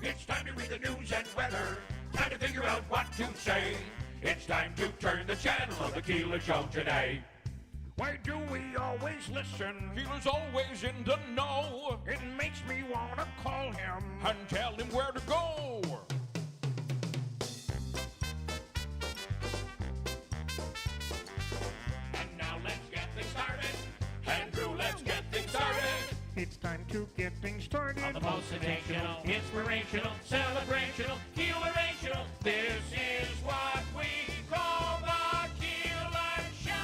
It's time to read the news and weather. Time to figure out what to say. It's time to turn the channel of the Keeler Show today. Why do we always listen? Keeler's always in the know. It makes me want to call him and tell him where to go. And now let's get things started. Andrew, let's get things started. It's time to get things started. On the most sensational, inspirational, celebrational, Keelerational. This is what we call the Keeler Show.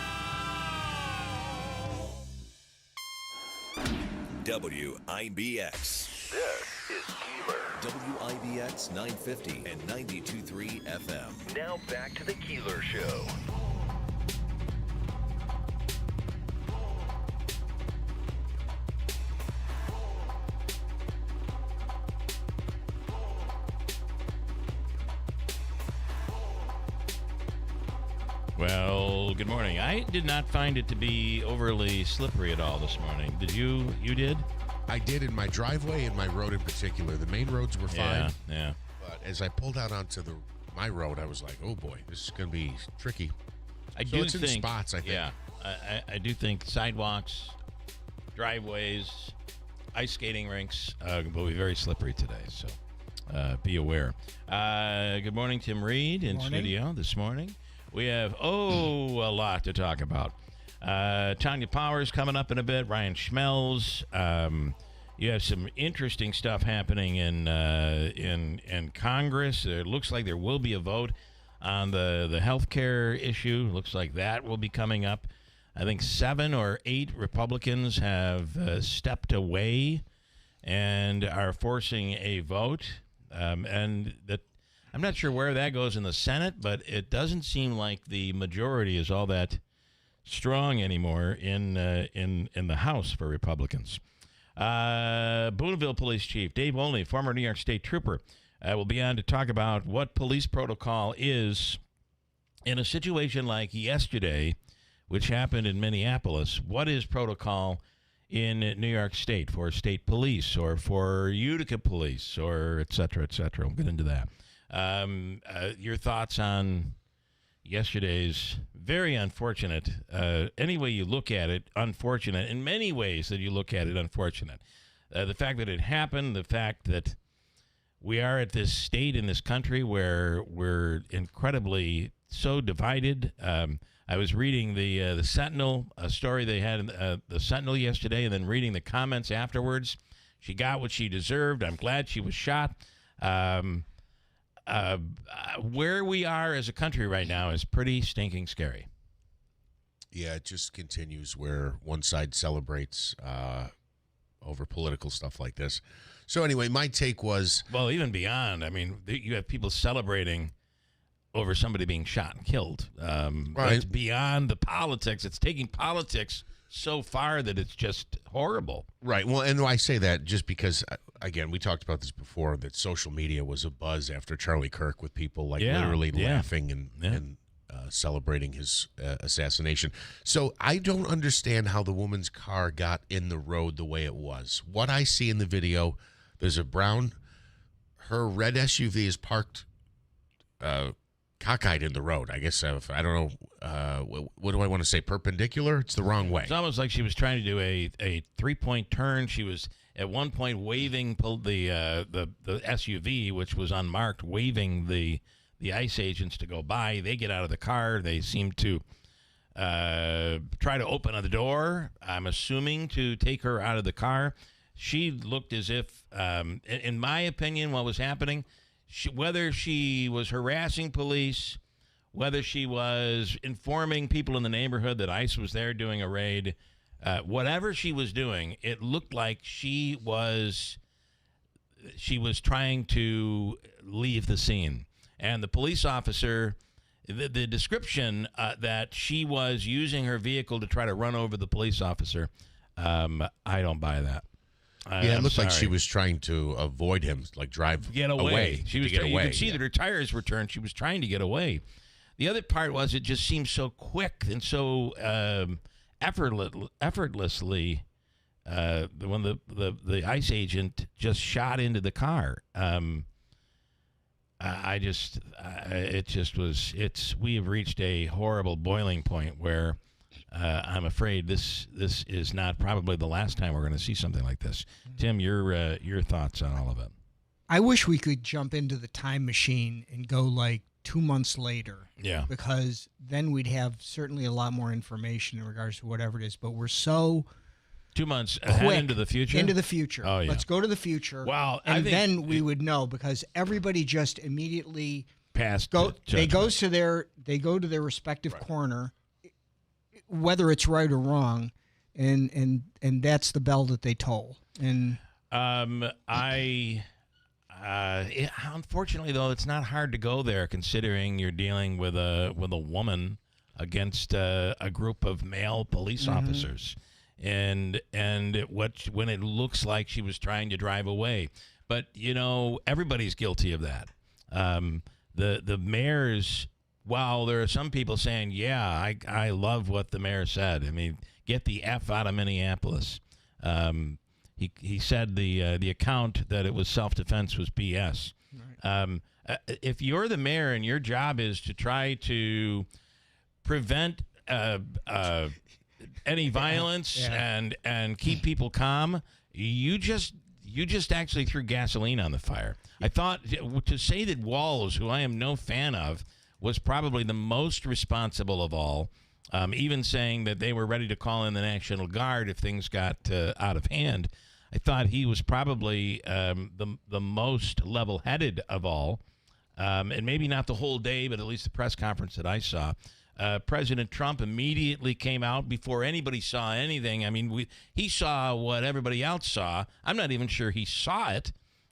WIBX. This is Keeler. WIBX 950 and 92.3 FM. Now back to the Keeler Show. Well, good morning. I did not find it to be overly slippery at all this morning. Did you? You did? I did in my driveway and my road in particular. The main roads were fine. Yeah. But as I pulled out onto my road, I was like, oh boy, this is going to be tricky. I So do it's in think spots, I think. Yeah, I do think sidewalks, driveways, ice skating rinks will be very slippery today. So be aware. Good morning, Tim Reed in studio this morning. We have a lot to talk about. Tanya Powers coming up in a bit. Ryan Schmelz. You have some interesting stuff happening in Congress. It looks like there will be a vote on the health care issue. Looks like that will be coming up. I think 7 or 8 Republicans have stepped away and are forcing a vote. And that I'm not sure where that goes in the Senate, but it doesn't seem like the majority is all that strong anymore in the House for Republicans. Boonville Police Chief Dave Olney, former New York State Trooper, will be on to talk about what police protocol is in a situation like yesterday, which happened in Minneapolis. What is protocol in New York State for state police or for Utica police or et cetera, et cetera? We'll get into that. Your thoughts on yesterday's very unfortunate, any way you look at it, unfortunate. In many ways that you look at it, unfortunate. The fact that it happened, the fact that we are at this state in this country where we're incredibly so divided. I was reading the Sentinel, a story they had in the Sentinel yesterday, and then reading the comments afterwards. She got what she deserved. I'm glad she was shot. Where we are as a country right now is pretty stinking scary. Yeah, it just continues where one side celebrates over political stuff like this. So anyway, my take was... Well, even beyond, I mean, you have people celebrating over somebody being shot and killed. Right. It's beyond the politics. It's taking politics so far that it's just horrible. Right. Well, and I say that just because, again, we talked about this before, that social media was a buzz after Charlie Kirk with people literally laughing and celebrating his assassination. So I don't understand how the woman's car got in the road the way it was. What I see in the video, there's a her red SUV is parked cockeyed in the road. I guess, I don't know, what do I want to say, perpendicular? It's the wrong way. It's almost like she was trying to do a 3-point turn. She was at one point waving the SUV, which was unmarked, waving the ICE agents to go by. They get out of the car. They seem to try to open the door, I'm assuming, to take her out of the car. She looked as if, in my opinion, what was happening, whether she was harassing police, whether she was informing people in the neighborhood that ICE was there doing a raid, whatever she was doing, it looked like she was trying to leave the scene. And the police officer, the description that she was using her vehicle to try to run over the police officer, I don't buy that. Yeah, it looked like she was trying to avoid him, like get away. She was get away. You could see that her tires were turned. She was trying to get away. The other part was it just seemed so quick and so effortlessly when the ICE agent just shot into the car. We have reached a horrible boiling point where I'm afraid this is not probably the last time we're going to see something like this. Tim, your thoughts on all of it? I wish we could jump into the time machine and go like 2 months later. Yeah. Because then we'd have certainly a lot more information in regards to whatever it is. But we're so 2 months quick ahead into the future? Into the future. Oh, yeah. Let's go to the future. Well, and then we would know, because everybody just immediately passed. They go to their respective corner, whether it's right or wrong, and that's the bell that they toll. And unfortunately, though, it's not hard to go there, considering you're dealing with a woman against a group of male police officers, and when it looks like she was trying to drive away. But everybody's guilty of that. The mayors. While there are some people saying, "Yeah, I love what the mayor said. I mean, get the F out of Minneapolis." He said the account that it was self-defense was BS. Right. If you're the mayor and your job is to try to prevent any violence and keep people calm, you just actually threw gasoline on the fire. I thought to say that Walz, who I am no fan of, was probably the most responsible of all, even saying that they were ready to call in the National Guard if things got out of hand. I thought he was probably the most level-headed of all, and maybe not the whole day, but at least the press conference that I saw. President Trump immediately came out before anybody saw anything. I mean, he saw what everybody else saw. I'm not even sure he saw it,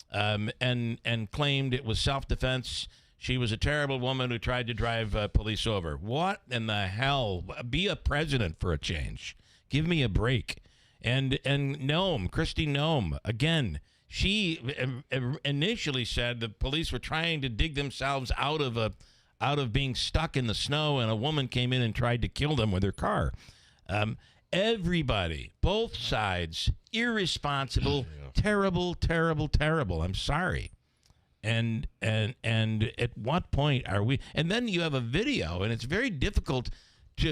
and claimed it was self-defense. She was a terrible woman who tried to drive police over. What in the hell? Be a president for a change. Give me a break. And Kristi Noem, again, she initially said the police were trying to dig themselves out of being stuck in the snow, and a woman came in and tried to kill them with her car. Everybody, both sides, irresponsible, terrible, terrible, terrible. I'm sorry. And at what point are we? And then you have a video, and it's very difficult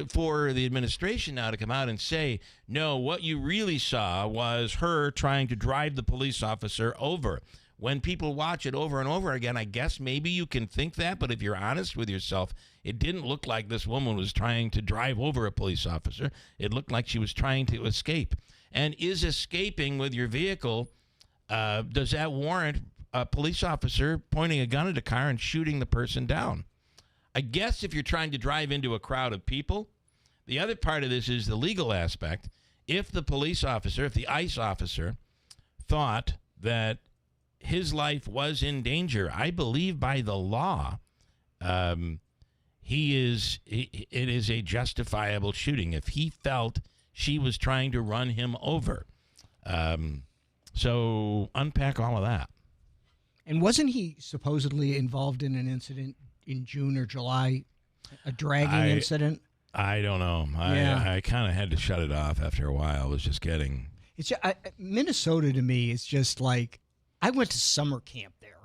for the administration now to come out and say, no, what you really saw was her trying to drive the police officer over. When people watch it over and over again, I guess maybe you can think that, but if you're honest with yourself, it didn't look like this woman was trying to drive over a police officer. It looked like she was trying to escape. And is escaping with your vehicle, does that warrant a police officer pointing a gun at a car and shooting the person down? I guess if you're trying to drive into a crowd of people. The other part of this is the legal aspect. If the police officer, if the ICE officer thought that his life was in danger, I believe by the law, it is a justifiable shooting if he felt she was trying to run him over. So unpack all of that. And wasn't he supposedly involved in an incident in June or July, a dragging incident? I don't know. I kind of had to shut it off after a while. It was just getting... Minnesota to me is just like, I went to summer camp there.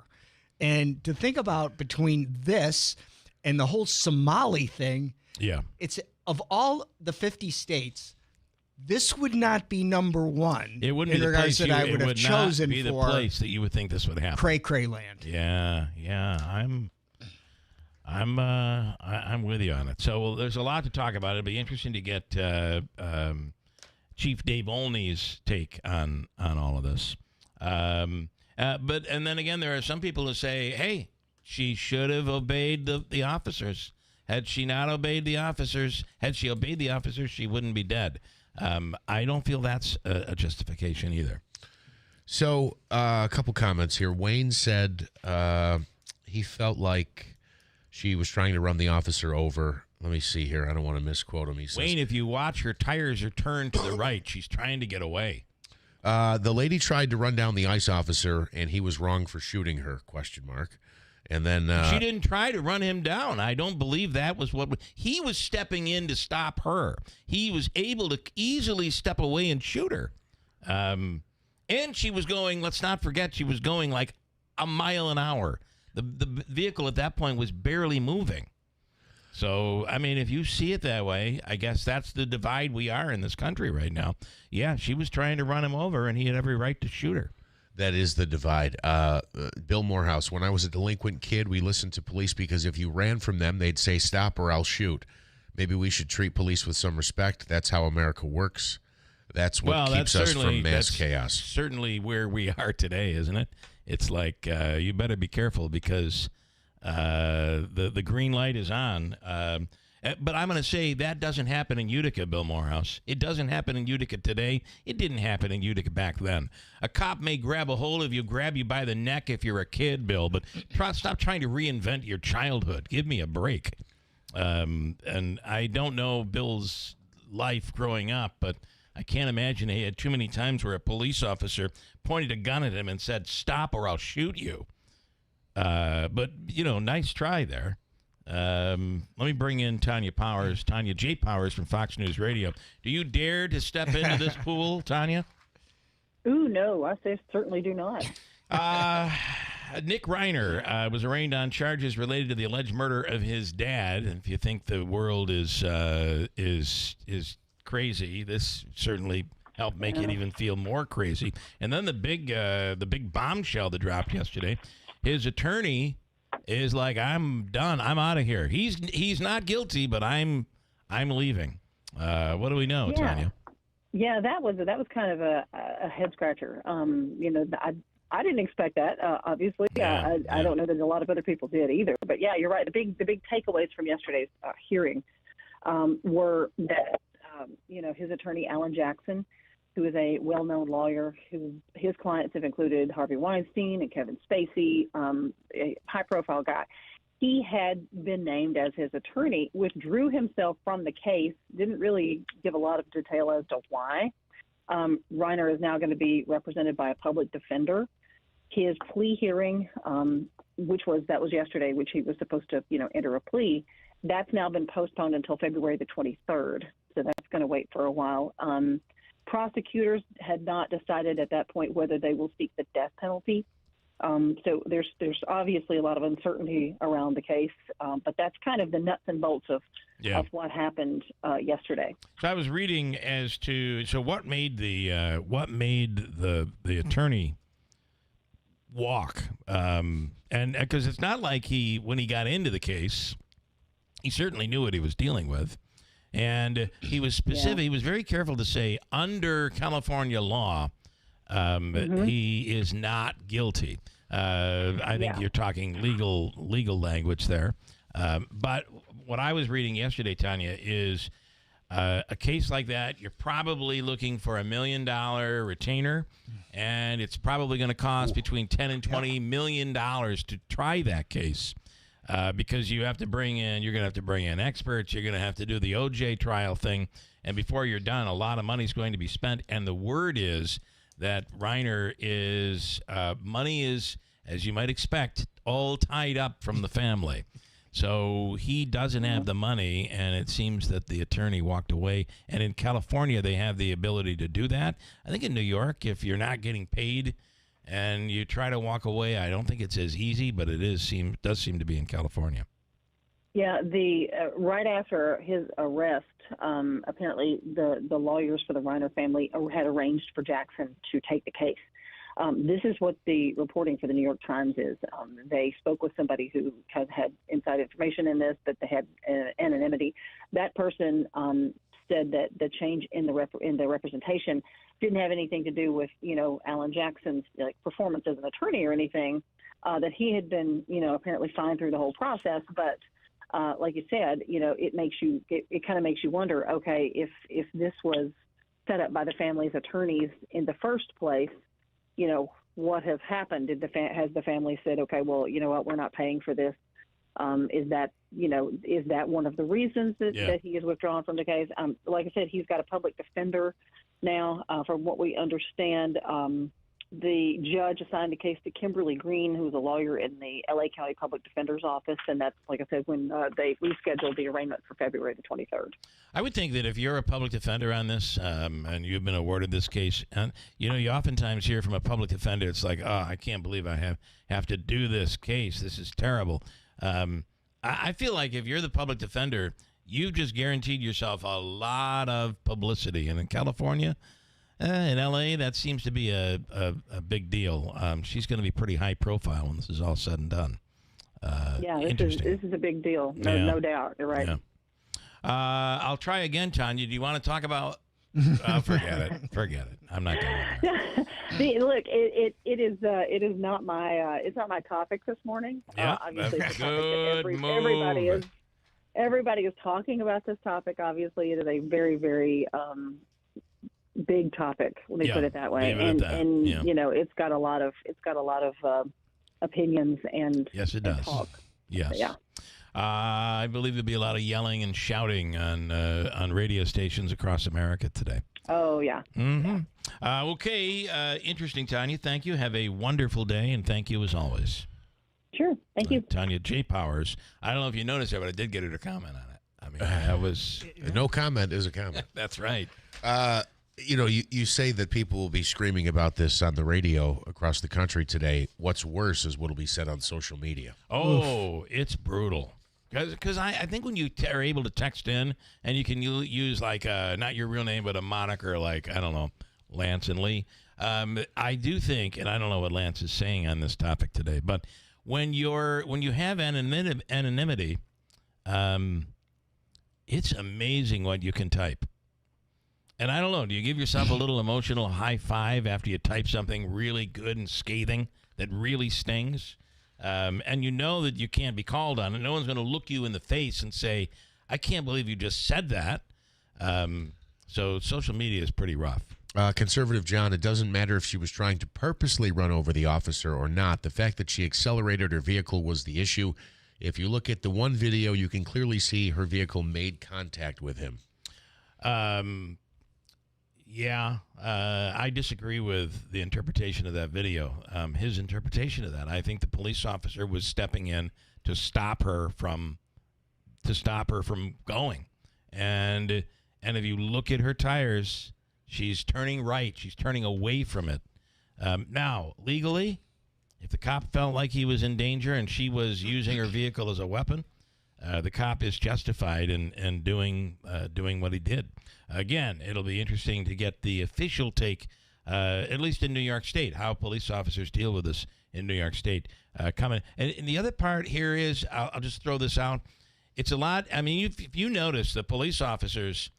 And to think about between this and the whole Somali thing, it's of all the 50 states, this would not be number one. It wouldn't be the place that I would have chosen be the place that you would think this would happen. Cray land. Yeah. I'm with you on it. So there's a lot to talk about. It'll be interesting to get Chief Dave Olney's take on all of this. But then again, there are some people who say, "Hey, she should have obeyed the officers. Had she not obeyed the officers, she wouldn't be dead." I don't feel that's a justification either. So a couple comments here. Wayne said he felt like she was trying to run the officer over. Let me see here. I don't want to misquote him. He says, Wayne, if you watch, her tires are turned to the right. She's trying to get away. The lady tried to run down the ICE officer, and he was wrong for shooting her, ? And then she didn't try to run him down. I don't believe that was what he was stepping in to stop her. He was able to easily step away and shoot her. And she was going, let's not forget, she was going like a mile an hour. The vehicle at that point was barely moving. So, I mean, if you see it that way, I guess that's the divide we are in this country right now. Yeah, she was trying to run him over, and he had every right to shoot her. That is the divide. Bill Morehouse, when I was a delinquent kid, we listened to police because if you ran from them, they'd say, stop or I'll shoot. Maybe we should treat police with some respect. That's how America works. That's what keeps us from mass chaos. Certainly where we are today, isn't it? It's like you better be careful because the green light is on. But I'm going to say that doesn't happen in Utica, Bill Morehouse. It doesn't happen in Utica today. It didn't happen in Utica back then. A cop may grab a hold of you, grab you by the neck if you're a kid, Bill, but stop trying to reinvent your childhood. Give me a break. And I don't know Bill's life growing up, but I can't imagine he had too many times where a police officer pointed a gun at him and said, stop or I'll shoot you. But, nice try there. Let me bring in Tanya J. Powers from Fox News Radio. Do you dare to step into this pool, Tanya? Ooh, no, I certainly do not. Nick Reiner was arraigned on charges related to the alleged murder of his dad. And if you think the world is crazy, this certainly helped make it even feel more crazy. And then the big bombshell that dropped yesterday. His attorney is like, I'm done. I'm out of here. He's not guilty, but I'm leaving. What do we know, Tanya? Yeah, that was kind of a head scratcher. I didn't expect that. Obviously, I don't know that a lot of other people did either. But yeah, you're right. The big takeaways from yesterday's hearing were that his attorney Alan Jackson, who is a well-known lawyer, his clients have included Harvey Weinstein and Kevin Spacey, a high-profile guy. He had been named as his attorney, withdrew himself from the case, didn't really give a lot of detail as to why. Reiner is now going to be represented by a public defender. His plea hearing, that was yesterday, which he was supposed to, enter a plea, that's now been postponed until February the 23rd. So that's going to wait for a while. Prosecutors had not decided at that point whether they will seek the death penalty. So there's obviously a lot of uncertainty around the case, but that's kind of the nuts and bolts of what happened yesterday. So I was reading as to what made the attorney walk, and because it's not like when he got into the case, he certainly knew what he was dealing with. And he was specific. He was very careful to say, under California law, he is not guilty. I think you're talking legal language there. But what I was reading yesterday, Tanya, is a case like that, you're probably looking for $1 million retainer, and it's probably going to cost between $10 and $20 million to try that case. Because you're going to have to bring in experts. You're going to have to do the OJ trial thing. And before you're done, a lot of money is going to be spent. And the word is that Reiner money is, as you might expect, all tied up from the family. So he doesn't have the money, and it seems that the attorney walked away. And in California, they have the ability to do that. I think in New York, if you're not getting paid and you try to walk away, I don't think it's as easy, but it does seem to be in California. Yeah, right after his arrest, apparently the lawyers for the Reiner family had arranged for Jackson to take the case. This is what the reporting for the New York Times is. They spoke with somebody who had inside information in this, that they had anonymity. That person said that the change in the representation didn't have anything to do with, Alan Jackson's performance as an attorney or anything, that he had been, apparently fine through the whole process. But like you said, it kind of makes you wonder, okay, if this was set up by the family's attorneys in the first place, what has happened? Has the family said, okay, well, you know what, we're not paying for this? Is that one of the reasons that he is withdrawn from the case? Like I said, he's got a public defender now, from what we understand. the judge assigned a case to Kimberly Green, who's a lawyer in the L.A. County Public Defender's Office, and that's, like I said, when they rescheduled the arraignment for February the 23rd. I would think that if you're a public defender on this, and you've been awarded this case, and you oftentimes hear from a public defender, it's like, oh, I can't believe I have to do this case. This is terrible. I feel like if you're the public defender, you've just guaranteed yourself a lot of publicity, and in California. In L.A., that seems to be a big deal. She's going to be pretty high profile when this is all said and done. This is a big deal. No doubt. You're right. Yeah. I'll try again, Tanya. Do you want to talk about? Forget it. I'm not going there. Look, it is not my topic this morning. Yeah, obviously, it's a topic good that everybody is talking about this topic. Obviously, it is a very, very big topic. Let me put it that way. And it's got a lot of opinions and yes, it does. Talk. Yes. Yeah. I believe there'll be a lot of yelling and shouting on radio stations across America today. Oh yeah. Mm-hmm. Okay. Interesting, Tanya. Thank you. Have a wonderful day, and thank you as always. Sure. Thank you, Tanya J. Powers. I don't know if you noticed that, but I did get her to comment on it. I mean, that was no comment is a comment. That's right. You say that people will be screaming about this on the radio across the country today. What's worse is what will be said on social media. Oh, it's brutal. Because I think when you are able to text in and you can use like not your real name but a moniker like, I don't know, Lance and Lee, I do think, and I don't know what Lance is saying on this topic today, but when you have anonymity, it's amazing what you can type. And I don't know, do you give yourself a little emotional high five after you type something really good and scathing that really stings? And you know that you can't be called on it. No one's going to look you in the face and say, I can't believe you just said that. So social media is pretty rough. Conservative John, it doesn't matter if she was trying to purposely run over the officer or not. The fact that she accelerated her vehicle was the issue. If you look at the one video, you can clearly see her vehicle made contact with him. I disagree with the interpretation of that video. His interpretation of that, I think the police officer was stepping in to stop her from going. And if you look at her tires, she's turning right. She's turning away from it. Now, legally, if the cop felt like he was in danger and she was using her vehicle as a weapon, the cop is justified in doing what he did. Again, it'll be interesting to get the official take, at least in New York State, how police officers deal with this in New York State. Coming, and the other part here is, I'll just throw this out. It's a lot. I mean, if you notice, the police officers,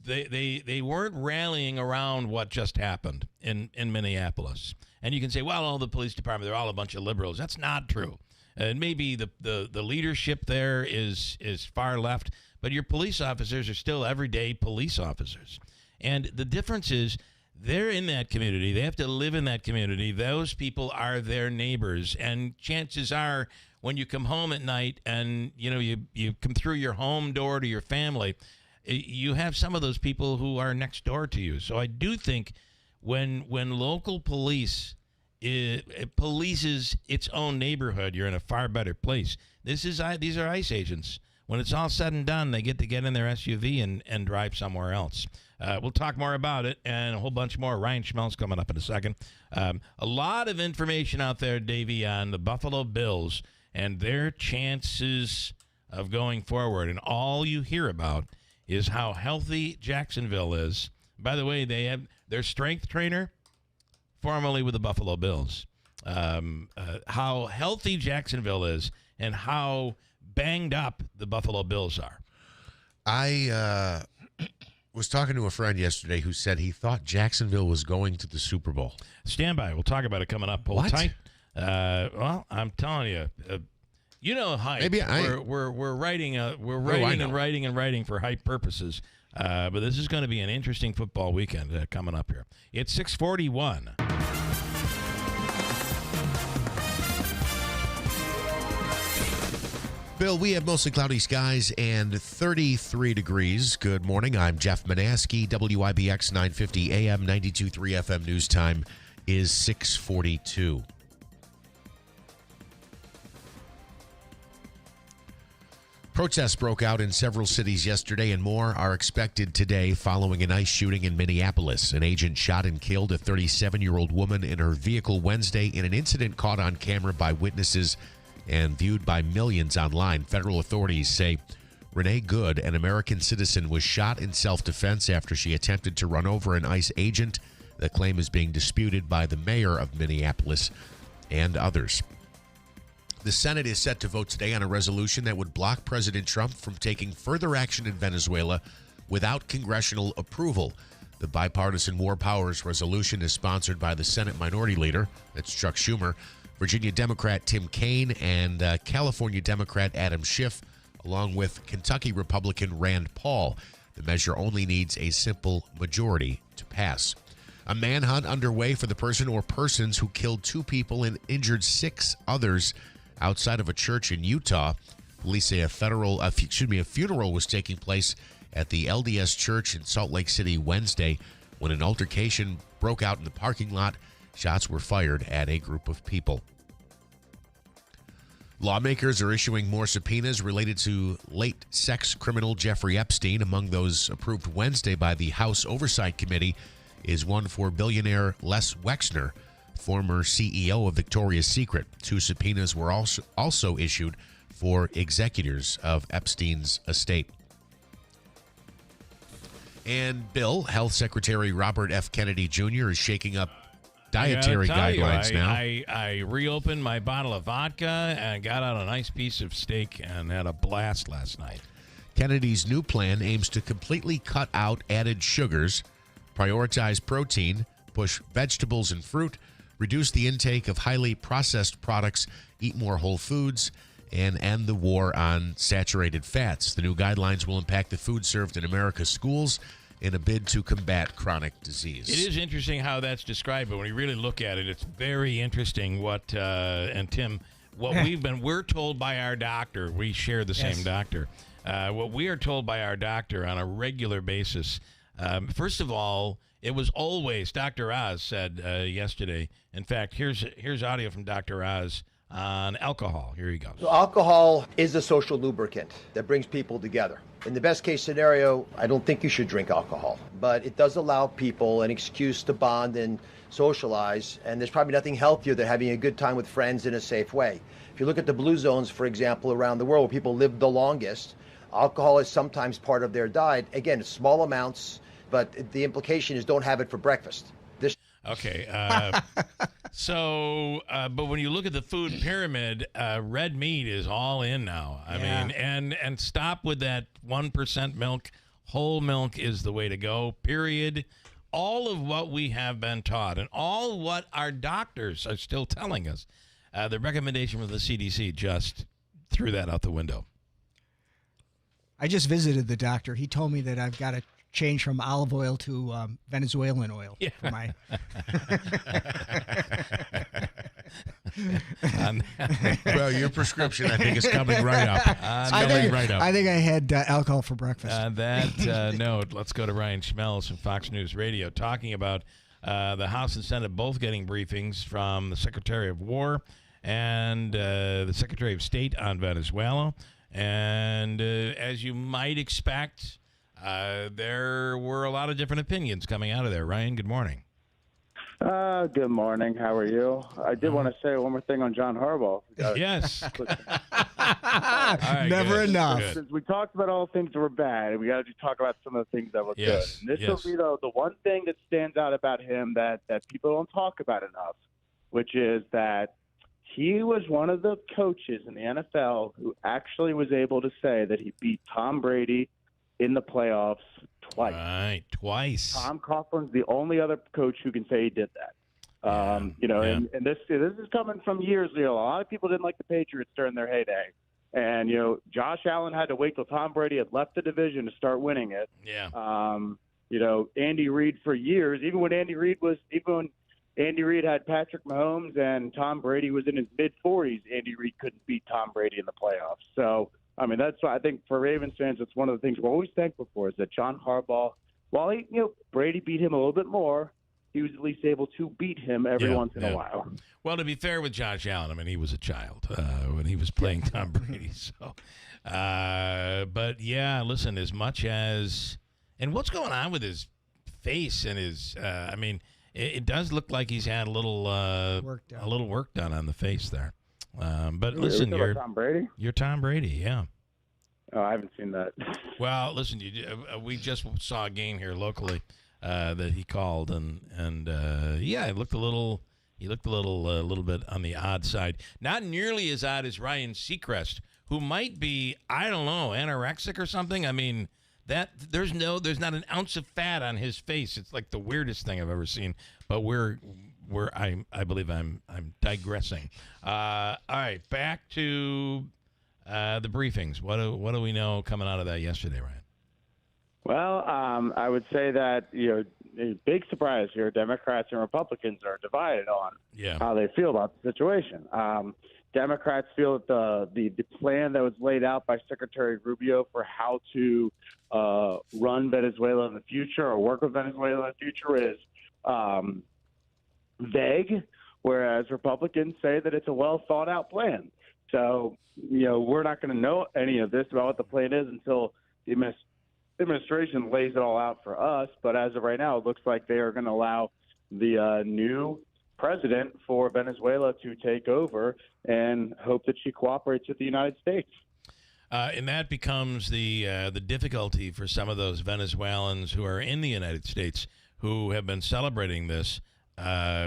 they weren't rallying around what just happened in Minneapolis. And you can say, well, all the police department, they're all a bunch of liberals. That's not true. And maybe the leadership there is far left, but your police officers are still everyday police officers. And the difference is they're in that community. They have to live in that community. Those people are their neighbors. And chances are when you come home at night and, you come through your home door to your family, you have some of those people who are next door to you. So I do think when local police polices its own neighborhood, you're in a far better place. These are ICE agents. When it's all said and done, they get in their SUV and drive somewhere else. We'll talk more about it and a whole bunch more. Ryan Schmelz coming up in a second. A lot of information out there, Davey, on the Buffalo Bills and their chances of going forward. And all you hear about is how healthy Jacksonville is. By the way, they have their strength trainer, formerly with the Buffalo Bills, how healthy Jacksonville is and how banged up the Buffalo Bills are. I was talking to a friend yesterday who said he thought Jacksonville was going to the Super Bowl. Stand by. We'll talk about it coming up. Hold tight. Well, I'm telling you, hype. Maybe we're writing and writing for hype purposes. But this is going to be an interesting football weekend coming up here. It's 6:41. Bill, we have mostly cloudy skies and 33 degrees. Good morning. I'm Jeff Manaski, WIBX 950 AM, 92.3 FM News Time is 642. Protests broke out in several cities yesterday, and more are expected today following a ICE shooting in Minneapolis. An agent shot and killed a 37-year-old woman in her vehicle Wednesday in an incident caught on camera by witnesses and viewed by millions online. Federal authorities say Renee Good, an American citizen, was shot in self-defense after she attempted to run over an ICE agent. The claim is being disputed by the mayor of Minneapolis and others. The Senate is set to vote today on a resolution that would block President Trump from taking further action in Venezuela without congressional approval. The bipartisan War Powers resolution is sponsored by the Senate Minority Leader, that's Chuck Schumer, Virginia Democrat Tim Kaine, and California Democrat Adam Schiff, along with Kentucky Republican Rand Paul. The measure only needs a simple majority to pass. A manhunt underway for the person or persons who killed 2 people and injured 6 others outside of a church in Utah. Police say a funeral was taking place at the LDS Church in Salt Lake City Wednesday when an altercation broke out in the parking lot. Shots were fired at a group of people. Lawmakers are issuing more subpoenas related to late sex criminal Jeffrey Epstein. Among those approved Wednesday by the House Oversight Committee is one for billionaire Les Wexner, former CEO of Victoria's Secret. 2 subpoenas were also issued for executors of Epstein's estate. And Bill, Health Secretary Robert F. Kennedy Jr. is shaking up dietary guidelines now. I reopened my bottle of vodka and got out a nice piece of steak and had a blast last night. Kennedy's new plan aims to completely cut out added sugars, prioritize protein, push vegetables and fruit, reduce the intake of highly processed products, eat more whole foods, and end the war on saturated fats. The new guidelines will impact the food served in America's schools in a bid to combat chronic disease. It is interesting how that's described, but when you really look at it, it's very interesting what, and Tim, what we're told by our doctor, we share the same doctor, what we are told by our doctor on a regular basis. First of all, it was always, Dr. Oz said yesterday. In fact, here's audio from Dr. Oz on alcohol. Here he goes. So alcohol is a social lubricant that brings people together. In the best case scenario, I don't think you should drink alcohol, but it does allow people an excuse to bond and socialize, and there's probably nothing healthier than having a good time with friends in a safe way. If you look at the blue zones, for example, around the world where people live the longest, alcohol is sometimes part of their diet. Again, it's small amounts, but the implication is don't have it for breakfast. Okay. But when you look at the food pyramid, red meat is all in now. I mean, and stop with that 1% milk. Whole milk is the way to go, period. All of what we have been taught and all what our doctors are still telling us, the recommendation from the CDC just threw that out the window. I just visited the doctor. He told me that I've got to change from olive oil to Venezuelan oil for my. Well, your prescription, I think, is coming right up. I think I had alcohol for breakfast. On that note, let's go to Ryan Schmelz from Fox News Radio talking about the House and Senate both getting briefings from the Secretary of War and the Secretary of State on Venezuela. And as you might expect, there were a lot of different opinions coming out of there. Ryan, good morning. Good morning. How are you? I did want to say one more thing on John Harbaugh. Yes. Right, Never good. enough. Good. Since we talked about all the things that were bad, we got to talk about some of the things that were good. And this yes. will be the one thing that stands out about him that people don't talk about enough, which is that he was one of the coaches in the NFL who actually was able to say that he beat Tom Brady in the playoffs twice. Right, twice. Tom Coughlin's the only other coach who can say he did that. And this is coming from years ago. A lot of people didn't like the Patriots during their heyday. And, Josh Allen had to wait till Tom Brady had left the division to start winning it. Yeah. Andy Reid for years, even when Andy Reid had Patrick Mahomes and Tom Brady was in his mid-40s, Andy Reid couldn't beat Tom Brady in the playoffs. So, that's why I think for Ravens fans, it's one of the things we're always thankful for is that John Harbaugh, while Brady beat him a little bit more, he was at least able to beat him every once in a while. Well, to be fair with Josh Allen, I mean, he was a child when he was playing Tom Brady. So, but yeah, listen, as much as, and what's going on with his face and his, I mean, it does look like he's had a little work done on the face there. But listen, you're Tom Brady. You're Tom Brady, yeah. Oh, I haven't seen that. Well, listen, we just saw a game here locally that he called, and yeah, it looked a little. He looked a little bit on the odd side. Not nearly as odd as Ryan Seacrest, who might be, I don't know, anorexic or something. I mean, that there's not an ounce of fat on his face. It's like the weirdest thing I've ever seen. But I believe I'm digressing. All right, back to the briefings. What do we know coming out of that yesterday, Ryan? Well, I would say that, a big surprise here, Democrats and Republicans are divided on how they feel about the situation. Democrats feel that the plan that was laid out by Secretary Rubio for how to run Venezuela in the future or work with Venezuela in the future is vague, whereas Republicans say that it's a well-thought-out plan. So, we're not going to know any of this about what the plan is until the administration lays it all out for us. But as of right now, it looks like they are going to allow the new president for Venezuela to take over and hope that she cooperates with the United States. And that becomes the difficulty for some of those Venezuelans who are in the United States who have been celebrating this,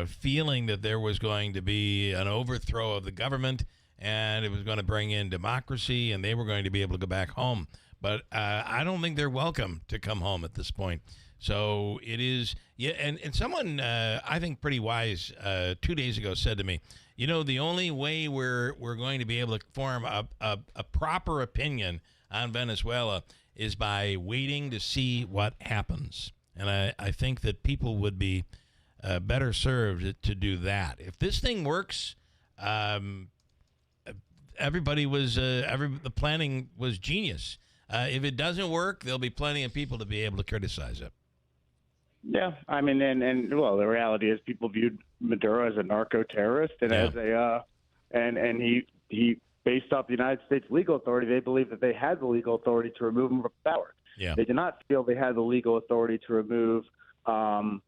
feeling that there was going to be an overthrow of the government and it was going to bring in democracy and they were going to be able to go back home. But I don't think they're welcome to come home at this point. So it is, and someone, I think pretty wise, 2 days ago said to me, the only way we're going to be able to form a proper opinion on Venezuela is by waiting to see what happens. And I think that people would be better served to do that. If this thing works, everybody was, the planning was genius. If it doesn't work, there'll be plenty of people to be able to criticize it. Yeah, I mean, and the reality is people viewed Maduro as a narco-terrorist and as and he based off the United States legal authority, they believed that they had the legal authority to remove him from power. Yeah. They did not feel they had the legal authority to remove the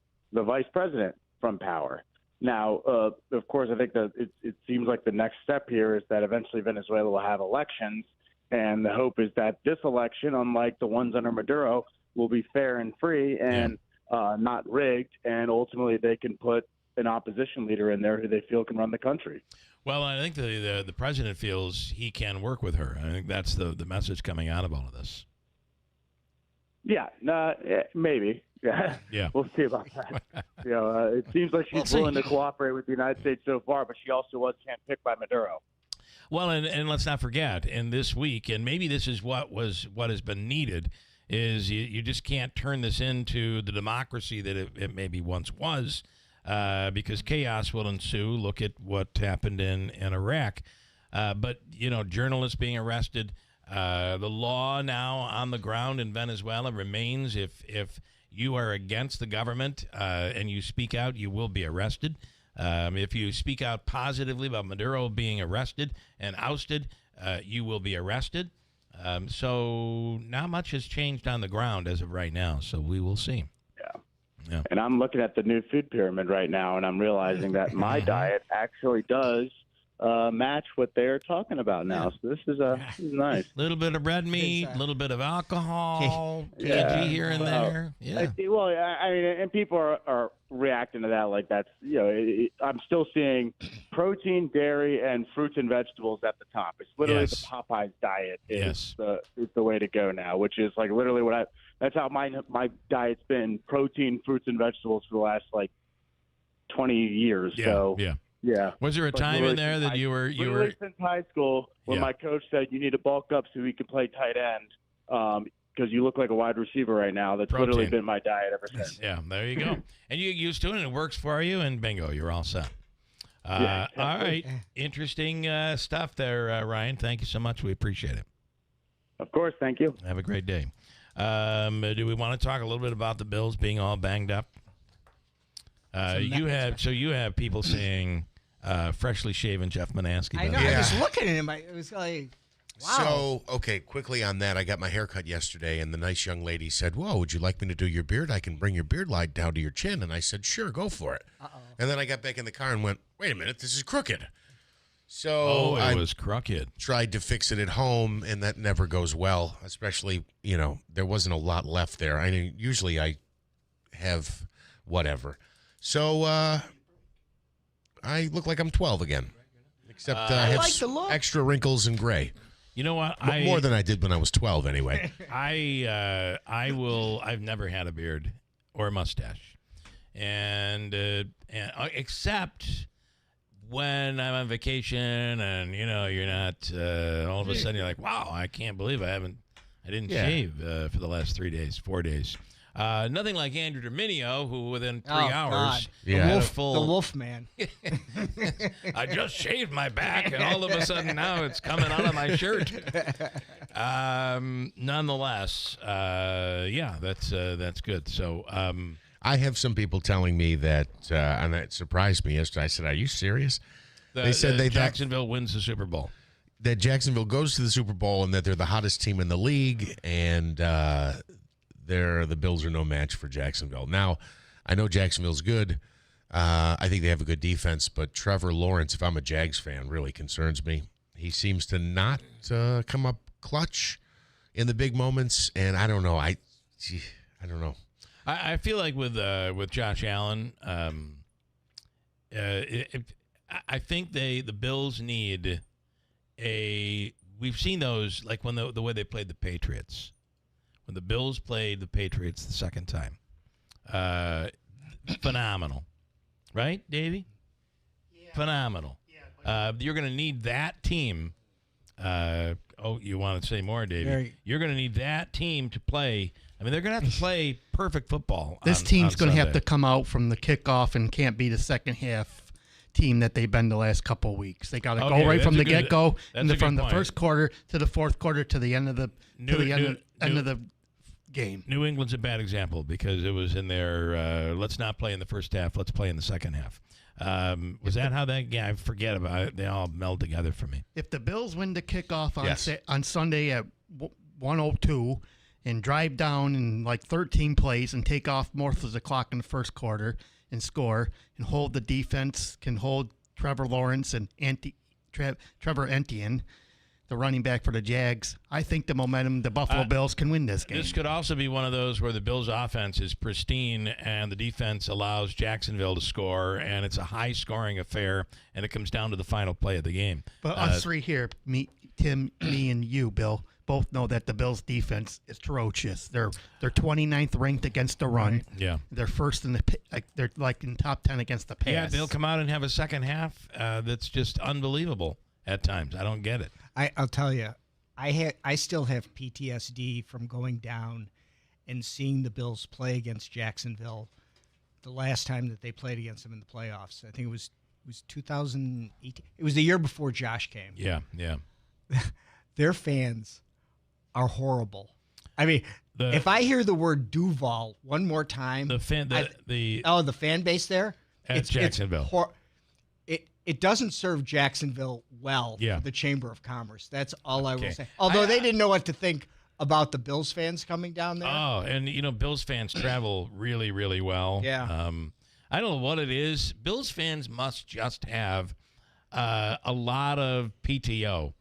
vice president from power. Now, of course, I think that it seems like the next step here is that eventually Venezuela will have elections. And the hope is that this election, unlike the ones under Maduro, will be fair and free and not rigged. And ultimately, they can put an opposition leader in there who they feel can run the country. Well, I think the president feels he can work with her. I think that's the message coming out of all of this. Yeah, maybe. Yeah, we'll see about that. It seems like she's willing to cooperate with the United States so far, but she also was handpicked by Maduro. Well, and let's not forget, in this week, and maybe this is what has been needed, is you just can't turn this into the democracy that it maybe once was, because chaos will ensue. Look at what happened in Iraq. But, journalists being arrested, the law now on the ground in Venezuela remains if you are against the government and you speak out, you will be arrested. If you speak out positively about Maduro being arrested and ousted, you will be arrested. So not much has changed on the ground as of right now. So we will see. Yeah. And I'm looking at the new food pyramid right now, and I'm realizing that my diet actually does match what they're talking about now. So this is nice. A little bit of red meat, a little bit of alcohol, kg here and there. Yeah. I mean, and people are reacting to that like that's, I'm still seeing protein, dairy, and fruits and vegetables at the top. It's literally the Popeyes diet is the way to go now, which is like literally that's how my diet's been: protein, fruits, and vegetables for the last 20 years. Yeah. Was there a time in there that you were since high school when my coach said you need to bulk up so we can play tight end because you look like a wide receiver right now. That's literally been my diet ever since. Yeah, there you go. And you get used to it, and it works for you, and bingo, you're all set. All right. Interesting stuff there, Ryan. Thank you so much. We appreciate it. Of course. Thank you. Have a great day. Do we want to talk a little bit about the Bills being all banged up? You have people saying freshly shaven Jeff Manaske. I know. I was looking at him. It was like, wow. So, okay, quickly on that, I got my hair cut yesterday, and the nice young lady said, "Whoa, would you like me to do your beard? I can bring your beard line down to your chin." And I said, "Sure, go for it." And then I got back in the car and went, "Wait a minute, this is crooked." So it was crooked. Tried to fix it at home, and that never goes well, especially, there wasn't a lot left there. Usually I have whatever. So I look like I'm 12 again, except I have like the look. extra wrinkles and gray. You know what? More than I did when I was 12 anyway. I've never had a beard or a mustache. And except when I'm on vacation and you're not all of a sudden you're like, wow, I can't believe I didn't shave for the last 4 days. Nothing like Andrew Dominio, who within 3 hours, the wolf man. I just shaved my back, and all of a sudden now it's coming out of my shirt. Nonetheless, that's good. So I have some people telling me that, and it surprised me yesterday. I said, "Are you serious?" They said Jacksonville wins the Super Bowl. That Jacksonville goes to the Super Bowl, and that they're the hottest team in the league, and the Bills are no match for Jacksonville. Now, I know Jacksonville's good. I think they have a good defense, but Trevor Lawrence, if I'm a Jags fan, really concerns me. He seems to not come up clutch in the big moments, and I don't know. I don't know. I feel like with Josh Allen, I think the Bills need we've seen those, like when the way they played the Patriots. When the Bills played the Patriots the second time. Phenomenal. Right, Davey? Yeah. Phenomenal. Yeah, you're going to need that team. You want to say more, Davey? You're going to need that team to play. I mean, they're going to have to play perfect football. This team's going to have to come out from the kickoff and can't be the second half team that they've been the last couple of weeks. They got to go right from the get-go, from the first quarter to the fourth quarter to the end of the end of the game. New England's a bad example because it was in their let's not play in the first half, let's play in the second half. Was that how that? Yeah, I forget about it. They all meld together for me. If the Bills win the kickoff on Sunday at 1:02 and drive down in like 13 plays and take off most of the clock in the first quarter and score and hold the defense, can hold Trevor Lawrence and Trevor Etienne, the running back for the Jags, I think the Buffalo Bills can win this game. This could also be one of those where the Bills' offense is pristine and the defense allows Jacksonville to score, and it's a high-scoring affair, and it comes down to the final play of the game. But us three here, Tim, me, and you, Bill, both know that the Bills' defense is ferocious. They're 29th ranked against the run. Right. Yeah, they're first they're like in top 10 against the pass. Yeah, they'll come out and have a second half that's just unbelievable at times. I don't get it. I'll tell you, I still have PTSD from going down and seeing the Bills play against Jacksonville the last time that they played against them in the playoffs. I think it was 2018. It was the year before Josh came. Yeah. Their fans are horrible. I mean, if I hear the word Duval one more time, the fan base there, it's Jacksonville. It doesn't serve Jacksonville well for the Chamber of Commerce. That's all I will say. Although they didn't know what to think about the Bills fans coming down there. Oh, and Bills fans travel really, really well. Yeah. I don't know what it is. Bills fans must just have a lot of PTO.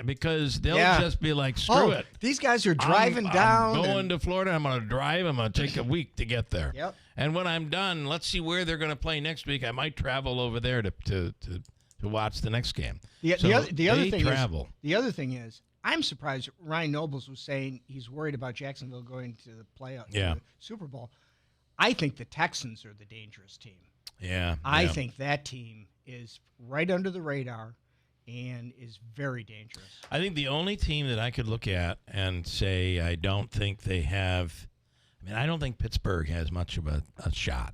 Because they'll just be like, screw it. These guys are driving down. I'm going to Florida. I'm going to drive. I'm going to take a week to get there. Yep. And when I'm done, let's see where they're going to play next week. I might travel over there to watch the next game. The other thing is, I'm surprised Ryan Nobles was saying he's worried about Jacksonville going to the playoff, the Super Bowl. I think the Texans are the dangerous team. Yeah. I think that team is right under the radar and is very dangerous. I think the only team that I could look at and say I don't think they have – I don't think Pittsburgh has much of a shot.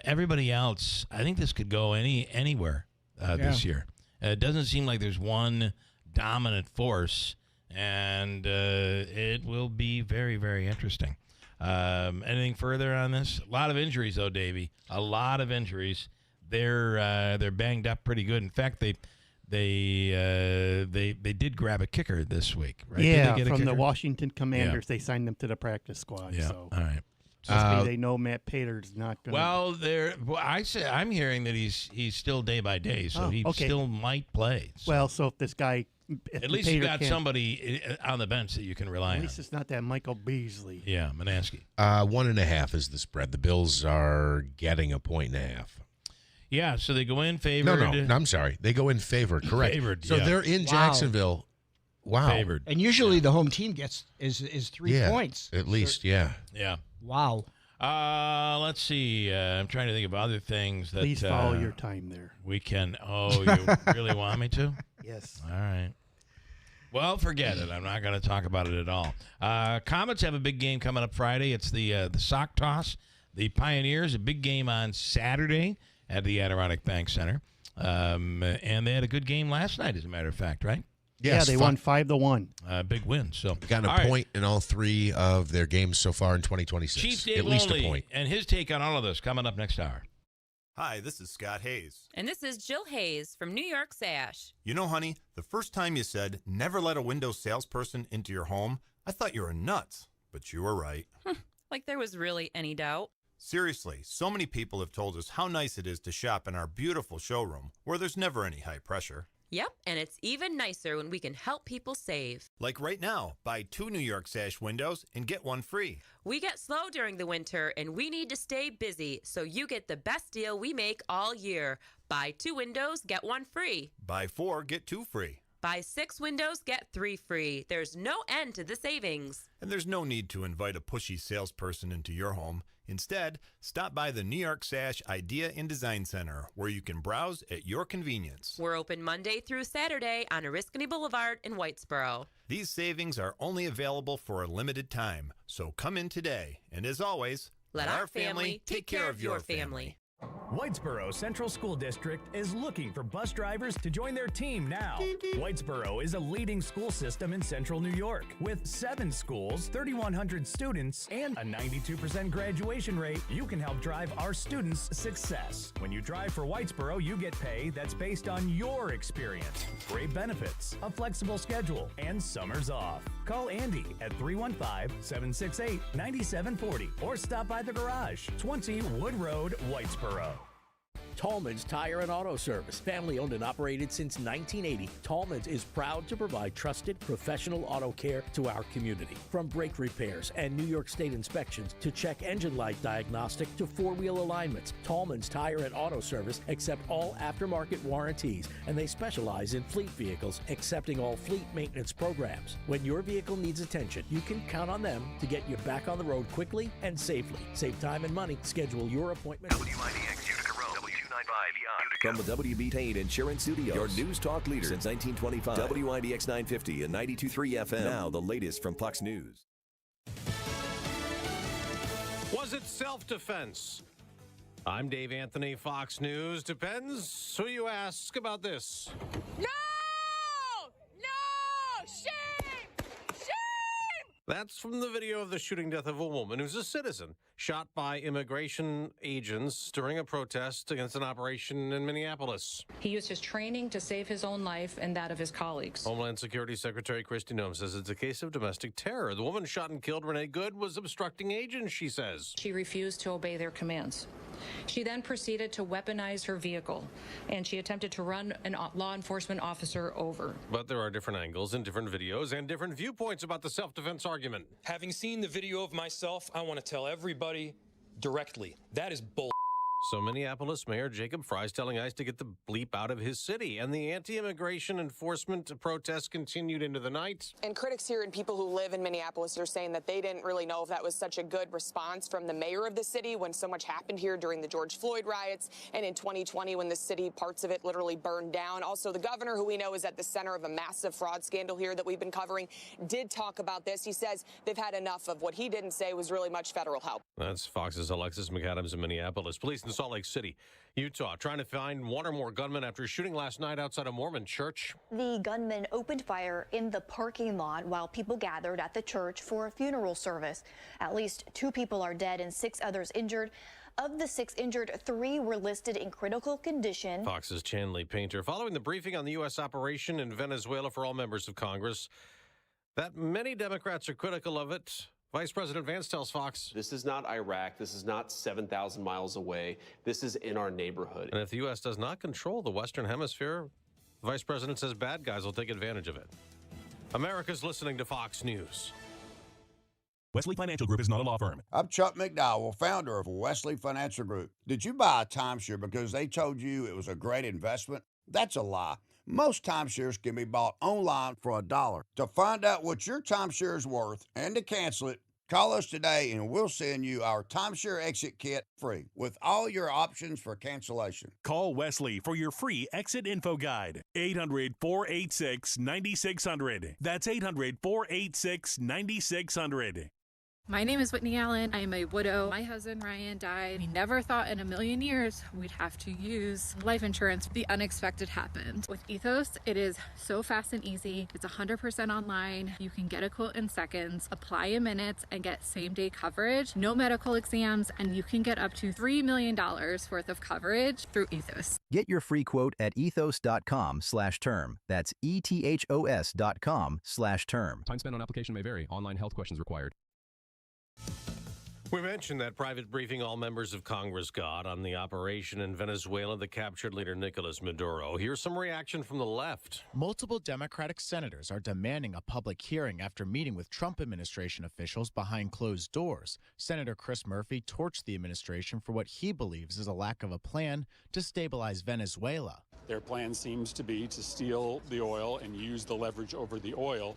Everybody else, I think this could go anywhere this year. It doesn't seem like there's one dominant force, and it will be very, very interesting. Anything further on this? A lot of injuries, though, Davey. A lot of injuries. They're banged up pretty good. In fact, they did grab a kicker this week, right? Yeah, from the Washington Commanders, they signed them to the practice squad. Yeah, so. all right. They know Matt Pater's not going. I'm hearing that he's still day by day, so he still might play. So. Well, so if this guy, at least you got somebody on the bench that you can rely on. At least it's not that Michael Beasley. Yeah, Manansky. 1.5 is the spread. The Bills are getting 1.5. Yeah, so they go in favored. No, I'm sorry. They go in favored, correct. Favored, so they're in Jacksonville. Wow. Favored. And usually the home team gets is 3 points. At least, yeah. Yeah. Wow. Let's see. I'm trying to think of other things that. Please follow your time there. We can. Oh, you really want me to? Yes. All right. Well, forget it. I'm not going to talk about it at all. Comets have a big game coming up Friday. It's the sock toss. The Pioneers, a big game on Saturday at the Adirondack Bank Center. And they had a good game last night, as a matter of fact, right? Yes, they won 5-1. Big win. So got a point in all 3 of their games so far in 2026. Chief Dave at least Lonely, a point. And his take on all of this coming up next hour. Hi, this is Scott Hayes. And this is Jill Hayes from New York Sash. You know, honey, the first time you said, never let a Windows salesperson into your home, I thought you were nuts. But you were right. Like there was really any doubt. Seriously, so many people have told us how nice it is to shop in our beautiful showroom, where there's never any high pressure. Yep, and it's even nicer when we can help people save. Like right now, buy 2 New York Sash windows and get 1 free. We get slow during the winter, and we need to stay busy, so you get the best deal we make all year. Buy 2 windows, get 1 free. Buy 4, get 2 free. Buy 6 windows, get 3 free. There's no end to the savings. And there's no need to invite a pushy salesperson into your home. Instead, stop by the New York Sash Idea and Design Center, where you can browse at your convenience. We're open Monday through Saturday on Oriskany Boulevard in Whitesboro. These savings are only available for a limited time, so come in today. And as always, let our family take care of your family. Whitesboro Central School District is looking for bus drivers to join their team now. Whitesboro is a leading school system in central New York with 7 schools, 3,100 students, and a 92% graduation rate. You can help drive our students' success. When you drive for Whitesboro, you get pay that's based on your experience, great benefits, a flexible schedule, and summers off. Call Andy at 315-768-9740 or stop by the garage, 20 Wood Road, Whitesboro. Tallman's Tire and Auto Service. Family owned and operated since 1980, Tallman's is proud to provide trusted professional auto care to our community. From brake repairs and New York State inspections to check engine light diagnostic to 4-wheel alignments, Tallman's Tire and Auto Service accept all aftermarket warranties, and they specialize in fleet vehicles, accepting all fleet maintenance programs. When your vehicle needs attention, you can count on them to get you back on the road quickly and safely. Save time and money. Schedule your appointment. WIBX Utica Road, W295 From the WB Tate Insurance Studios, your news talk leader since 1925. WIBX 950 and 92.3 FM. Now the latest from Fox News. Was it self-defense? I'm Dave Anthony, Fox News. Depends who you ask about this. No! No! Shame! Shame! That's from the video of the shooting death of a woman who's a citizen, shot by immigration agents during a protest against an operation in Minneapolis. He used his training to save his own life and that of his colleagues. Homeland Security Secretary Kristi Noem says it's a case of domestic terror. The woman shot and killed Renee Good was obstructing agents, she says. She refused to obey their commands. She then proceeded to weaponize her vehicle, and she attempted to run a law enforcement officer over. But there are different angles and different videos and different viewpoints about the self-defense argument. Having seen the video of myself, I want to tell everybody directly, that is bull. So Minneapolis Mayor Jacob Fry's telling ICE to get the bleep out of his city, and the anti-immigration enforcement protests continued into the night. And critics here and people who live in Minneapolis are saying that they didn't really know if that was such a good response from the mayor of the city when so much happened here during the George Floyd riots and in 2020 when the city, parts of it literally burned down. Also, the governor, who we know is at the center of a massive fraud scandal here that we've been covering, did talk about this. He says they've had enough of what he didn't say was really much federal help. That's Fox's Alexis McAdams in Minneapolis. Police in Salt Lake City, Utah, trying to find one or more gunmen after shooting last night outside a Mormon church. The gunman opened fire in the parking lot while people gathered at the church for a funeral service. At least 2 people are dead and 6 others injured. Of the 6 injured, 3 were listed in critical condition. Fox's Chanley Painter. Following the briefing on the U.S. operation in Venezuela for all members of Congress, that many Democrats are critical of it, Vice President Vance tells Fox. This is not Iraq. This is not 7,000 miles away. This is in our neighborhood. And if the U.S. does not control the Western Hemisphere, the Vice President says bad guys will take advantage of it. America's listening to Fox News. Wesley Financial Group is not a law firm. I'm Chuck McDowell, founder of Wesley Financial Group. Did you buy a timeshare because they told you it was a great investment? That's a lie. Most timeshares can be bought online for $1. To find out what your timeshare is worth and to cancel it, call us today and we'll send you our timeshare exit kit free with all your options for cancellation. Call Wesley for your free exit info guide. 800-486-9600. That's 800-486-9600. My name is Whitney Allen. I am a widow. My husband Ryan died. We never thought in a million years we'd have to use life insurance. The unexpected happened. With Ethos, it is so fast and easy. It's 100% online. You can get a quote in seconds, apply in minutes, and get same-day coverage. No medical exams, and you can get up to $3 million worth of coverage through Ethos. Get your free quote at ethos.com/term. That's ethos.com/term. Time spent on application may vary. Online health questions required. We mentioned that private briefing all members of Congress got on the operation in Venezuela that captured leader Nicolas Maduro. Here's some reaction from the left. Multiple Democratic senators are demanding a public hearing after meeting with Trump administration officials behind closed doors. Senator Chris Murphy torched the administration for what he believes is a lack of a plan to stabilize Venezuela. Their plan seems to be to steal the oil and use the leverage over the oil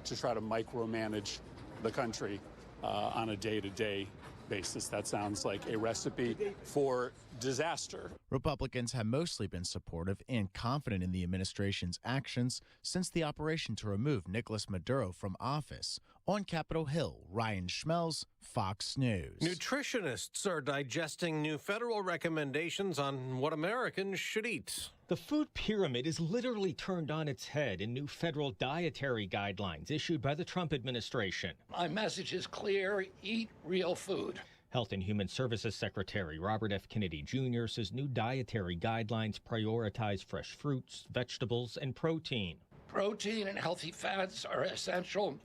to try to micromanage the country on a day-to-day basis. That sounds like a recipe for disaster. Republicans have mostly been supportive and confident in the administration's actions since the operation to remove Nicolas Maduro from office. On Capitol Hill, Ryan Schmelz, Fox News. Nutritionists are digesting new federal recommendations on what Americans should eat. The food pyramid is literally turned on its head in new federal dietary guidelines issued by the Trump administration. My message is clear: eat real food. Health and Human Services Secretary Robert F. Kennedy Jr. says new dietary guidelines prioritize fresh fruits, vegetables, and protein. Protein and healthy fats are essential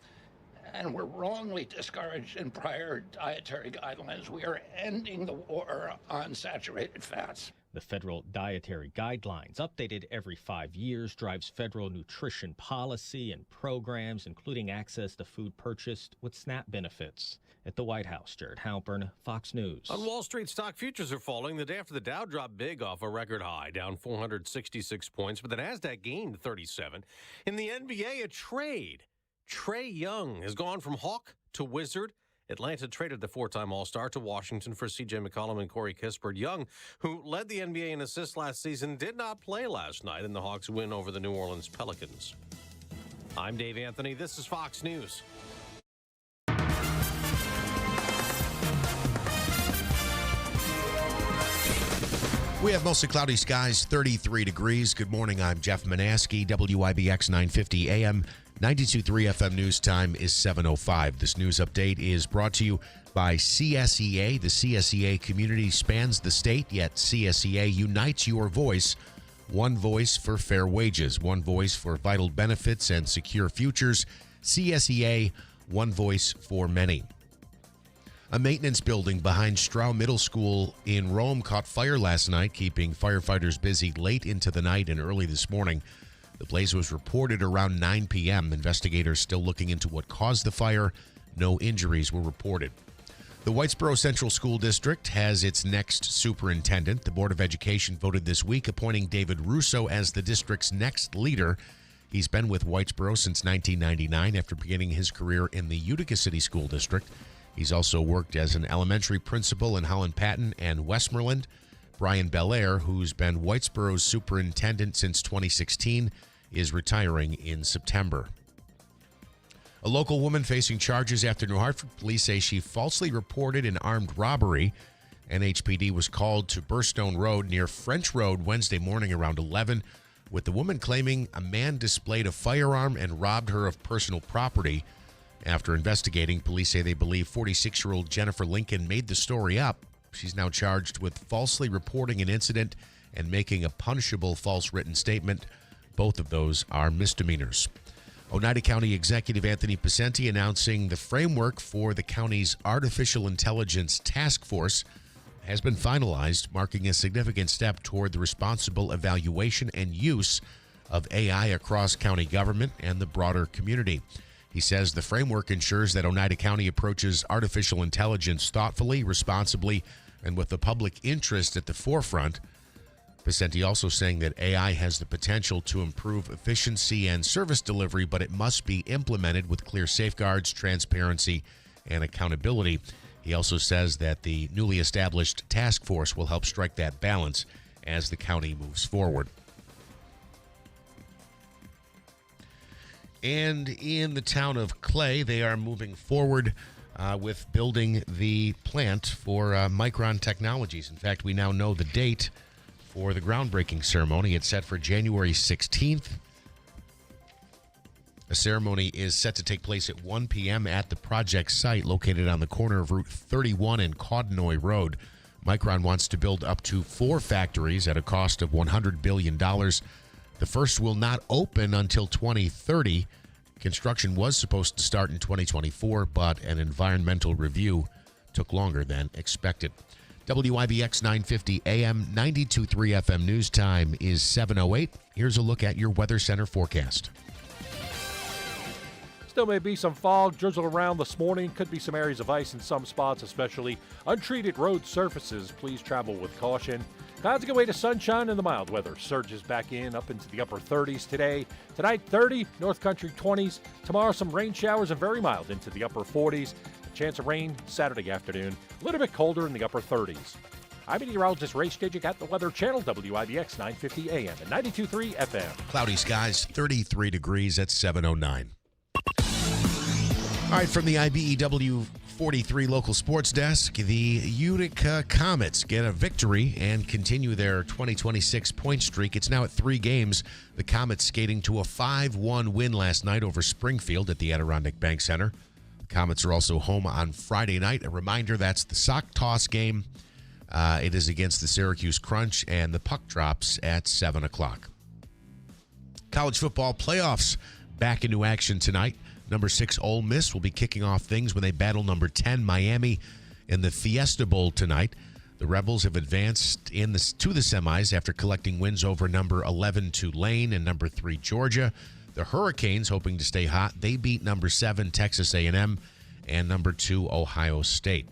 and were wrongly discouraged in prior dietary guidelines. We are ending the war on saturated fats. The federal dietary guidelines, updated every 5 years, drives federal nutrition policy and programs, including access to food purchased with SNAP benefits. At the White House, Jared Halpern, Fox News. On Wall Street, stock futures are falling the day after the Dow dropped big off a record high, down 466 points, but the NASDAQ gained 37. In the NBA, a trade. Trae Young has gone from Hawk to Wizard. Atlanta traded the four-time All-Star to Washington for C.J. McCollum and Corey Kispert. Young, who led the NBA in assists last season, did not play last night in the Hawks' win over the New Orleans Pelicans. I'm Dave Anthony. This is Fox News. We have mostly cloudy skies, 33 degrees. Good morning. I'm Jeff Manaski, WIBX 950 AM. 92.3 FM news time is 7:05. This news update is brought to you by CSEA. The CSEA community spans the state, yet CSEA unites your voice. One voice for fair wages, one voice for vital benefits and secure futures. CSEA, one voice for many. A maintenance building behind Stroh Middle School in Rome caught fire last night, keeping firefighters busy late into the night and early this morning. The blaze was reported around 9 p.m. Investigators still looking into what caused the fire. No injuries were reported. The Whitesboro Central School District has its next superintendent. The Board of Education voted this week, appointing David Russo as the district's next leader. He's been with Whitesboro since 1999 after beginning his career in the Utica City School District. He's also worked as an elementary principal in Holland Patton and Westmoreland. Brian Belair, who's been Whitesboro's superintendent since 2016, is retiring in September. A local woman facing charges after New Hartford police say she falsely reported an armed robbery. NHPD was called to Burstone Road near French Road Wednesday morning around 11, with the woman claiming a man displayed a firearm and robbed her of personal property. After investigating, police say they believe 46-year-old Jennifer Lincoln made the story up. She's now charged with falsely reporting an incident and making a punishable false written statement. Both of those are misdemeanors. Oneida County Executive Anthony Picenti announcing the framework for the county's Artificial Intelligence Task Force has been finalized, marking a significant step toward the responsible evaluation and use of AI across county government and the broader community. He says the framework ensures that Oneida County approaches artificial intelligence thoughtfully, responsibly, and with the public interest at the forefront. Picenti also saying that AI has the potential to improve efficiency and service delivery, but it must be implemented with clear safeguards, transparency, and accountability. He also says that the newly established task force will help strike that balance as the county moves forward. And in the town of Clay, they are moving forward with building the plant for Micron Technologies. In fact, we now know the date for the groundbreaking ceremony. It's set for January 16th. The ceremony is set to take place at 1 p.m. at the project site located on the corner of Route 31 and Caudenoy Road. Micron wants to build up to 4 factories at a cost of $100 billion. The first will not open until 2030. Construction was supposed to start in 2024, but an environmental review took longer than expected. WIBX 950 AM, 92.3 FM news time is 7:08. Here's a look at your Weather Center forecast. Still may be some fog drizzle around this morning. Could be some areas of ice in some spots, especially untreated road surfaces. Please travel with caution. Clouds give way to sunshine and the mild weather surges back in up into the upper 30s today. Tonight, 30, North Country 20s. Tomorrow, some rain showers and very mild into the upper 40s. A chance of rain Saturday afternoon. A little bit colder in the upper 30s. I'm meteorologist Ray Stidgick at the Weather Channel, WIBX 950 AM and 92.3 FM. Cloudy skies, 33 degrees at 7:09. All right, from the IBEW 43 local sports desk, the Utica Comets get a victory and continue their 2026 point streak. It's now at 3 games. The Comets skating to a 5-1 win last night over Springfield at the Adirondack Bank Center. The Comets are also home on Friday night. A reminder, that's the sock toss game. It is against the Syracuse Crunch, and the puck drops at 7 o'clock. College football playoffs back into action tonight. Number 6 Ole Miss will be kicking off things when they battle number 10 Miami in the Fiesta Bowl tonight. The Rebels have advanced to the semis after collecting wins over number 11 Tulane and number 3 Georgia. The Hurricanes, hoping to stay hot, they beat number 7 Texas A&M and number 2 Ohio State.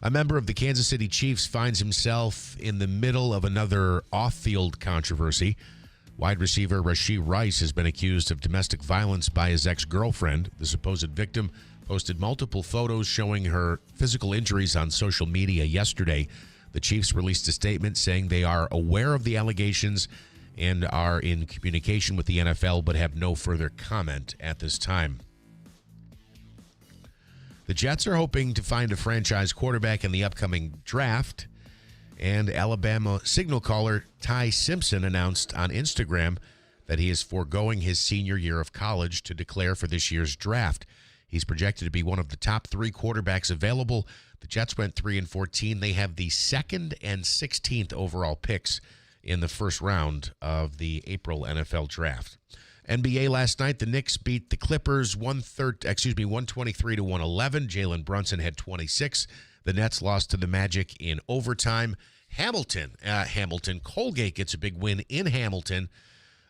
A member of the Kansas City Chiefs finds himself in the middle of another off-field controversy. Wide receiver Rashee Rice has been accused of domestic violence by his ex-girlfriend. The supposed victim posted multiple photos showing her physical injuries on social media yesterday. The Chiefs released a statement saying they are aware of the allegations and are in communication with the NFL, but have no further comment at this time. The Jets are hoping to find a franchise quarterback in the upcoming draft. And Alabama signal caller Ty Simpson announced on Instagram that he is foregoing his senior year of college to declare for this year's draft. He's projected to be one of the top 3 quarterbacks available. The Jets went 3-14. They have the 2nd and 16th overall picks in the first round of the April NFL draft. NBA last night, the Knicks beat the Clippers 123 to 111. Jalen Brunson had 26. The Nets lost to the Magic in overtime. Colgate gets a big win in Hamilton.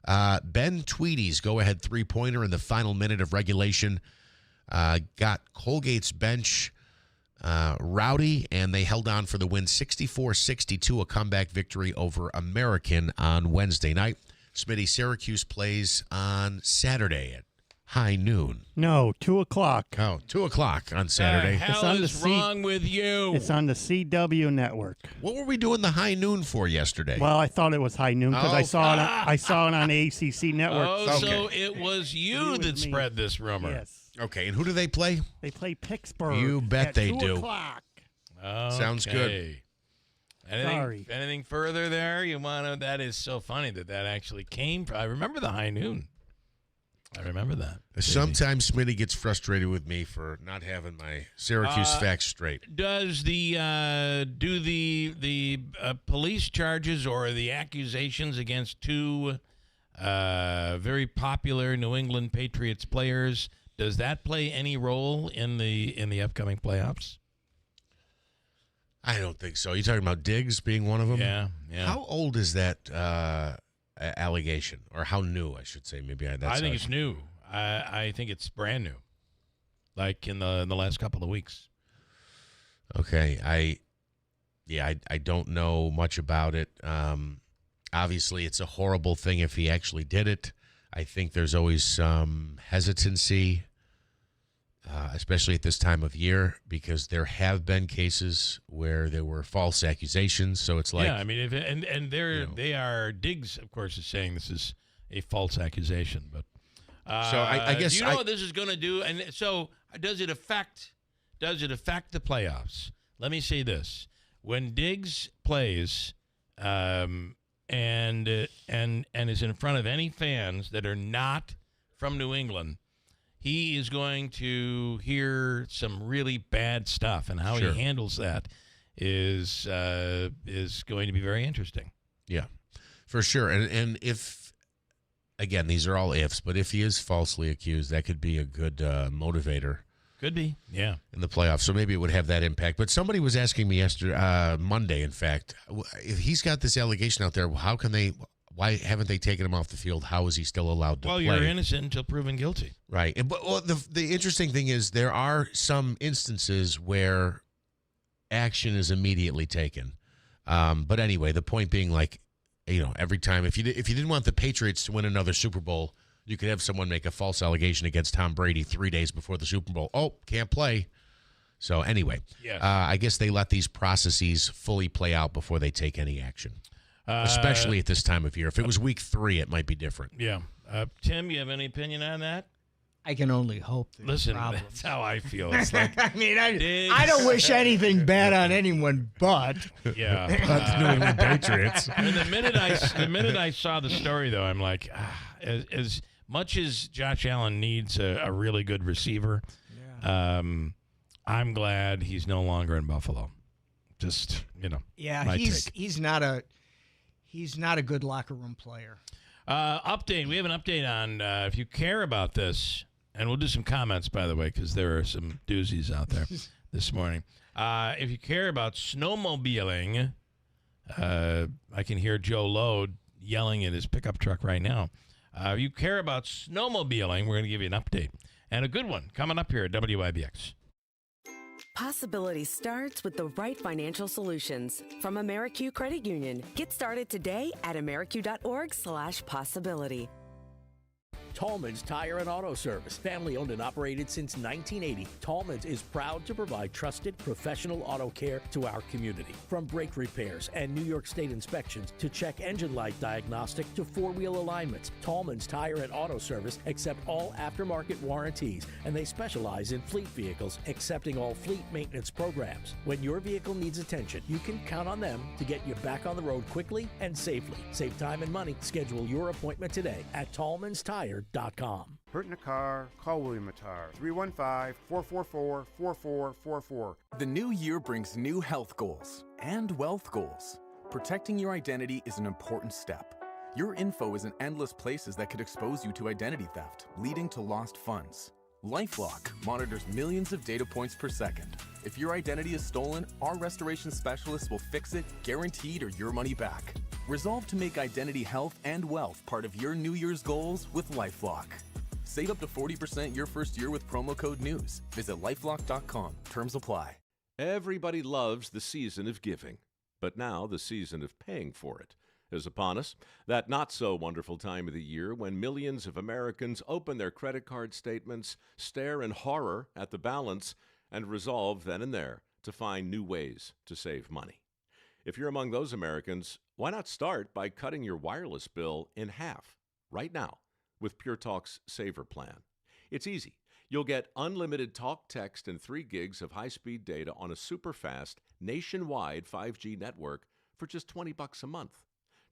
Ben Tweedy's go-ahead three-pointer in the final minute of regulation got Colgate's bench rowdy, and they held on for the win 64-62, a comeback victory over American on Wednesday night. Smitty, Syracuse plays on Saturday at high noon. No, 2 o'clock. Oh, 2 o'clock on Saturday. The hell is wrong with you? It's on the CW network. What were we doing the high noon for yesterday? Well, I thought it was high noon because I saw it on the ACC network. Oh, okay. So it was you that spread this rumor. Yes. Okay, and who do they play? They play Pittsburgh. You bet they do. 2 o'clock. Okay. Sounds good. Sorry. Anything further there? You want to? That is so funny that actually came from. I remember the high noon. I remember that. Sometimes Smitty gets frustrated with me for not having my Syracuse facts straight. Does the police charges or the accusations against two very popular New England Patriots players, does that play any role in the upcoming playoffs? I don't think so. You talking about Diggs being one of them? Yeah. How old is that allegation, or how new, I should say? Maybe I think it's new. I think it's brand new, like in the last couple of weeks. Okay, I don't know much about it. Obviously, it's a horrible thing if he actually did it. I think there's always some hesitancy, especially at this time of year, because there have been cases where there were false accusations. So it's like, yeah, I mean, they are Diggs, of course, is saying this is a false accusation, but so I guess do you know what this is going to do? And so does it affect the playoffs? Let me say this: when Diggs plays and is in front of any fans that are not from New England, he is going to hear some really bad stuff, and how he handles that is going to be very interesting. Yeah, for sure. And if, again, these are all ifs, but if he is falsely accused, that could be a good motivator. Could be, yeah, in the playoffs. So maybe it would have that impact. But somebody was asking me yesterday, Monday, in fact, if he's got this allegation out there, why haven't they taken him off the field? How is he still allowed to play? Well, you're innocent until proven guilty. Right. But the interesting thing is there are some instances where action is immediately taken. But anyway, the point being, like, every time, if you didn't want the Patriots to win another Super Bowl, you could have someone make a false allegation against Tom Brady 3 days before the Super Bowl. Oh, can't play. So anyway, I guess they let these processes fully play out before they take any action, especially at this time of year. If it was week 3, it might be different. Yeah. Tim, you have any opinion on that? I can only hope. Listen, that's how I feel. It's like, I mean, I don't wish anything bad on anyone, but the New England Patriots. I mean, the minute I saw the story, though, I'm like, as much as Josh Allen needs a really good receiver, I'm glad he's no longer in Buffalo. Just yeah, he's not a good locker room player. Update. We have an update on if you care about this. And we'll do some comments, by the way, because there are some doozies out there this morning. If you care about snowmobiling, I can hear Joe Lode yelling at his pickup truck right now. If you care about snowmobiling, we're going to give you an update. And a good one coming up here at WIBX. Possibility starts with the right financial solutions from AmeriQ Credit Union. Get started today at ameriq.org/possibility. Tallman's Tire and Auto Service, family owned and operated since 1980. Tallman's is proud to provide trusted professional auto care to our community. From brake repairs and New York State inspections to check engine light diagnostic to four-wheel alignments, Tallman's Tire and Auto Service accept all aftermarket warranties, and they specialize in fleet vehicles, accepting all fleet maintenance programs. When your vehicle needs attention, you can count on them to get you back on the road quickly and safely. Save time and money. Schedule your appointment today at tallmanstire.com. Hurt in a car? Call William Attar. 315-444-4444. The new year brings new health goals and wealth goals. Protecting your identity is an important step. Your info is in endless places that could expose you to identity theft, leading to lost funds. LifeLock monitors millions of data points per second. If your identity is stolen, our restoration specialists will fix it, guaranteed, or your money back. Resolve to make identity health and wealth part of your New Year's goals with LifeLock. Save up to 40% your first year with promo code NEWS. Visit LifeLock.com. Terms apply. Everybody loves the season of giving, but now the season of paying for it is upon us. That not-so-wonderful time of the year when millions of Americans open their credit card statements, stare in horror at the balance, and resolve then and there to find new ways to save money. If you're among those Americans, why not start by cutting your wireless bill in half right now with Pure Talk's Saver Plan? It's easy. You'll get unlimited talk, text, and 3 gigs of high-speed data on a super-fast, nationwide 5G network for just $20 a month.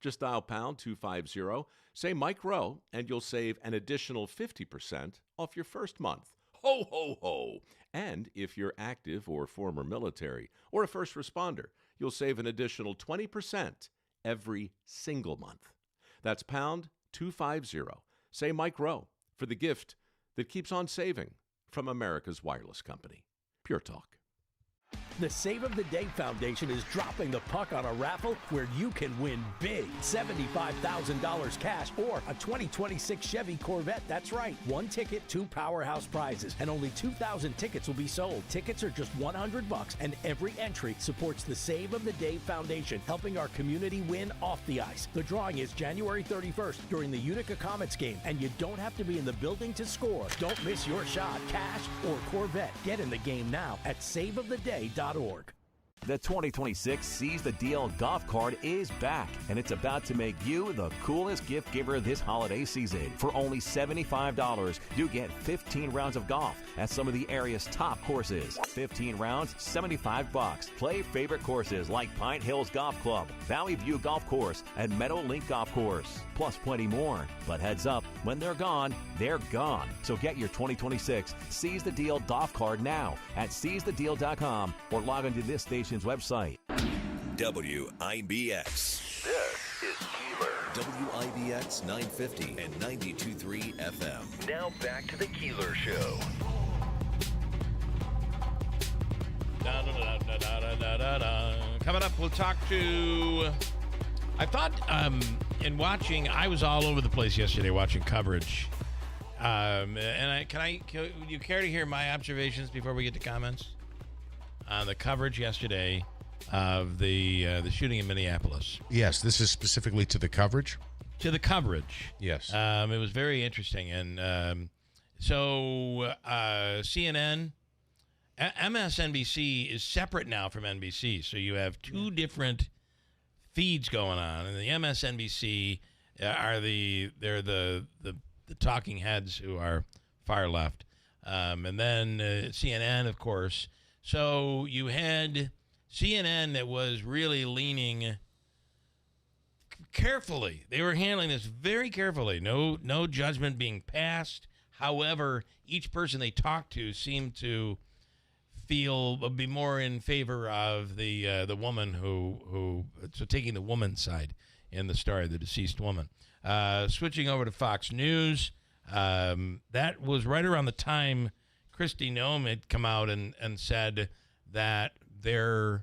Just dial pound 250, say Mike Rowe, and you'll save an additional 50% off your first month. Ho, ho, ho! And if you're active or former military or a first responder, you'll save an additional 20% every single month. That's pound 250. Say Mike Rowe for the gift that keeps on saving from America's wireless company. Pure Talk. The Save of the Day Foundation is dropping the puck on a raffle where you can win big. $75,000 cash or a 2026 Chevy Corvette. That's right. One ticket, two powerhouse prizes, and only 2,000 tickets will be sold. Tickets are just $100, and every entry supports the Save of the Day Foundation, helping our community win off the ice. The drawing is January 31st during the Utica Comets game, and you don't have to be in the building to score. Don't miss your shot, cash or Corvette. Get in the game now at saveoftheday.org. The 2026 Seize the Deal golf cart is back, and it's about to make you the coolest gift giver this holiday season. For only $75, you get 15 rounds of golf at some of the area's top courses. 15 rounds, $75. Play favorite courses like Pine Hills Golf Club, Valley View Golf Course, and Meadow Link Golf Course, plus plenty more. But heads up, when they're gone, they're gone. So get your 2026 Seize the Deal golf cart now at seizethedeal.com or log into this station's website. WIBX. This is Keeler. WIBX 950 and 92.3 FM. Now back to the Keeler Show. Coming up, we'll talk to... I thought in watching, I was all over the place yesterday watching coverage. And would you care to hear my observations before we get to comments? On the coverage yesterday of the shooting in Minneapolis. Yes, this is specifically to the coverage? To the coverage. Yes. It was very interesting. And so CNN, MSNBC is separate now from NBC. So you have two different feeds going on. And the MSNBC are the talking heads who are far left. And then CNN, of course. So you had CNN that was really leaning carefully. They were handling this very carefully. No judgment being passed. However, each person they talked to seemed to be more in favor of the woman who so taking the woman's side in the story, the deceased woman. Switching over to Fox News, that was right around the time Kristi Noem had come out and said that they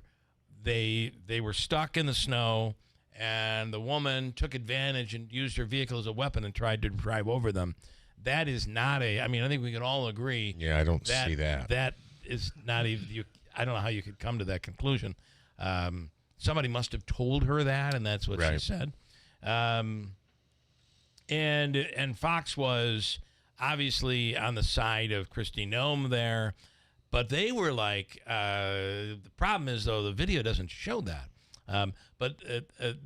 were stuck in the snow and the woman took advantage and used her vehicle as a weapon and tried to drive over them. That is not I think we can all agree. Yeah, I don't see that. That is not even, I don't know how you could come to that conclusion. Somebody must have told her that, and that's what she said. And Fox was obviously on the side of Kristi Noem there, but they were like, the problem is, though, the video doesn't show that. But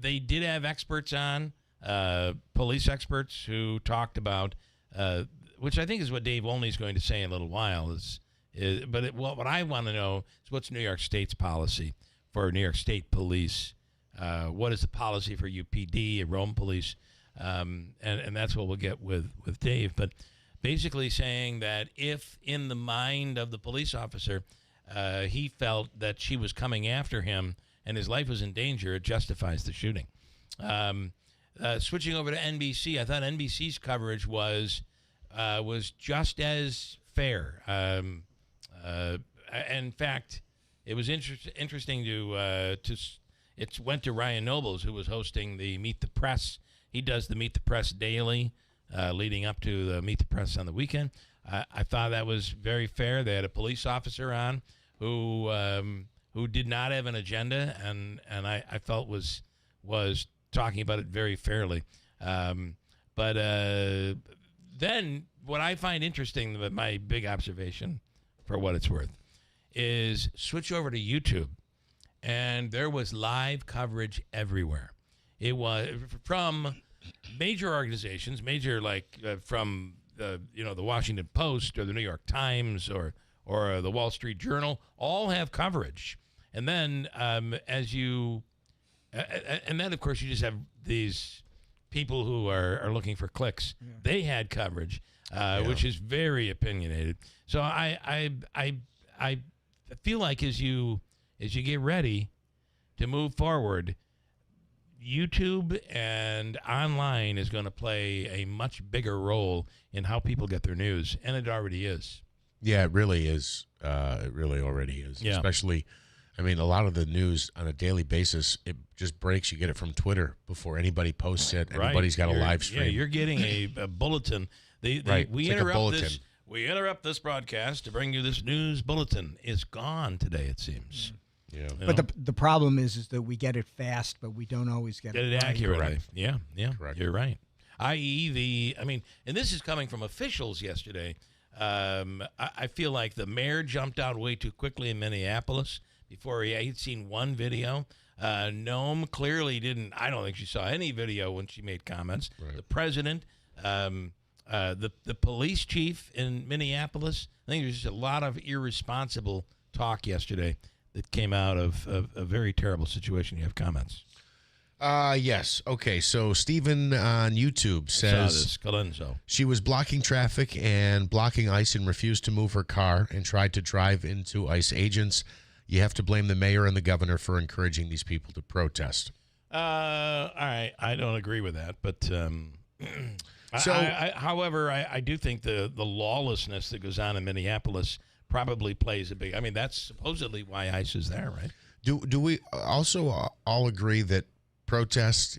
they did have experts on, police experts who talked about, which I think is what Dave Olney is going to say in a little while. What I want to know is what's New York State's policy for New York State police? What is the policy for UPD and Rome police? And that's what we'll get with Dave. But basically saying that if in the mind of the police officer, he felt that she was coming after him and his life was in danger, it justifies the shooting. Switching over to NBC, I thought NBC's coverage was just as fair. In fact, it was interesting it went to Ryan Nobles, who was hosting the Meet the Press. He does the Meet the Press daily, leading up to the Meet the Press on the weekend. I thought that was very fair. They had a police officer on who did not have an agenda, and I felt was talking about it very fairly. But then what I find interesting, my big observation, for what it's worth, is switch over to YouTube, and there was live coverage everywhere. It was from major organizations, from the Washington Post or the New York Times or the Wall Street Journal, all have coverage. And then as you And then, of course, you just have these people who are looking for clicks. Yeah. They had coverage, which is very opinionated. So I feel like as you get ready to move forward, YouTube and online is going to play a much bigger role in how people get their news, and it already is. Yeah, it really is. It really already is. Yeah. Especially, I mean, a lot of the news on a daily basis, it just breaks. You get it from Twitter before anybody posts it. Anybody's got a live stream. Yeah, you're getting a bulletin. We interrupt this broadcast to bring you this news bulletin. It's gone today, it seems. Yeah. But the problem is that we get it fast, but we don't always get it right. accurately. Correct. Yeah. Correct. You're right. I.e., and this is coming from officials yesterday. I feel like the mayor jumped out way too quickly in Minneapolis before he'd seen one video. Noam clearly didn't. I don't think she saw any video when she made comments. Right. The president, the police chief in Minneapolis. I think there's just a lot of irresponsible talk yesterday that came out of a very terrible situation. You have comments? Yes. Okay. So Stephen on YouTube says she was blocking traffic and blocking ICE and refused to move her car and tried to drive into ICE agents. You have to blame the mayor and the governor for encouraging these people to protest. All right. I don't agree with that, but however, I do think the lawlessness that goes on in Minneapolis probably plays a big. I mean, that's supposedly why ICE is there, right? Do we also all agree that protest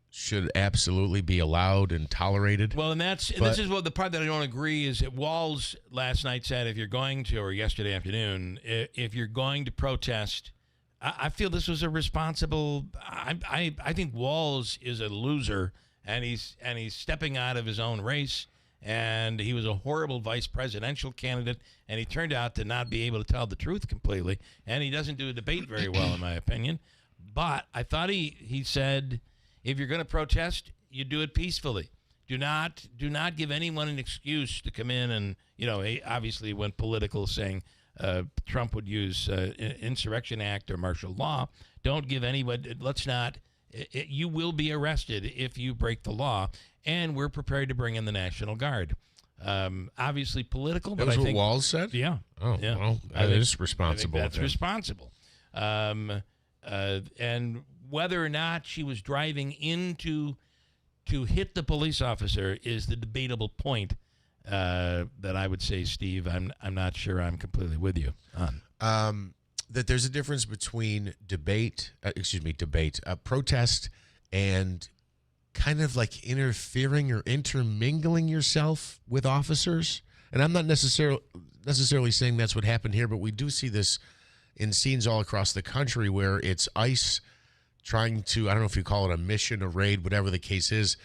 should absolutely be allowed and tolerated? Well, and this is what the part that I don't agree is that Walz last night said if you're going to, or yesterday afternoon, if you're going to protest, I feel this was a responsible. I think Walz is a loser, and he's stepping out of his own race. And he was a horrible vice presidential candidate, and he turned out to not be able to tell the truth completely. And he doesn't do a debate very well, in my opinion. But I thought he said, if you're going to protest, you do it peacefully. Do not give anyone an excuse to come in and, obviously when political, saying Trump would use Insurrection Act or martial law. Don't give anybody. Let's not. You will be arrested if you break the law. And we're prepared to bring in the National Guard. Obviously political, but that was I think what Walz said? Yeah. Oh, yeah. Well, that is responsible. That's responsible. And whether or not she was driving to hit the police officer is the debatable point that I would say, Steve, I'm not sure I'm completely with you on. That there's a difference between protest and kind of like interfering or intermingling yourself with officers. And I'm not necessarily saying that's what happened here, but we do see this in scenes all across the country where it's ICE trying to, I don't know if you call it a mission, a raid, whatever the case is,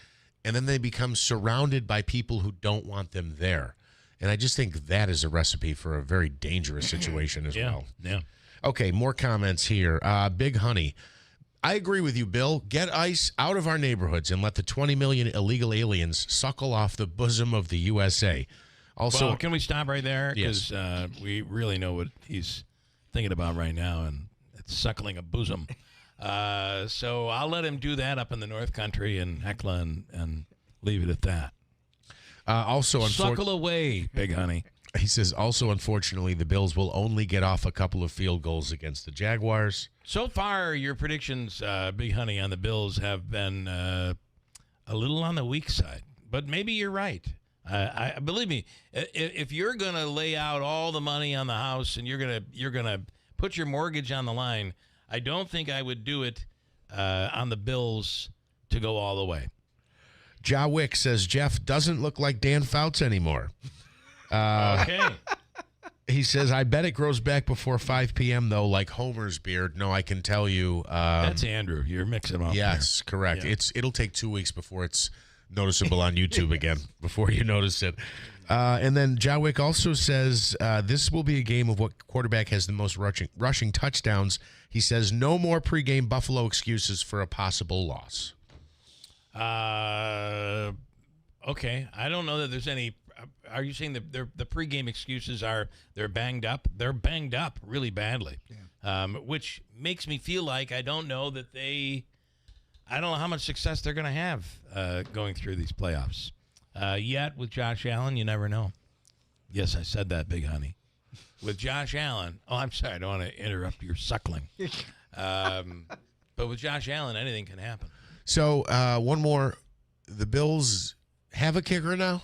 and then they become surrounded by people who don't want them there. And I just think that is a recipe for a very dangerous situation as well. Yeah. Okay, more comments here. Big Honey. I agree with you, Bill. Get ICE out of our neighborhoods and let the 20 million illegal aliens suckle off the bosom of the USA. Also, can we stop right there? Because yes. We really know what he's thinking about right now, and it's suckling a bosom. So I'll let him do that up in the North Country and Hecla and leave it at that. Suckle away, Big Honey. He says, also, unfortunately, the Bills will only get off a couple of field goals against the Jaguars. So far, your predictions, Big Honey, on the Bills have been a little on the weak side. But maybe you're right. I believe me, if you're going to lay out all the money on the house and you're gonna put your mortgage on the line, I don't think I would do it on the Bills to go all the way. Ja Wick says, Jeff doesn't look like Dan Fouts anymore. Okay. He says, I bet it grows back before 5 p.m., though, like Homer's beard. No, I can tell you. That's Andrew. You're mixing them up. Yes, there. Correct. Yeah. It'll take 2 weeks before it's noticeable on YouTube again, before you notice it. And then Ja Wick also says, this will be a game of what quarterback has the most rushing touchdowns. He says, no more pregame Buffalo excuses for a possible loss. Okay. I don't know that there's any are you saying that the pregame excuses are they're banged up? They're banged up really badly, which makes me feel like I don't know how much success they're going to have going through these playoffs. Yet with Josh Allen, you never know. Yes, I said that, big honey. With Josh Allen, I'm sorry, I don't want to interrupt your suckling. But with Josh Allen, anything can happen. So one more. The Bills have a kicker now?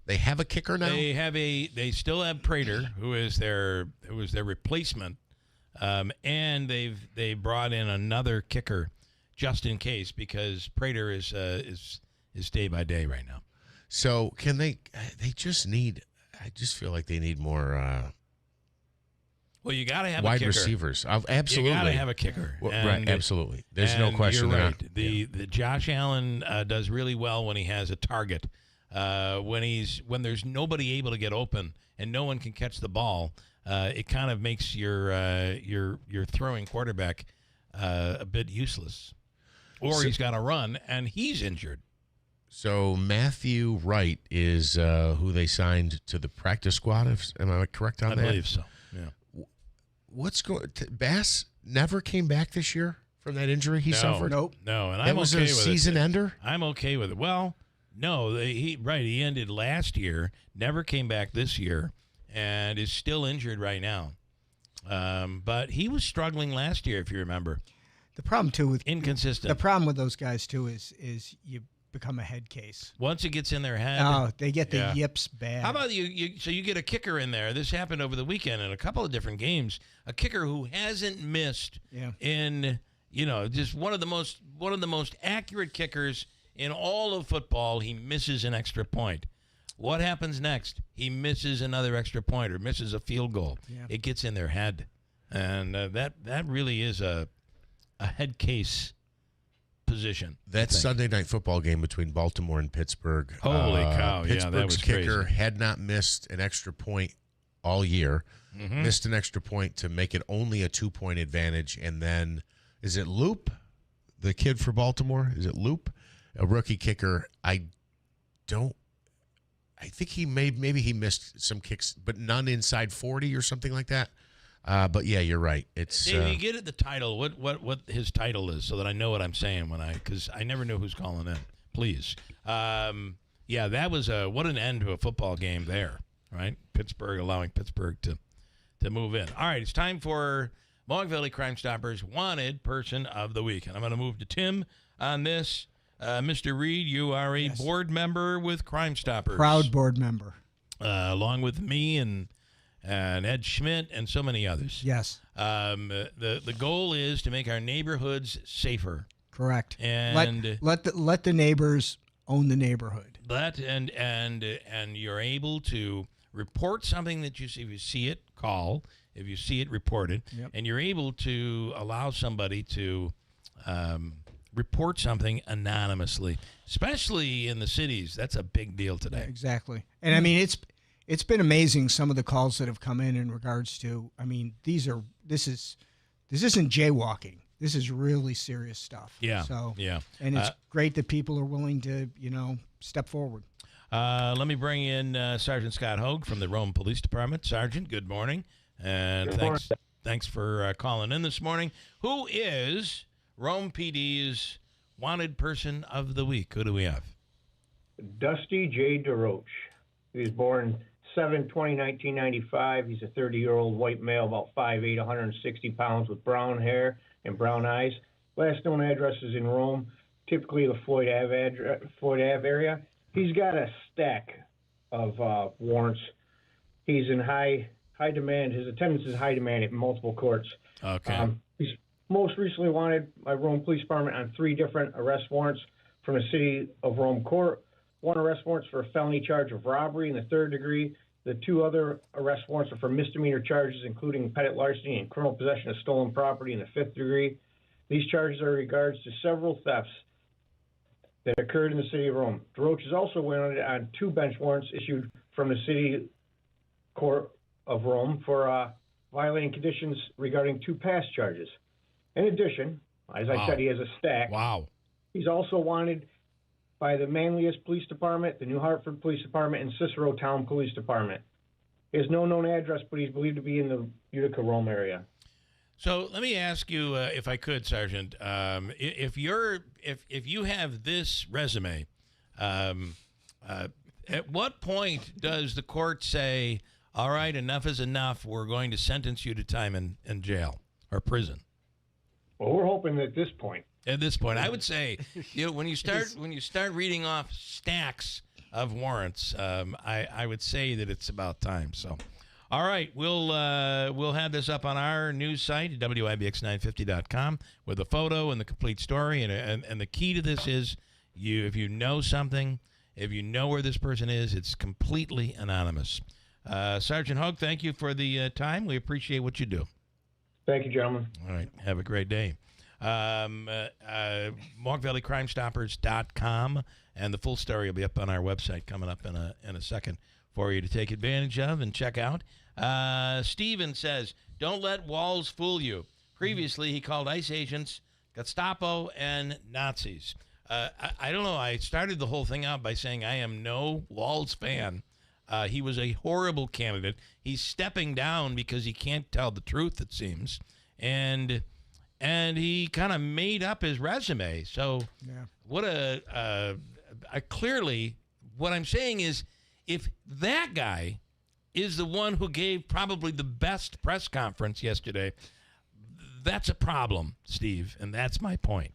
They have a kicker now? They still have Prater, who is their replacement. And they brought in another kicker just in case, because Prater is day by day right now. So can they just need, I just feel like they need more well, you got to have wide a kicker. Receivers. Absolutely. You got to have a kicker. Right, absolutely. There's no question you're there. Right. The Josh Allen does really well when he has a target. When there's nobody able to get open and no one can catch the ball, it kind of makes your throwing quarterback a bit useless. Or he's got to run, and he's injured. So Matthew Wright is who they signed to the practice squad. Am I correct on that? I believe so, yeah. What's going? Bass never came back this year from that injury he suffered. No, and that was okay a with season ender. I'm okay with it. Well, no, he ended last year, never came back this year, and is still injured right now. But he was struggling last year, if you remember. The problem too with inconsistent. The problem with those guys too is you become a head case. Once it gets in their head, they get the yips bad. How about so you get a kicker in there. This happened over the weekend in a couple of different games. A kicker who hasn't missed in just one of the most accurate kickers in all of football. He misses an extra point. What happens next? He misses another extra point or misses a field goal. Yeah. It gets in their head, and that really is a head case position. That Sunday night football game between Baltimore and Pittsburgh. Holy cow! Pittsburgh's that was kicker crazy. had not missed an extra point all year. Mm-hmm. Missed an extra point to make it only a 2-point advantage, and then is it Loop, the kid for Baltimore? Is it Loop, a rookie kicker? I think he maybe he missed some kicks, but none inside 40 or something like that. But yeah, you're right. It's Dave, you get at the title. What his title is, so that I know what I'm saying because I never know who's calling in. Please, that was what an end to a football game there, right? Pittsburgh allowing Pittsburgh to move in. All right, it's time for Mohawk Valley Crime Stoppers Wanted Person of the Week, and I'm going to move to Tim on this. Mr. Reed, you are a board member with Crime Stoppers, proud board member, along with me and Ed Schmidt and so many others. Yes. The goal is to make our neighborhoods safer. Correct. And let the neighbors own the neighborhood. And you're able to report something that you see. If you see it, call. If you see it, report it. Yep. And you're able to allow somebody to report something anonymously, especially in the cities. That's a big deal today. Yeah, exactly. And I mean, it's been amazing, some of the calls that have come in regards to, I mean, this isn't jaywalking. This is really serious stuff. Yeah. So, yeah. And it's great that people are willing to, step forward. Let me bring in Sergeant Scott Hogue from the Rome Police Department. Sergeant, good morning. And thanks for calling in this morning. Who is Rome PD's Wanted Person of the Week? Who do we have? Dusty J. DeRoche. He was born 7/20/1995. He's a 30-year-old white male, about 5'8", 160 pounds, with brown hair and brown eyes. Last known address is in Rome, typically the Floyd Ave area. He's got a stack of warrants. He's in high demand. His attendance is high demand at multiple courts. Okay. He's most recently wanted by Rome Police Department on 3 different arrest warrants from the City of Rome Court. 1 arrest warrant for a felony charge of robbery in the 3rd degree. The 2 other arrest warrants are for misdemeanor charges, including petty larceny and criminal possession of stolen property in the 5th degree. These charges are in regards to several thefts that occurred in the city of Rome. DeRoche is also wanted on 2 bench warrants issued from the City Court of Rome for violating conditions regarding 2 past charges. In addition, as I said, he has a stack. Wow. He's also wanted by the Manlius Police Department, the New Hartford Police Department, and Cicero Town Police Department. He has no known address, but he's believed to be in the Utica, Rome area. So let me ask you, if I could, Sergeant, if you have this resume, at what point does the court say, all right, enough is enough, we're going to sentence you to time in jail or prison? Well, we're hoping at this point. At this point, I would say, when you start reading off stacks of warrants, I would say that it's about time. So, all right, we'll have this up on our news site at WIBX950.com with a photo and the complete story. And the key to this is, if you know something, if you know where this person is, it's completely anonymous. Sergeant Hogue, thank you for the time. We appreciate what you do. Thank you, gentlemen. All right, have a great day. MockValleyCrimeStoppers.com, and the full story will be up on our website coming up in a second for you to take advantage of and check out. Steven says, don't let walls fool you. Previously, he called ICE agents Gestapo and Nazis. I don't know. I started the whole thing out by saying I am no Walls fan. He was a horrible candidate. He's stepping down because he can't tell the truth, it seems. And he kind of made up his resume. So what clearly what I'm saying is, if that guy is the one who gave probably the best press conference yesterday, that's a problem, Steve, and that's my point.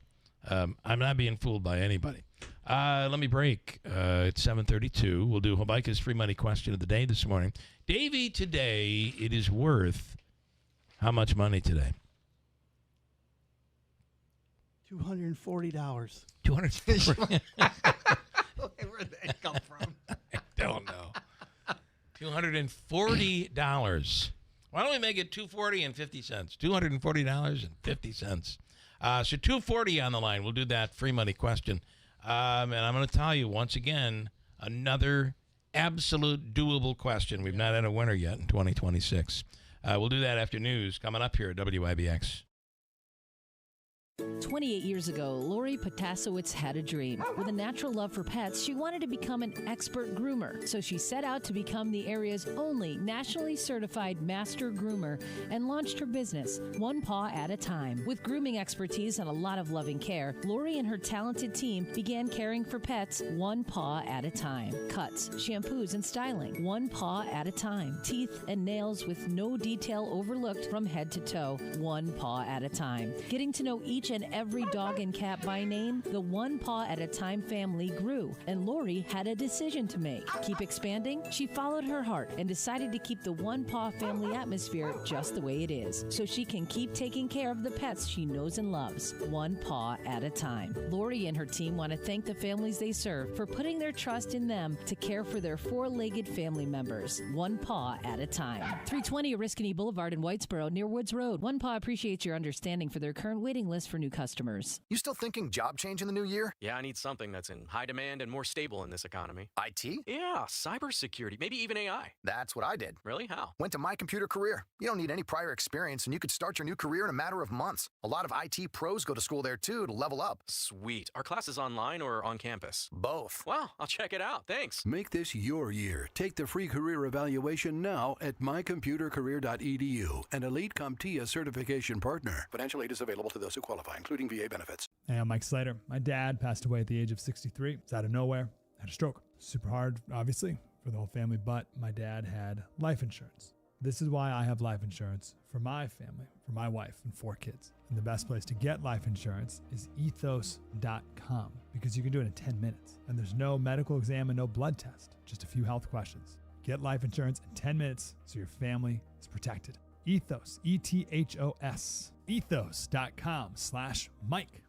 I'm not being fooled by anybody. Let me break. It's 7:32. We'll do Habaika's free money question of the day this morning. Davey, today, it is worth how much money today? $240. $240. Where'd that come from? I don't know. $240. Why don't we make it $240 and 50 cents? $240 and 50 cents. So $240 on the line. We'll do that free money question. And I'm going to tell you once again, another absolute doable question. We've not had a winner yet in 2026. We'll do that after news coming up here at WIBX. 28 years ago, Lori Potasowicz had a dream. With a natural love for pets, she wanted to become an expert groomer. So she set out to become the area's only nationally certified master groomer and launched her business, one paw at a time. With grooming expertise and a lot of loving care, Lori and her talented team began caring for pets one paw at a time. Cuts, shampoos, and styling, one paw at a time. Teeth and nails with no detail overlooked from head to toe, one paw at a time. Getting to know each and every dog and cat by name, the one paw at a time family grew, and Lori had a decision to make. Keep expanding? She followed her heart and decided to keep the one paw family atmosphere just the way it is, so she can keep taking care of the pets she knows and loves, one paw at a time. Lori and her team want to thank the families they serve for putting their trust in them to care for their four-legged family members, one paw at a time. 320 Oriskany Boulevard in Whitesboro near Woods Road. One Paw appreciates your understanding for their current waiting list for new customers. You still thinking job change in the new year? Yeah, I need something that's in high demand and more stable in this economy. IT? Yeah, cybersecurity, maybe even AI. That's what I did. Really? How? Went to My Computer Career. You don't need any prior experience, and you could start your new career in a matter of months. A lot of IT pros go to school there, too, to level up. Sweet. Are classes online or on campus? Both. Wow, I'll check it out. Thanks. Make this your year. Take the free career evaluation now at mycomputercareer.edu, an elite CompTIA certification partner. Financial aid is available to those who qualify, including VA benefits. Hey, I'm Mike Slater. My dad passed away at the age of 63. It's out of nowhere. Had a stroke. Super hard, obviously, for the whole family, but my dad had life insurance. This is why I have life insurance for my family, for my wife and 4 kids. And the best place to get life insurance is ethos.com, because you can do it in 10 minutes. And there's no medical exam and no blood test, just a few health questions. Get life insurance in 10 minutes so your family is protected. Ethos, ETHOS, ethos.com/Mike.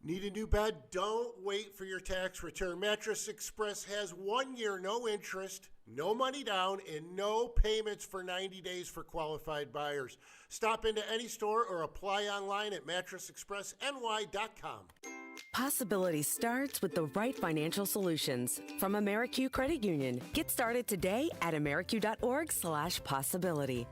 Need a new bed? Don't wait for your tax return. Mattress Express has 1 year, no interest, no money down, and no payments for 90 days for qualified buyers. Stop into any store or apply online at mattressexpressny.com. Possibility starts with the right financial solutions from AmeriQ Credit Union. Get started today at ameriq.org/possibility.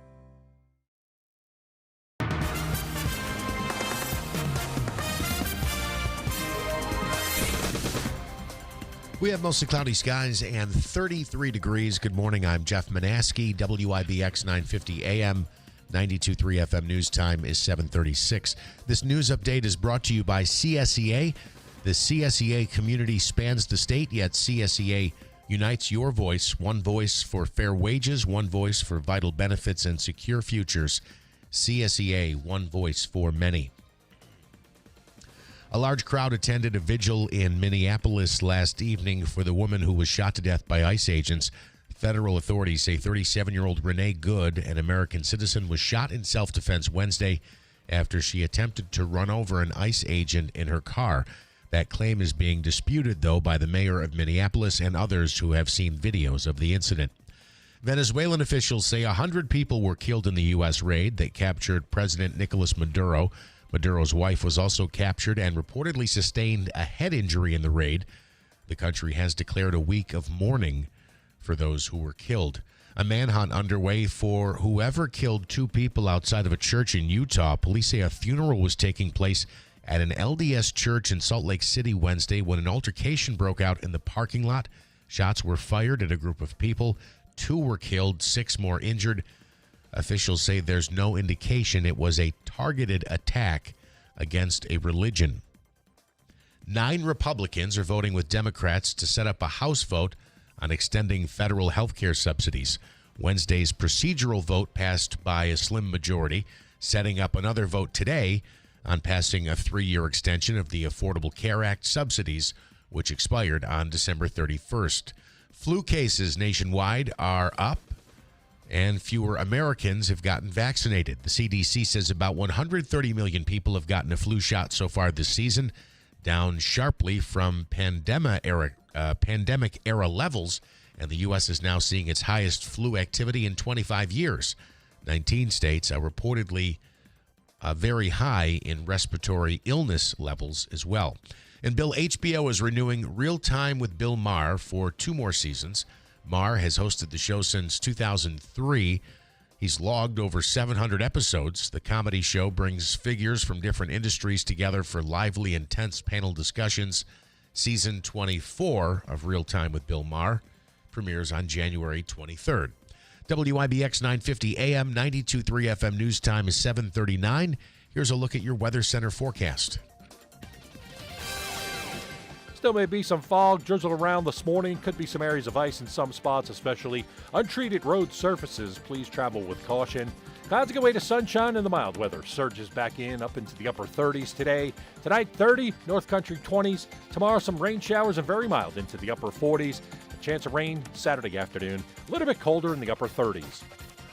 We have mostly cloudy skies and 33 degrees. Good morning. I'm Jeff Manaski, WIBX 950 AM, 92.3 FM. News time is 7:36. This news update is brought to you by CSEA. The CSEA community spans the state, yet CSEA unites your voice. One voice for fair wages, one voice for vital benefits and secure futures. CSEA, one voice for many. A large crowd attended a vigil in Minneapolis last evening for the woman who was shot to death by ICE agents. Federal authorities say 37-year-old Renee Good, an American citizen, was shot in self-defense Wednesday after she attempted to run over an ICE agent in her car. That claim is being disputed, though, by the mayor of Minneapolis and others who have seen videos of the incident. Venezuelan officials say 100 people were killed in the U.S. raid that captured President Nicolas Maduro. Maduro's wife was also captured and reportedly sustained a head injury in the raid. The country has declared a week of mourning for those who were killed. A manhunt underway for whoever killed two people outside of a church in Utah. Police say a funeral was taking place at an LDS church in Salt Lake City Wednesday when an altercation broke out in the parking lot. Shots were fired at a group of people. 2 were killed, 6 more injured. Officials say there's no indication it was a targeted attack against a religion. 9 Republicans are voting with Democrats to set up a House vote on extending federal health care subsidies. Wednesday's procedural vote passed by a slim majority, setting up another vote today on passing a 3-year extension of the Affordable Care Act subsidies, which expired on December 31st. Flu cases nationwide are up, and fewer Americans have gotten vaccinated. The CDC says about 130 million people have gotten a flu shot so far this season, down sharply from pandemic-era levels, and the U.S. is now seeing its highest flu activity in 25 years. 19 states are reportedly very high in respiratory illness levels as well. And HBO is renewing Real Time with Bill Maher for 2 more seasons. Maher has hosted the show since 2003. He's logged over 700 episodes. The comedy show brings figures from different industries together for lively, intense panel discussions. Season 24 of Real Time with Bill Maher premieres on January 23rd. WIBX 950 AM, 92.3 FM. News time is 7:39. Here's a look at your Weather Center forecast. Still may be some fog, drizzle around this morning. Could be some areas of ice in some spots, especially untreated road surfaces. Please travel with caution. Clouds give way to sunshine and the mild weather surges back in up into the upper 30s today. Tonight, 30, North Country 20s. Tomorrow, some rain showers and very mild into the upper 40s. A chance of rain Saturday afternoon. A little bit colder in the upper 30s.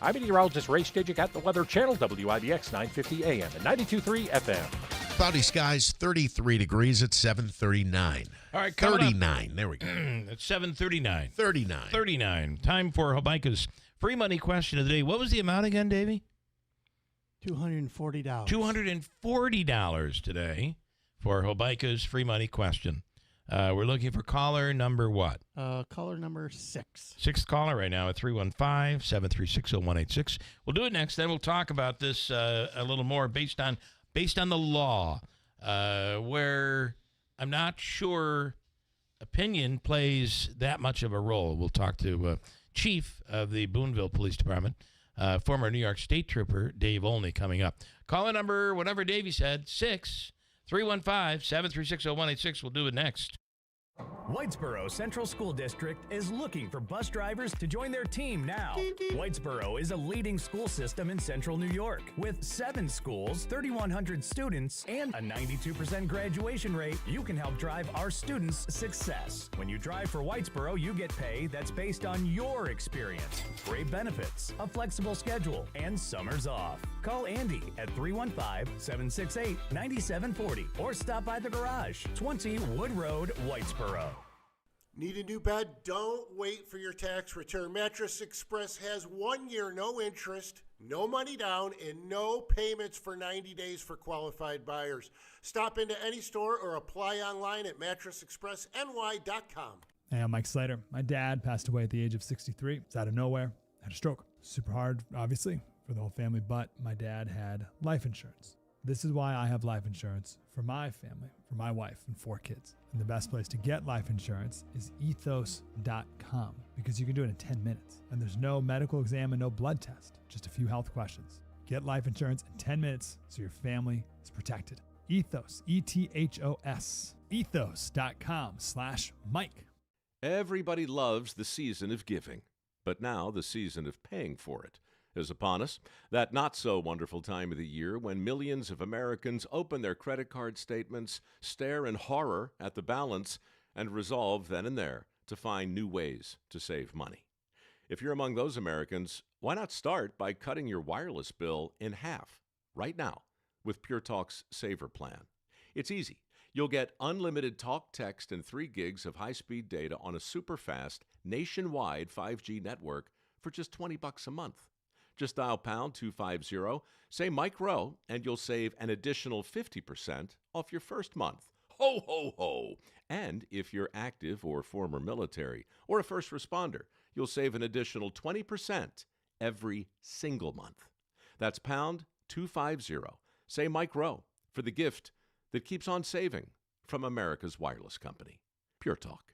I'm meteorologist Ray Stejik at the Weather Channel, WIBX 950 AM and 92.3 FM. Cloudy skies, 33 degrees at 7:39. All right, 39. There we go. It's 7:39. 39. 39. Time for Hobica's free money question of the day. What was the amount again, Davey? $240. $240 today for Hobica's free money question. We're looking for caller number what? Caller number 6. Sixth caller right now at 315-736-0186. We'll do it next. Then we'll talk about this a little more based on the law, where I'm not sure opinion plays that much of a role. We'll talk to Chief of the Boonville Police Department, former New York State Trooper Dave Olney, coming up. Caller number, whatever Davey said, 6, 315-736-0186. We'll do it next. Whitesboro Central School District is looking for bus drivers to join their team now. Whitesboro is a leading school system in central New York with 7 schools, 3,100 students, and a 92% graduation rate. You can help drive our students' success. When you drive for Whitesboro, you get pay that's based on your experience, great benefits, a flexible schedule, and summers off. Call Andy at 315-768-9740 or stop by the garage, 20 Wood Road, Whitesboro. Need a new bed? Don't wait for your tax return. Mattress Express has 1 year, no interest, no money down, and no payments for 90 days for qualified buyers. Stop into any store or apply online at mattressexpressny.com. Hey, I'm Mike Slater. My dad passed away at the age of 63. It's out of nowhere. Had a stroke. Super hard, obviously, for the whole family, but my dad had life insurance. This is why I have life insurance for my family, for my wife and 4 kids. And the best place to get life insurance is ethos.com because you can do it in 10 minutes. And there's no medical exam and no blood test, just a few health questions. Get life insurance in 10 minutes so your family is protected. Ethos, E-T-H-O-S, ethos.com/Mike. Everybody loves the season of giving, but now the season of paying for it is upon us. That not-so-wonderful time of the year when millions of Americans open their credit card statements, stare in horror at the balance, and resolve then and there to find new ways to save money. If you're among those Americans, why not start by cutting your wireless bill in half right now with Pure Talk's Saver Plan? It's easy. You'll get unlimited talk, text, and 3 gigs of high-speed data on a super-fast, nationwide 5G network for just $20 a month. Just dial pound 250, say Mike Rowe, and you'll save an additional 50% off your first month. Ho, ho, ho! And if you're active or former military or a first responder, you'll save an additional 20% every single month. That's pound 250. Say Mike Rowe for the gift that keeps on saving from America's wireless company. Pure Talk.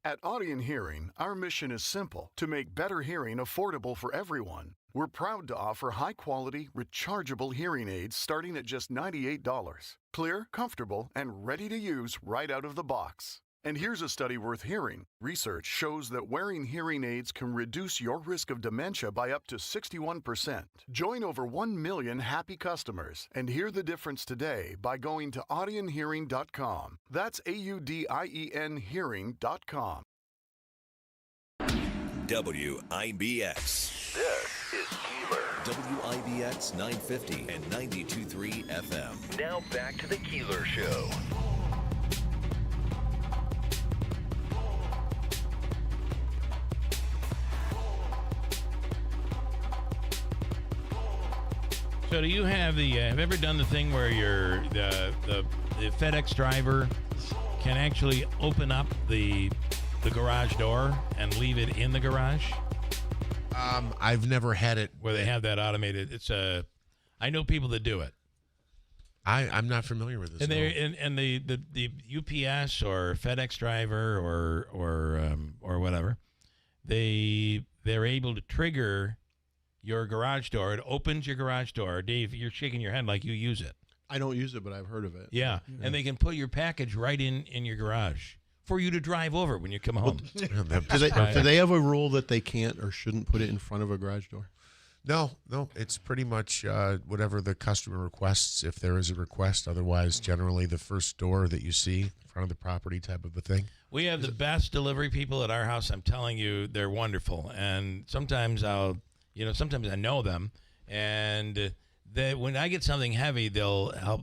At Audion Hearing, our mission is simple: to make better hearing affordable for everyone. We're proud to offer high-quality, rechargeable hearing aids starting at just $98. Clear, comfortable, and ready to use right out of the box. And here's a study worth hearing. Research shows that wearing hearing aids can reduce your risk of dementia by up to 61%. Join over 1 million happy customers and hear the difference today by going to audionhearing.com. That's AUDIEN hearing.com. WIBX. This is Keeler. WIBX 950 and 92.3 FM. Now back to the Keeler Show. So do you have have you ever done the thing where the FedEx driver can actually open up the garage door and leave it in the garage? I've never had it where they have that automated. I know people that do it. I'm not familiar with this. And the UPS or FedEx driver or whatever, they're able to trigger your garage door. It opens your garage door. Dave, you're shaking your head like you use it. I don't use it, but I've heard of it. Yeah. And they can put your package right in your garage for you to drive over when you come home. Do they have a rule that they can't or shouldn't put it in front of a garage door? No. It's pretty much whatever the customer requests, if there is a request. Otherwise, generally the first door that you see in front of the property type of a thing. We have the best delivery people at our house. I'm telling you, they're wonderful. And sometimes sometimes I know them, and when I get something heavy, they'll help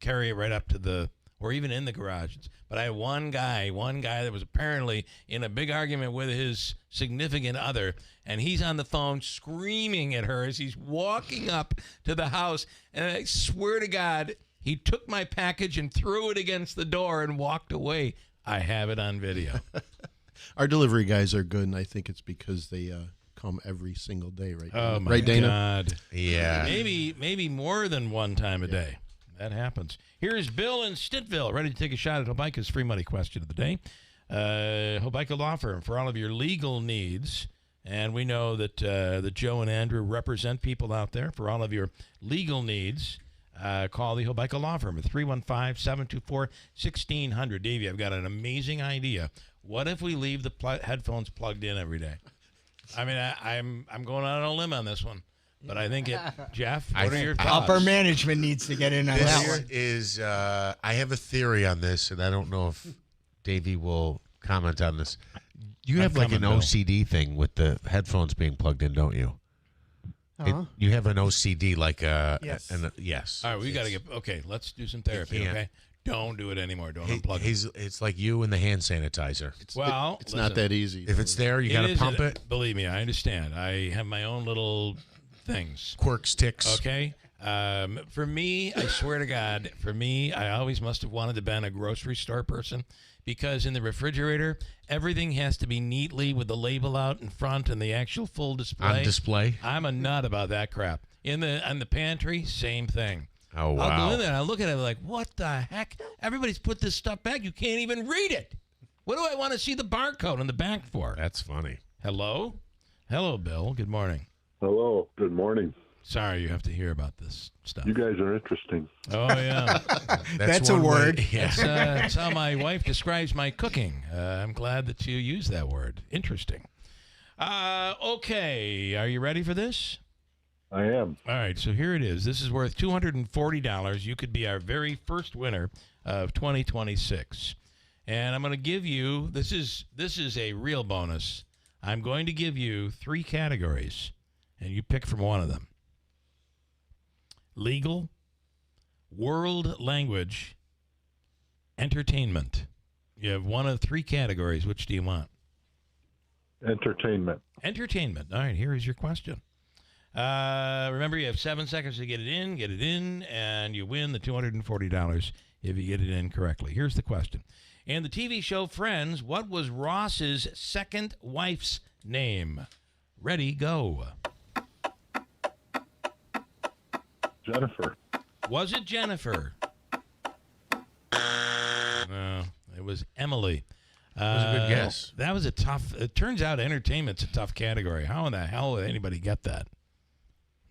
carry it right up to or even in the garage. But I had one guy that was apparently in a big argument with his significant other, and he's on the phone screaming at her as he's walking up to the house, and I swear to God, he took my package and threw it against the door and walked away. I have it on video. Our delivery guys are good, and I think it's because they come every single day, right? Oh, my right, Dana? God. Yeah. Maybe more than one time a day. That happens. Here's Bill in Stittville, ready to take a shot at Hobica's free money question of the day. Hobica Law Firm, for all of your legal needs. And we know that Joe and Andrew represent people out there. For all of your legal needs, call the Hobica Law Firm at 315-724-1600. Davey, I've got an amazing idea. What if we leave the headphones plugged in every day? I mean, I'm going out on a limb on this one. But I think Jeff, what are your thoughts? Upper management needs to get in on that one. I have a theory on this, and I don't know if Davey will comment on this. You have like an OCD thing with the headphones being plugged in, don't you? You have an OCD like a yes. Yes. All right, we got to okay, let's do some therapy, okay? Don't do it anymore. Don't unplug it. It's like you and the hand sanitizer. It's not that easy. If it's there, you got to pump it. Believe me, I understand. I have my own little things. Quirks, ticks. Okay. For me, I swear to God, I always must have wanted to be a grocery store person, because in the refrigerator, everything has to be neatly with the label out in front and the actual full display. On display. I'm a nut about that crap. In the pantry, same thing. Oh, wow. I'll go in there and I look at it like, what the heck? Everybody's put this stuff back. You can't even read it. What do I want to see the barcode on the back for? That's funny. Hello? Hello, Bill. Good morning. Hello. Good morning. Sorry you have to hear about this stuff. You guys are interesting. Oh, yeah. That's a word. That's how my wife describes my cooking. I'm glad that you use that word. Interesting. Okay. Are you ready for this? I am. All right. So here it is. This is worth $240. You could be our very first winner of 2026. And I'm going to give you, this is a real bonus. I'm going to give you 3 categories, and you pick from one of them. Legal, world language, entertainment. You have one of 3 categories. Which do you want? Entertainment. Entertainment. All right, here is your question. Remember, you have 7 seconds to get it in, and you win the $240 if you get it in correctly. Here's the question. In the TV show Friends, what was Ross's second wife's name? Ready, go. Jennifer. Was it Jennifer? No, it was Emily. That was a good guess. That was a tough. It turns out entertainment's a tough category. How in the hell would anybody get that?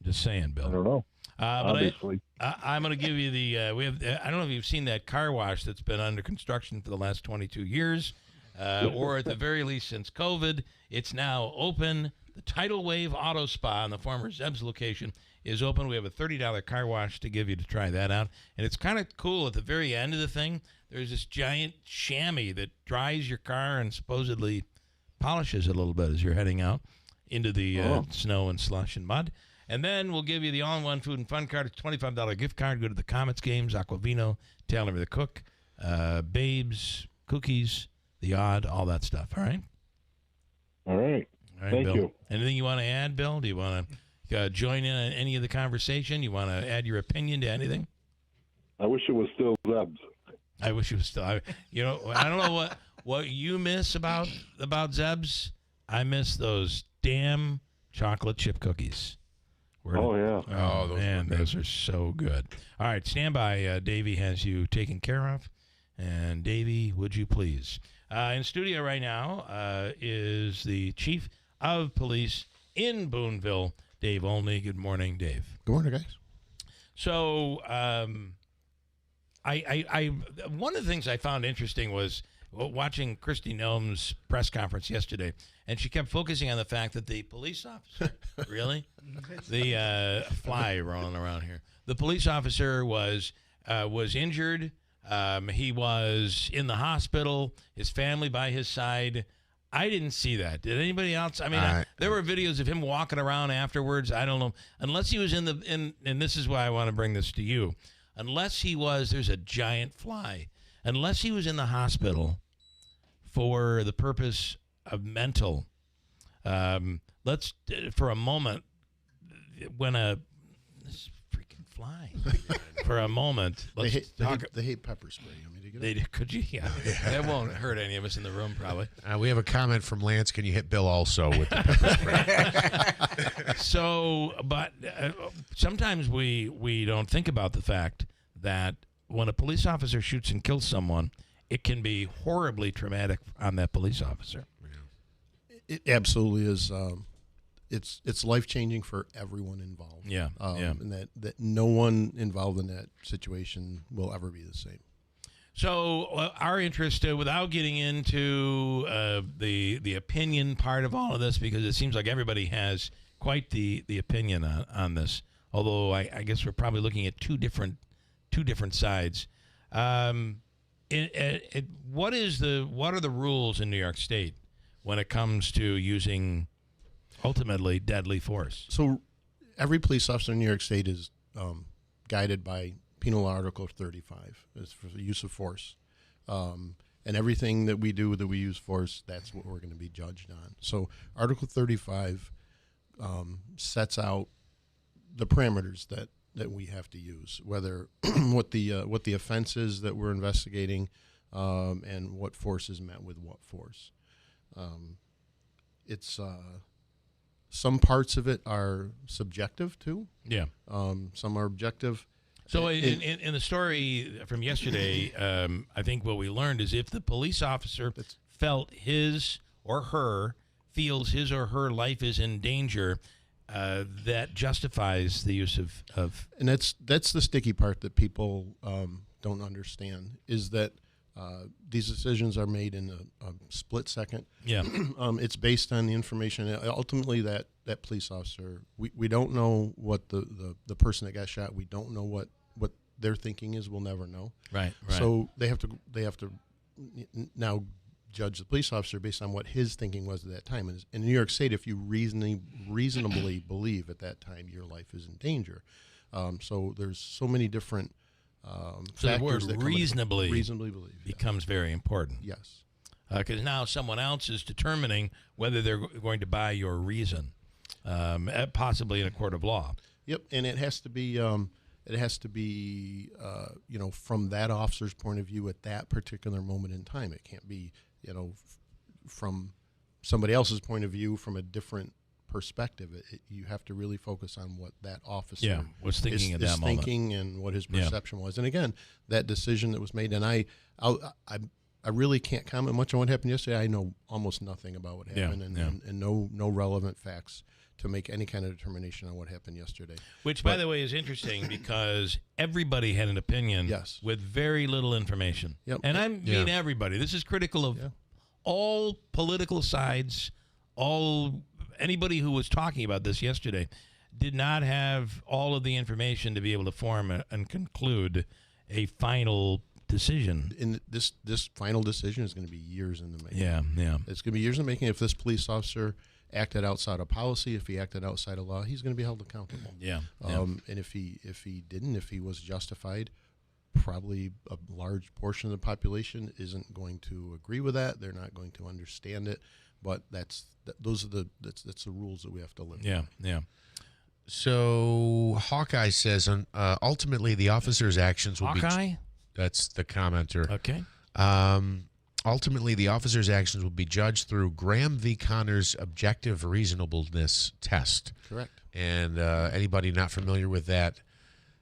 Just saying, Bill. I don't know. Obviously. I'm going to give you the. We have. I don't know if you've seen that car wash that's been under construction for the last 22 years, or at the very least since COVID. It's now open. The Tidal Wave Auto Spa in the former Zeb's location is open. We have a $30 car wash to give you to try that out. And it's kind of cool. At the very end of the thing, there's this giant chamois that dries your car and supposedly polishes it a little bit as you're heading out into the snow and slush and mud. And then we'll give you the all-in-one food and fun card. It's a $25 gift card. Go to the Comets games, Aquavino, Taylor the Cook, Babes, Cookies, The Odd, all that stuff. All right? All right. Thank Bill. you. Anything you want to add, Bill? Do you want to join in on any of the conversation? You want to add your opinion to anything? I wish it was still Zeb's. I wish it was still. I don't know what you miss about Zeb's. I miss those damn chocolate chip cookies. Yeah. Oh, those are so good. All right, stand by. Davey has you taken care of. And Davey, would you please? In studio right now is the Chief of Police in Boonville, Dave Olney. Good morning, Dave. Good morning, guys. So, I one of the things I found interesting was watching Kristi Noem's press conference yesterday, and she kept focusing on the fact that the police officer, really, the fly rolling around here, the police officer was injured. He was in the hospital. His family by his side. I didn't see that. Did anybody else? I mean, there were videos of him walking around afterwards. I don't know. Unless he was and this is why I want to bring this to you. Unless he was, there's a giant fly. Unless he was in the hospital for the purpose of mental. Let's, for a moment, this freaking fly. For a moment, let's talk. They hate pepper spray. You want me to get it? Could you? Yeah. That won't hurt any of us in the room, probably. We have a comment from Lance. Can you hit Bill also with the pepper spray? So, but sometimes we don't think about the fact that when a police officer shoots and kills someone, it can be horribly traumatic on that police officer. It absolutely is. It's life-changing for everyone involved. Yeah, and that no one involved in that situation will ever be the same. So our interest, without getting into the opinion part of all of this, because it seems like everybody has quite the opinion on this. Although I guess we're probably looking at two different sides. What are the rules in New York State when it comes to using ultimately deadly force? So every police officer in New York State is guided by Penal Article 35. It's for the use of force. And everything that we do that we use force, that's what we're going to be judged on. So Article 35 sets out the parameters that we have to use, whether what the offense is that we're investigating, and what force is met with what force. It's some parts of it are subjective too. Yeah. Some are objective. So in the story from yesterday, I think what we learned is if the police officer feels his or her life is in danger, that justifies the use of. And that's the sticky part that people don't understand, is that these decisions are made in a split second. Yeah. It's based on the information. Ultimately, that police officer, we don't know what the person that got shot, we don't know what their thinking is. We'll never know. Right. So they have to now judge the police officer based on what his thinking was at that time. And in New York State, if you reasonably believe at that time your life is in danger. So there's so many different so the factors word that reasonably believe becomes very important. Yes. Because now someone else is determining whether they're going to buy your reason, possibly in a court of law. Yep, and it has to be from that officer's point of view at that particular moment in time. It can't be from somebody else's point of view from a different perspective. You have to really focus on what that officer was thinking at that moment, thinking and what his perception was. And again, that decision that was made, and I really can't comment much on what happened yesterday. I know almost nothing about what happened, and no relevant facts to make any kind of determination on what happened yesterday. Which, by the way, is interesting because everybody had an opinion with very little information. Yep. And I mean everybody. This is critical of all political sides, anybody who was talking about this yesterday did not have all of the information to be able to form and conclude a final decision. And this final decision is going to be years in the making. Yeah. It's going to be years in the making. If this police officer acted outside of policy, if he acted outside of law, he's going to be held accountable. And if he didn't, if he was justified, probably a large portion of the population isn't going to agree with that. They're not going to understand it. But that's the rules that we have to live by. Yeah. So Hawkeye says, ultimately the officer's actions will Hawkeye? That's the commenter. Okay. Ultimately, the officer's actions will be judged through Graham v. Connor's objective reasonableness test. Correct. And anybody not familiar with that,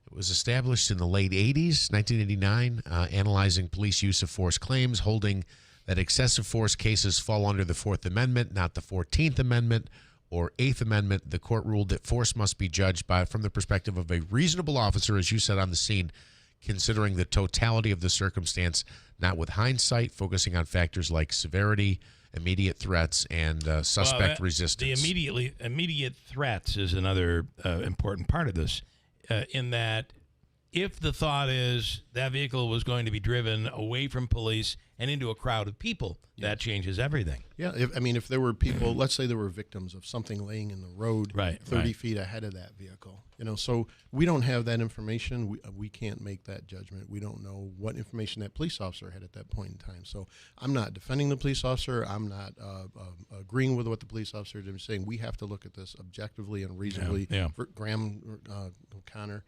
it was established in the late 80s, 1989, analyzing police use of force claims, holding that excessive force cases fall under the Fourth Amendment, not the 14th Amendment or Eighth Amendment. The court ruled that force must be judged from the perspective of a reasonable officer, as you said, on the scene, considering the totality of the circumstance, not with hindsight, focusing on factors like severity, immediate threats, and suspect resistance. The immediate threats is another important part of this, in that if the thought is that vehicle was going to be driven away from police and into a crowd of people, that changes everything. Yeah, if there were people, let's say there were victims of something laying in the road 30 feet ahead of that vehicle, so we don't have that information. We can't make that judgment. We don't know what information that police officer had at that point in time. So I'm not defending the police officer. I'm not agreeing with what the police officer did. I'm saying we have to look at this objectively and reasonably. For Graham Connor,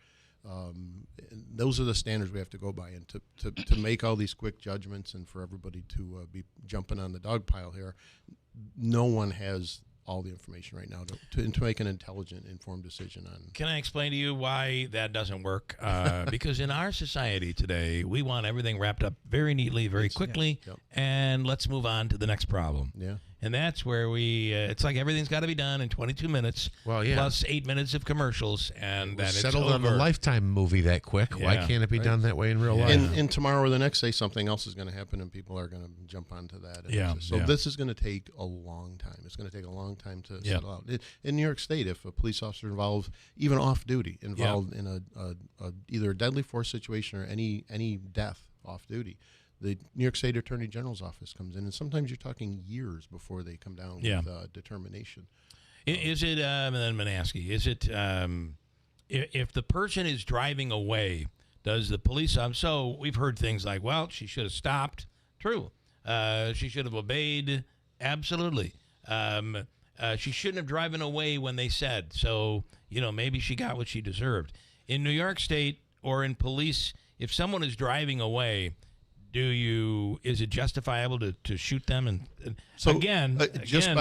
those are the standards we have to go by, and to make all these quick judgments and for everybody to be jumping on the dog pile here, no one has all the information right now to make an intelligent, informed decision on. Can I explain to you why that doesn't work? Because in our society today, we want everything wrapped up very neatly, very quickly, and let's move on to the next problem. Yeah. And that's where it's like everything's got to be done in 22 minutes, plus 8 minutes of commercials, and then it's settled on the Lifetime movie that quick. Why can't it be done that way in real life? And tomorrow or the next day, something else is going to happen, and people are going to jump onto that. So this is going to take a long time. It's going to take a long time to settle out. In New York State, if a police officer involved, even off duty, in either a deadly force situation or any death off duty, the New York State Attorney General's office comes in, and sometimes you're talking years before they come down with determination. Is it, and then Manaski, is it, if the person is driving away, does the police, so we've heard things like, well, she should have stopped. True. She should have obeyed. Absolutely. She shouldn't have driven away when they said, so, maybe she got what she deserved. In New York State or in police, if someone is driving away, is it justifiable to shoot them? And so again, just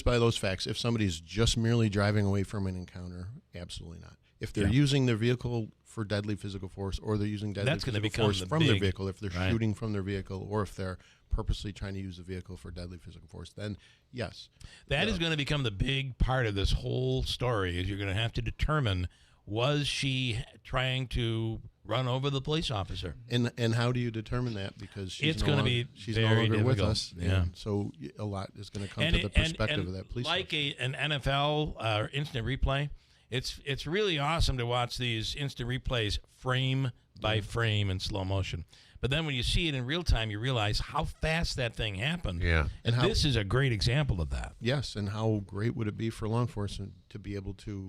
by those facts, if somebody's just merely driving away from an encounter, absolutely not. If they're using their vehicle for deadly physical force, or they're using deadly physical force from their vehicle, if they're shooting from their vehicle, or if they're purposely trying to use the vehicle for deadly physical force, then yes. That is going to become the big part of this whole story, is you're going to have to determine, was she trying to run over the police officer? And how do you determine that? Because she's no very longer with difficult. us. Yeah. So a lot is going to come to the perspective of that police like officer. an NFL instant replay, it's really awesome to watch these instant replays frame by frame in slow motion. But then when you see it in real time, you realize how fast that thing happened. Yeah. And this is a great example of that. Yes, and how great would it be for law enforcement to be able to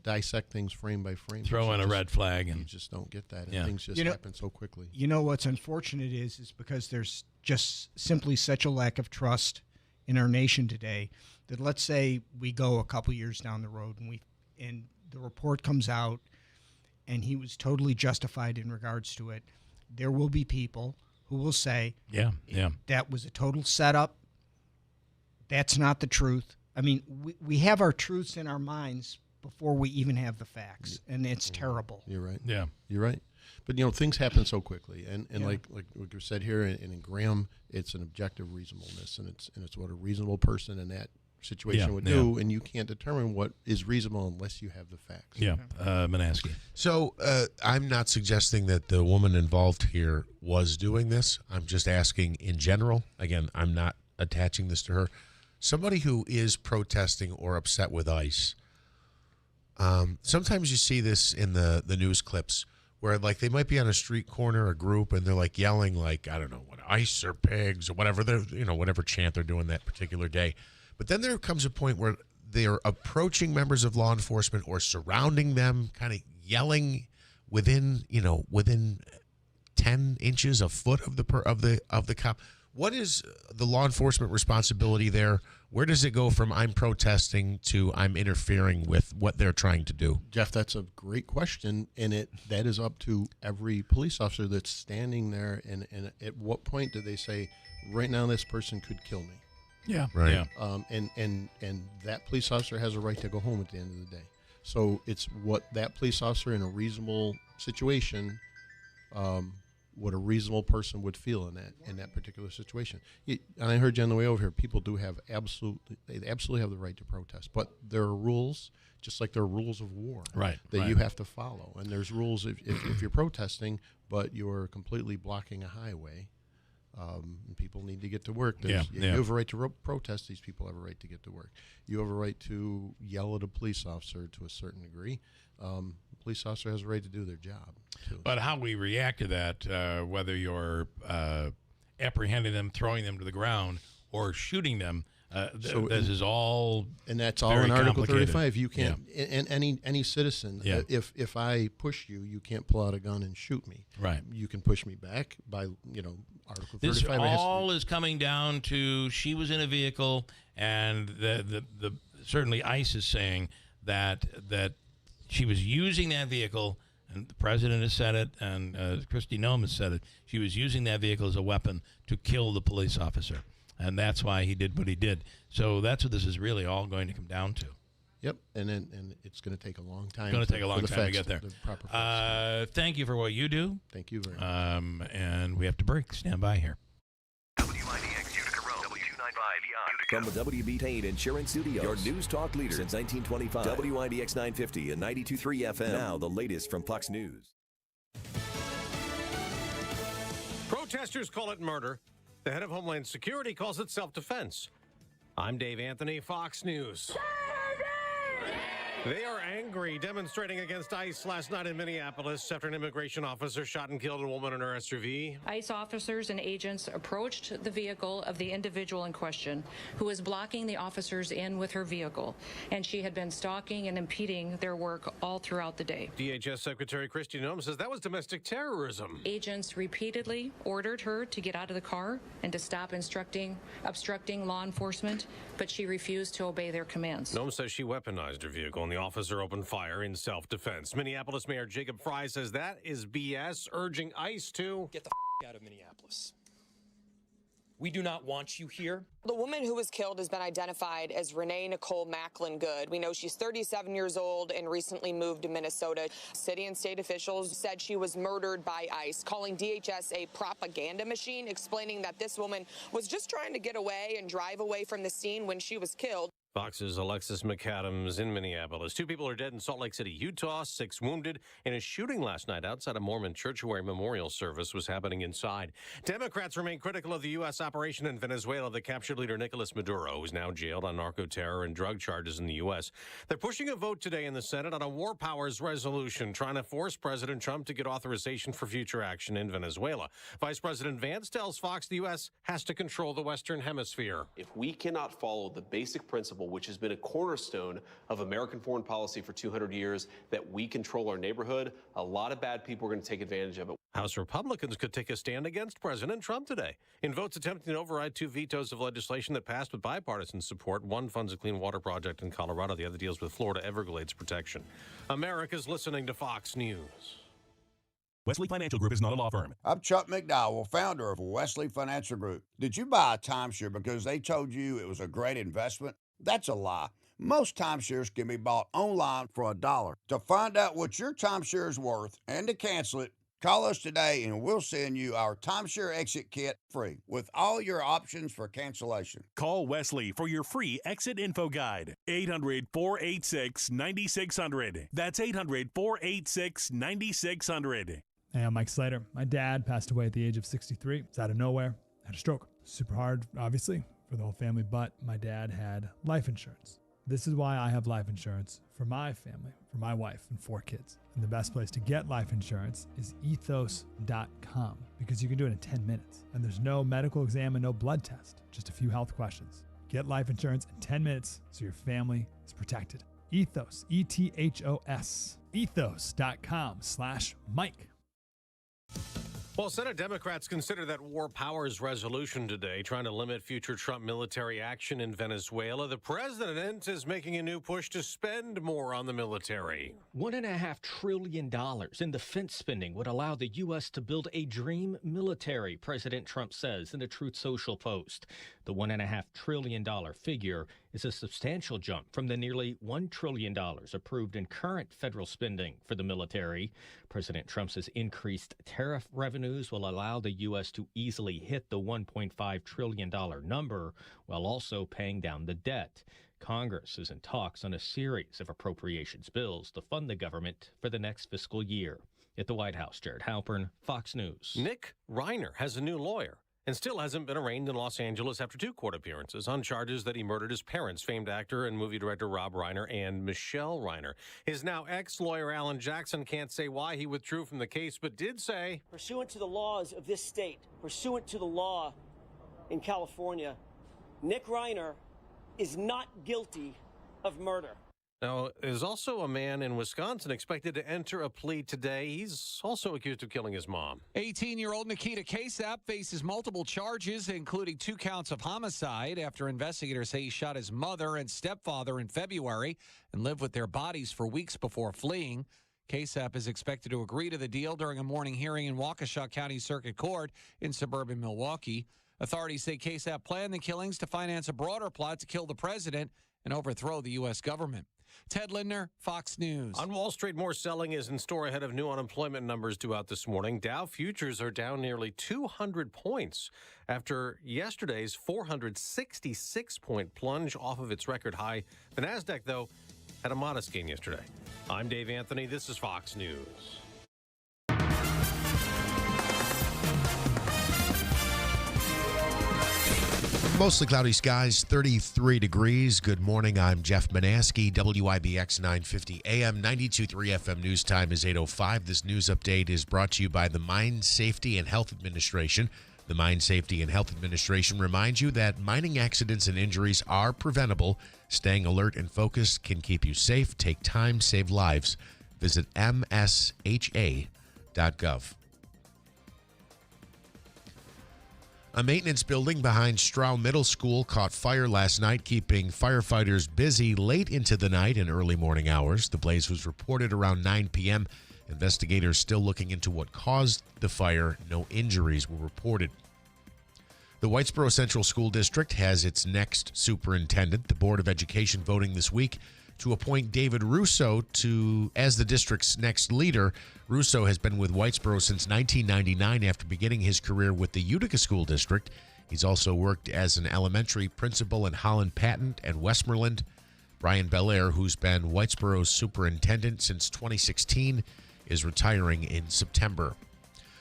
dissect things frame by frame. Throw in a red flag. You just don't get that. And things just happen so quickly. You know what's unfortunate is because there's just simply such a lack of trust in our nation today that, let's say we go a couple years down the road and the report comes out and he was totally justified in regards to it. There will be people who will say, that was a total setup. That's not the truth. I mean, we have our truths in our minds before we even have the facts, and it's terrible. You're right. Yeah. You're right. But, things happen so quickly. And like what you said here, and in Graham, it's an objective reasonableness, and it's what a reasonable person in that situation would do, and you can't determine what is reasonable unless you have the facts. Manaski. So I'm not suggesting that the woman involved here was doing this. I'm just asking in general. Again, I'm not attaching this to her. Somebody who is protesting or upset with ICE, sometimes you see this in the news clips where, like, they might be on a street corner, a group, and they're like yelling, like, I don't know, what, ICE or pigs or whatever, they're, whatever chant they're doing that particular day. But then there comes a point where they are approaching members of law enforcement or surrounding them, kind of yelling within 10 inches, a foot of the cop. What is the law enforcement responsibility there? Where does it go from I'm protesting to I'm interfering with what they're trying to do? Jeff, that's a great question, and that is up to every police officer that's standing there. And at what point do they say, right now this person could kill me? Yeah. Right. Yeah. And that police officer has a right to go home at the end of the day. So it's what that police officer in a reasonable situation, what a reasonable person would feel in that particular situation. And I heard you on the way over here, people do have absolutely have the right to protest, but there are rules, just like there are rules of war, that you have to follow. And there's rules if you're protesting, but you're completely blocking a highway. And people need to get to work. You have a right to protest. These people have a right to get to work. You have a right to yell at a police officer to a certain degree. A police officer has a right to do their job, too. But how we react to that, whether you're apprehending them, throwing them to the ground, or shooting them, this is all and that's all in Article 35. You can't, Yeah. and any citizen, if I push you, you can't pull out a gun and shoot me. Right. You can push me back by, Article 35. This all is coming down to she was in a vehicle, and the certainly ICE is saying that she was using that vehicle, and the president has said it, and Kristi Noem has said it. She was using that vehicle as a weapon to kill the police officer. And that's why he did what he did. So that's what this is really all going to come down to. Yep, and it's going to take a long time. It's going to take a long time to get there. Proper facts. Thank you for what you do. Thank you very much. And we have to break. Stand by here. WIBX Utica Road, W295 From the WB Payne Insurance Studios, your news talk leader since 1925. WIBX 950 and 92.3 FM. Now the latest from Fox News. Protesters call it murder. The head of Homeland Security calls it self-defense. I'm Dave Anthony, Fox News. They are angry, demonstrating against ICE last night in Minneapolis after an immigration officer shot and killed a woman in her SUV. ICE officers and agents approached the vehicle of the individual in question, who was blocking the officers in with her vehicle, and she had been stalking and impeding their work all throughout the day. DHS Secretary Kristi Noem says that was domestic terrorism. Agents repeatedly ordered her to get out of the car and to stop obstructing law enforcement, but she refused to obey their commands. Noem says she weaponized her vehicle in the the officer opened fire in self-defense. Minneapolis Mayor Jacob Frey says that is BS, urging ICE to get the out of Minneapolis. We do not want you here. The woman who was killed has been identified as Renee Nicole Macklin Good. We know she's 37 years old and recently moved to Minnesota. City and state officials said she was murdered by ICE, calling DHS a propaganda machine, explaining that this woman was just trying to get away and drive away from the scene when she was killed. Fox's Alexis McAdams in Minneapolis. 2 people are dead in Salt Lake City, Utah. 6 wounded in a shooting last night outside a Mormon church where a memorial service was happening inside. Democrats remain critical of the U.S. operation in Venezuela that captured leader Nicolas Maduro, who is now jailed on narco-terror and drug charges in the U.S. They're pushing a vote today in the Senate on a war powers resolution trying to force President Trump to get authorization for future action in Venezuela. Vice President Vance tells Fox the U.S. has to control the Western Hemisphere. If we cannot follow the basic principle, which has been a cornerstone of American foreign policy for 200 years, that we control our neighborhood, a lot of bad people are going to take advantage of it. House Republicans could take a stand against President Trump today in votes attempting to override 2 vetoes of legislation that passed with bipartisan support. One funds a clean water project in Colorado. The other deals with Florida Everglades protection. America's listening to Fox News. Wesley Financial Group is not a law firm. I'm Chuck McDowell, founder of Wesley Financial Group. Did you buy a timeshare because they told you it was a great investment? That's a lie. Most timeshares can be bought online for $1. To find out what your timeshare is worth and to cancel it, call us today and we'll send you our timeshare exit kit free with all your options for cancellation. Call Wesley for your free exit info guide. 800-486-9600. That's 800-486-9600. Hey, I'm Mike Slater. My dad passed away at the age of 63. It's out of nowhere. Had a stroke. Super hard, obviously, for the whole family, but my dad had life insurance. This is why I have life insurance for my family, for my wife and 4 kids. And the best place to get life insurance is ethos.com because you can do it in 10 minutes. And there's no medical exam and no blood test, just a few health questions. Get life insurance in 10 minutes so your family is protected. Ethos, E-T-H-O-S, ethos.com/Mike. Well, Senate Democrats consider that war powers resolution today, trying to limit future Trump military action in Venezuela. The president is making a new push to spend more on the military. $1.5 trillion in defense spending would allow the U.S. to build a dream military, President Trump says in a Truth Social post. The $1.5 trillion figure is a substantial jump from the nearly $1 trillion approved in current federal spending for the military. President Trump's increased tariff revenues will allow the U.S. to easily hit the $1.5 trillion number while also paying down the debt. Congress is in talks on a series of appropriations bills to fund the government for the next fiscal year. At the White House, Jared Halpern, Fox News. Nick Reiner has a new lawyer and still hasn't been arraigned in Los Angeles after 2 court appearances on charges that he murdered his parents, famed actor and movie director Rob Reiner and Michelle Reiner. His now ex-lawyer Alan Jackson can't say why he withdrew from the case, but did say, pursuant to the laws of this state, pursuant to the law in California, Nick Reiner is not guilty of murder. Now, there's also a man in Wisconsin expected to enter a plea today. He's also accused of killing his mom. 18-year-old Nikita Kasap faces multiple charges, including 2 counts of homicide after investigators say he shot his mother and stepfather in February and lived with their bodies for weeks before fleeing. Kasap is expected to agree to the deal during a morning hearing in Waukesha County Circuit Court in suburban Milwaukee. Authorities say Kasap planned the killings to finance a broader plot to kill the president and overthrow the U.S. government. Ted Lindner, Fox News. On Wall Street, more selling is in store ahead of new unemployment numbers due out this morning. Dow futures are down nearly 200 points after yesterday's 466-point plunge off of its record high. The Nasdaq, though, had a modest gain yesterday. I'm Dave Anthony. This is Fox News. Mostly cloudy skies, 33 degrees. Good morning. I'm Jeff Manaski, WIBX 950 AM, 92.3 FM. News time is 8:05. This news update is brought to you by the Mine Safety and Health Administration. The Mine Safety and Health Administration reminds you that mining accidents and injuries are preventable. Staying alert and focused can keep you safe. Take time, save lives. Visit msha.gov. A maintenance building behind Stroud Middle School caught fire last night, keeping firefighters busy late into the night and early morning hours. The blaze was reported around 9 p.m. Investigators still looking into what caused the fire. No injuries were reported. The Whitesboro Central School District has its next superintendent. The Board of Education voting this week to appoint David Russo as the district's next leader. Russo has been with Whitesboro since 1999 after beginning his career with the Utica School District. He's also worked as an elementary principal in Holland Patton and Westmoreland. Brian Belair, who's been Whitesboro's superintendent since 2016, is retiring in September.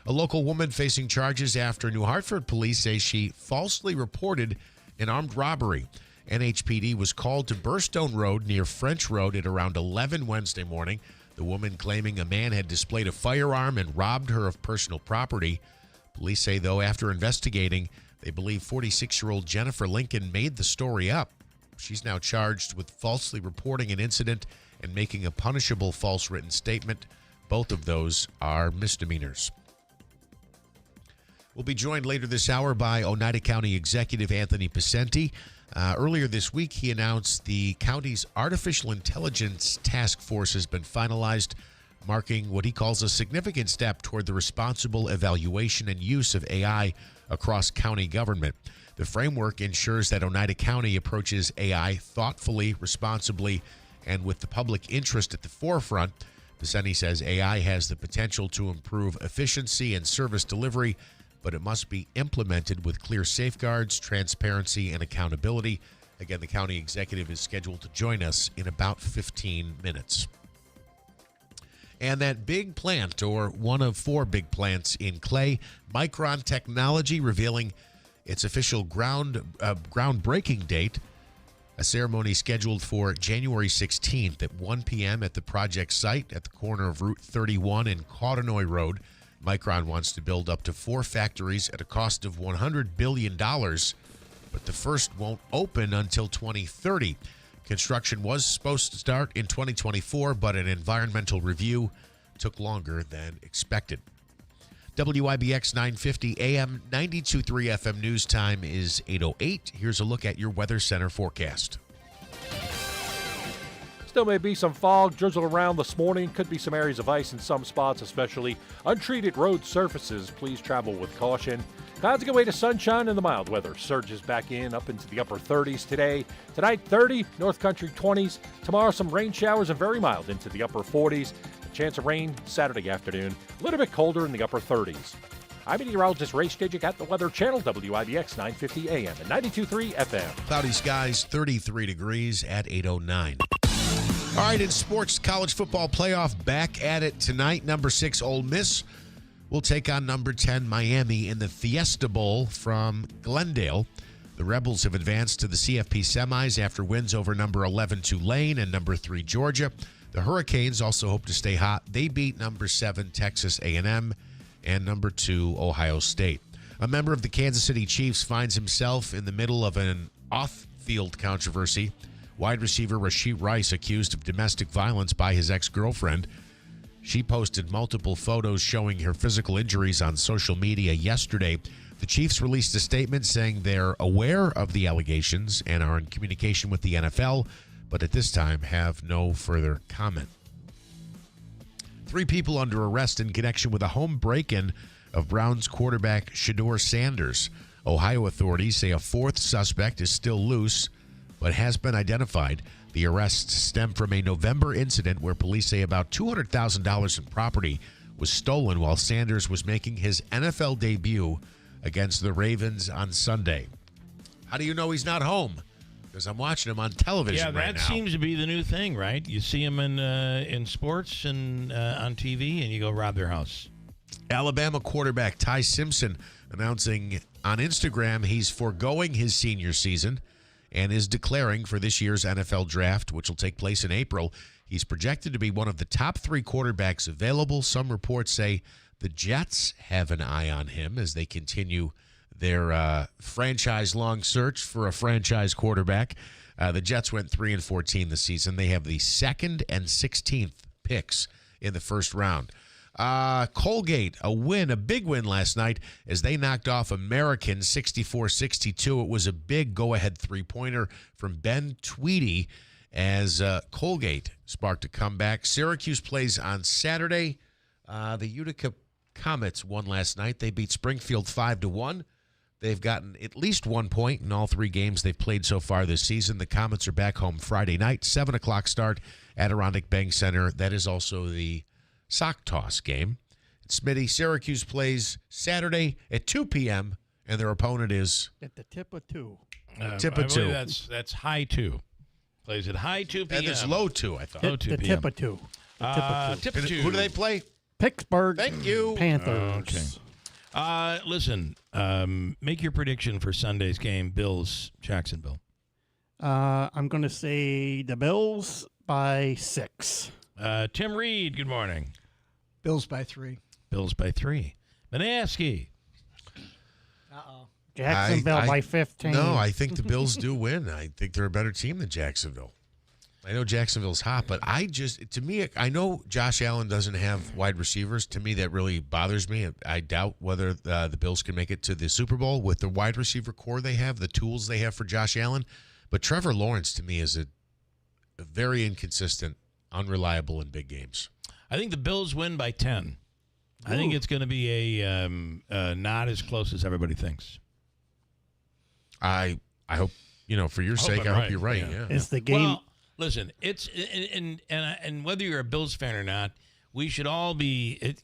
A local woman facing charges after New Hartford police say she falsely reported an armed robbery. NHPD was called to Burstone Road near French Road at around 11 Wednesday morning. The woman claiming a man had displayed a firearm and robbed her of personal property. Police say, though, after investigating, they believe 46-year-old Jennifer Lincoln made the story up. She's now charged with falsely reporting an incident and making a punishable false written statement. Both of those are misdemeanors. We'll be joined later this hour by Oneida County Executive Anthony Picenti. Earlier this week, he announced the county's artificial intelligence task force has been finalized, marking what he calls a significant step toward the responsible evaluation and use of AI across county government. The framework ensures that Oneida County approaches AI thoughtfully, responsibly, and with the public interest at the forefront. Picenti says AI has the potential to improve efficiency and service delivery, but it must be implemented with clear safeguards, transparency, and accountability. Again, the county executive is scheduled to join us in about 15 minutes. And that big plant, or one of 4 big plants in Clay, Micron Technology, revealing its official groundbreaking date. A ceremony scheduled for January 16th at 1 p.m. at the project site at the corner of Route 31 and Cotinoy Road. Micron wants to build up to 4 factories at a cost of $100 billion, but the first won't open until 2030. Construction was supposed to start in 2024, but an environmental review took longer than expected. WIBX 950 AM 92.3 FM news time is 8:08. Here's a look at your Weather Center forecast. Still may be some fog, drizzle around this morning. Could be some areas of ice in some spots, especially untreated road surfaces. Please travel with caution. Clouds give way to sunshine and the mild weather surges back in up into the upper 30s today. Tonight, 30, North Country 20s. Tomorrow, some rain showers and very mild into the upper 40s. A chance of rain Saturday afternoon. A little bit colder in the upper 30s. I'm meteorologist Ray Skidjic at the Weather Channel, WIBX 950 AM and 92.3 FM. Cloudy skies, 33 degrees at 8:09. All right, in sports, college football playoff back at it tonight. Number 6 Ole Miss will take on number 10 Miami in the Fiesta Bowl from Glendale. The Rebels have advanced to the CFP semis after wins over number 11 Tulane and number 3 Georgia. The Hurricanes also hope to stay hot. They beat number 7 Texas A&M and number 2 Ohio State. A member of the Kansas City Chiefs finds himself in the middle of an off-field controversy. Wide receiver Rashee Rice accused of domestic violence by his ex-girlfriend. She posted multiple photos showing her physical injuries on social media yesterday. The Chiefs released a statement saying they're aware of the allegations and are in communication with the NFL, but at this time have no further comment. 3 people under arrest in connection with a home break-in of Browns quarterback Shedeur Sanders. Ohio authorities say a 4th suspect is still loose, but has been identified. The arrests stem from a November incident where police say about $200,000 in property was stolen while Sanders was making his NFL debut against the Ravens on Sunday. How do you know he's not home? Because I'm watching him on television right now. Yeah, that seems to be the new thing, right? You see him in sports and on TV, and you go rob their house. Alabama quarterback Ty Simpson announcing on Instagram he's foregoing his senior season and is declaring for this year's NFL draft, which will take place in April. He's projected to be one of the top 3 quarterbacks available. Some reports say the Jets have an eye on him as they continue their franchise-long search for a franchise quarterback. The Jets went 3-14 this season. They have the 2nd and 16th picks in the first round. Colgate, a big win last night as they knocked off American 64-62. It was a big go-ahead three-pointer from Ben Tweedy as Colgate sparked a comeback. Syracuse plays on Saturday. The Utica Comets won last night. They beat Springfield 5-1. They've gotten at least 1 point in all 3 games they've played so far this season. The Comets are back home Friday night, 7 o'clock start, Adirondack Bank Center. That is also the sock toss game. Smitty, Syracuse plays Saturday at 2 p.m., and their opponent is at the tip of 2. Tip of 2. That's high 2. Plays at high 2 p.m. And it's low 2, I thought. Low 2 the p.m. tip of 2. Tip of 2. Who do they play? Pittsburgh. Thank you. Panthers. Listen, make your prediction for Sunday's game, Bills-Jacksonville. I'm going to say the Bills by 6. Tim Reed, good morning. Bills by 3. Bills by 3. Manaski. Jacksonville by 15. No, I think the Bills do win. I think they're a better team than Jacksonville. I know Jacksonville's hot, but I know Josh Allen doesn't have wide receivers. To me, that really bothers me. I doubt whether the Bills can make it to the Super Bowl with the wide receiver core they have, the tools they have for Josh Allen. But Trevor Lawrence, to me, is a very inconsistent, unreliable in big games. I think the Bills win by 10. Ooh. I think it's going to be a not as close as everybody thinks. I hope, for your sake, I hope you're right. Yeah. Is the game... Well, listen, it's and whether you're a Bills fan or not, we should all be,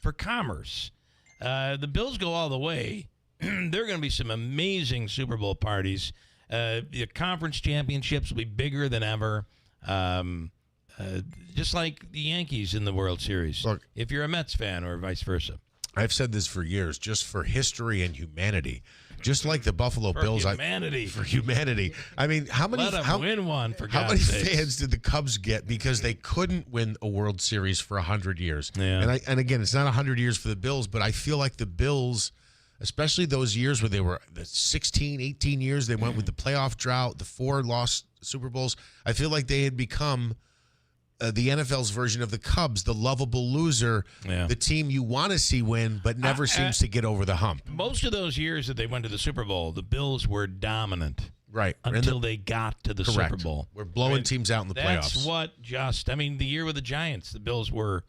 for commerce. The Bills go all the way. There are going to be some amazing Super Bowl parties. The conference championships will be bigger than ever. Just like the Yankees in the World Series. Look, if you're a Mets fan or vice versa. I've said this for years, just for history and humanity. Just like the Buffalo Bills. For humanity. I mean, how many win one for how God's many sakes. fans did the Cubs get because they couldn't win a World Series for 100 years? Yeah. And again, it's not 100 years for the Bills, but I feel like the Bills, especially those years where they were the 16, 18 years, they went with the playoff drought, the 4 lost Super Bowls. I feel like they had become the NFL's version of the Cubs, the lovable loser, the team you want to see win, but never seems to get over the hump. Most of those years that they went to the Super Bowl, the Bills were dominant. Right. Until they got to the Super Bowl. We're blowing teams out in the playoffs. That's what the year with the Giants, the Bills were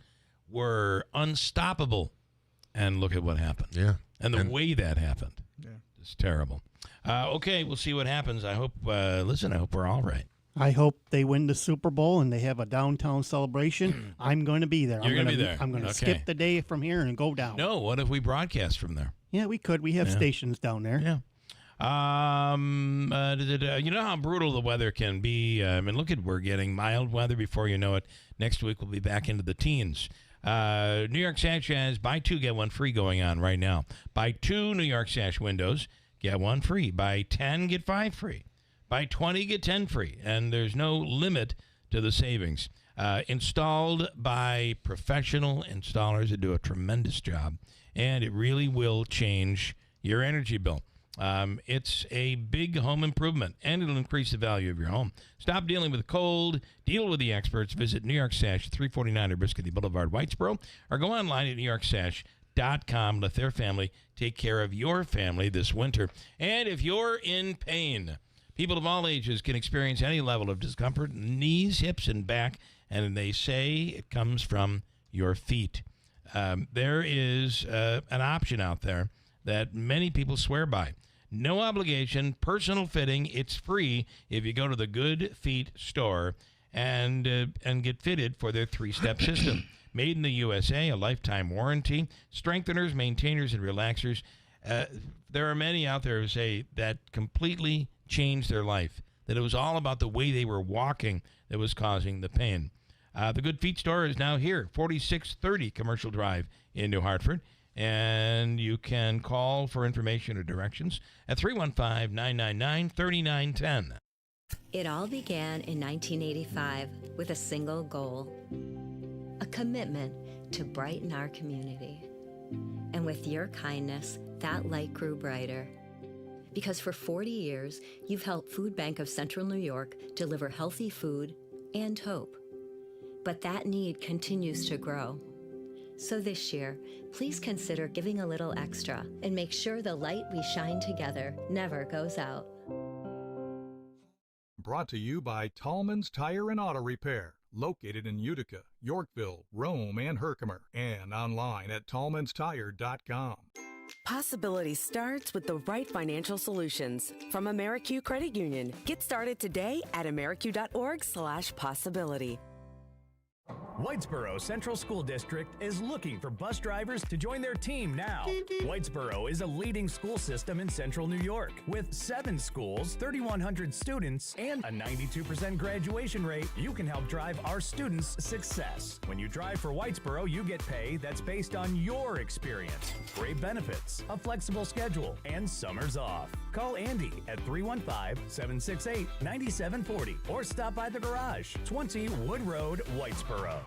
unstoppable. And look at what happened. Yeah. And the way that happened. Yeah. It's terrible. Okay, we'll see what happens. I hope, I hope we're all right. I hope they win the Super Bowl and they have a downtown celebration. I'm going to be there. You're going to be there. I'm going to skip the day from here and go down. No, what if we broadcast from there? Yeah, we could. We have stations down there. Yeah. You know how brutal the weather can be. We're getting mild weather before you know it. Next week we'll be back into the teens. New York Sash has buy 2, get 1 free going on right now. Buy 2 New York Sash windows, get 1 free. Buy 10, get 5 free. Buy 20, get 10 free. And there's no limit to the savings. Installed by professional installers that do a tremendous job. And it really will change your energy bill. It's a big home improvement, and it'll increase the value of your home. Stop dealing with the cold. Deal with the experts. Visit New York Sash, 349 Biscayne Boulevard, Whitesboro, or go online at NewYorkSash.com. Let their family take care of your family this winter. And if you're in pain, people of all ages can experience any level of discomfort, knees, hips, and back, and they say it comes from your feet. There is an option out there that many people swear by. No obligation, personal fitting. It's free if you go to the Good Feet store and get fitted for their 3-step system. Made in the USA, a lifetime warranty, strengtheners, maintainers, and relaxers. There are many out there who say that completely changed their life, that it was all about the way they were walking that was causing the pain. The Good Feet store is now here, 4630 Commercial Drive in New Hartford. And you can call for information or directions at 315-999-3910. It all began in 1985 with a single goal, a commitment to brighten our community. And with your kindness, that light grew brighter. Because for 40 years, you've helped Food Bank of Central New York deliver healthy food and hope. But that need continues to grow. So this year, please consider giving a little extra and make sure the light we shine together never goes out. Brought to you by Tallman's Tire and Auto Repair, located in Utica, Yorkville, Rome, and Herkimer, and online at tallmanstire.com. Possibility starts with the right financial solutions from AmeriQ Credit Union. Get started today at ameriq.org/possibility. Whitesboro Central School District is looking for bus drivers to join their team now. Whitesboro is a leading school system in central New York with 7 schools, 3,100 students, and a 92% graduation rate. You can help drive our students' success. When you drive for Whitesboro, you get pay that's based on your experience, great benefits, a flexible schedule, and summers off. Call Andy at 315-768-9740 or stop by the garage, 20 Wood Road, Whitesboro.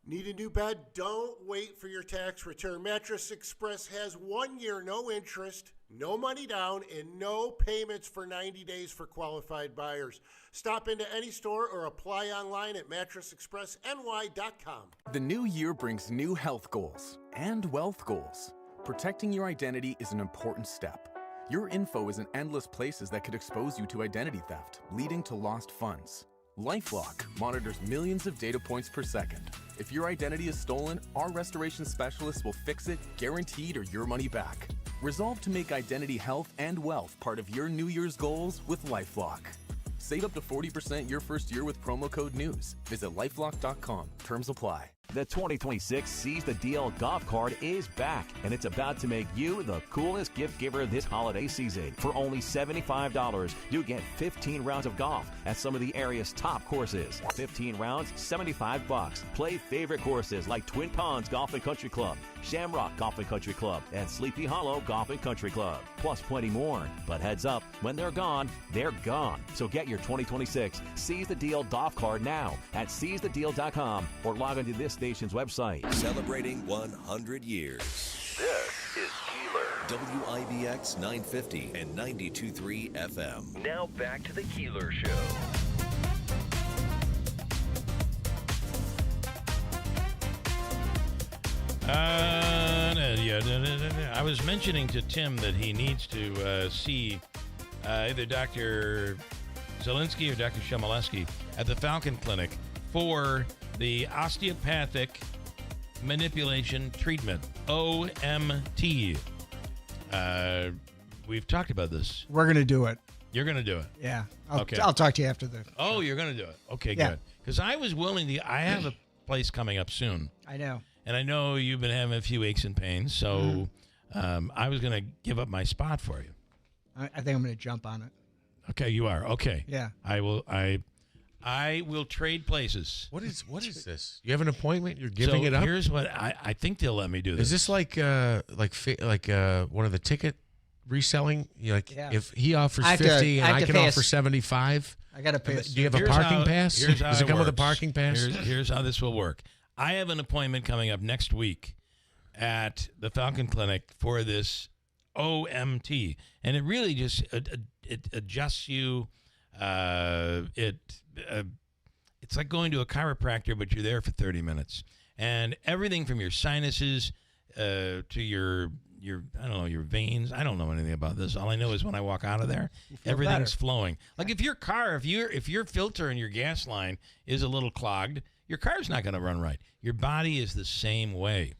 Need a new bed? Don't wait for your tax return. Mattress Express has 1 year, no interest, no money down, and no payments for 90 days for qualified buyers. Stop into any store or apply online at mattressexpressny.com. The new year brings new health goals and wealth goals. Protecting your identity is an important step. Your info is in endless places that could expose you to identity theft, leading to lost funds. LifeLock monitors millions of data points per second. If your identity is stolen, our restoration specialists will fix it, guaranteed, or your money back. Resolve to make identity health and wealth part of your New Year's goals with LifeLock. Save up to 40% your first year with promo code NEWS. Visit lifelock.com. Terms apply. The 2026 Seize the Deal golf cart is back, and it's about to make you the coolest gift giver this holiday season. For only $75, you get 15 rounds of golf at some of the area's top courses. 15 rounds, $75. Play favorite courses like Twin Ponds Golf and Country Club, Shamrock Golf and Country Club, and Sleepy Hollow Golf and Country Club. Plus plenty more. But heads up, when they're gone, they're gone. So get your 2026 Seize the Deal golf cart now at seizethedeal.com or log into this station's website. Celebrating 100 years. This is Keeler. WIBX 950 and 92.3 FM. Now back to the Keeler Show. I was mentioning to Tim that he needs to see either Dr. Zielinski or Dr. Shemaleski at the Falcon Clinic for the osteopathic manipulation treatment, OMT. We've talked about this. We're going to do it. You're going to do it? Yeah. Okay. I'll talk to you after the Oh, you're going to do it. Okay, Yeah. good. Because I was willing to, I have a place coming up soon. I know. And I know you've been having a few aches and pains, so I was going to give up my spot for you. I think I'm going to jump on it. Okay, you are. Okay. Yeah. I will trade places. What is this? You have an appointment? You're giving it up? Here's what I think they'll let me do this. Is this like one of the ticket reselling? Yeah. If he offers I have to- 50 and I have I to can pay offer a- 75? I got to pay. Do you have a parking pass? Here's how Does it come with a works. parking pass? Here's how this will work. I have an appointment coming up next week at the Falcon Clinic for this OMT, and it really just it adjusts you. It's like going to a chiropractor, but you're there for 30 minutes, and everything from your sinuses to your I don't know, your veins. I don't know anything about this. All I know is when I walk out of there, everything's flowing. Like if your car, if your filter and your gas line is a little clogged, your car's not going to run right. Your body is the same way.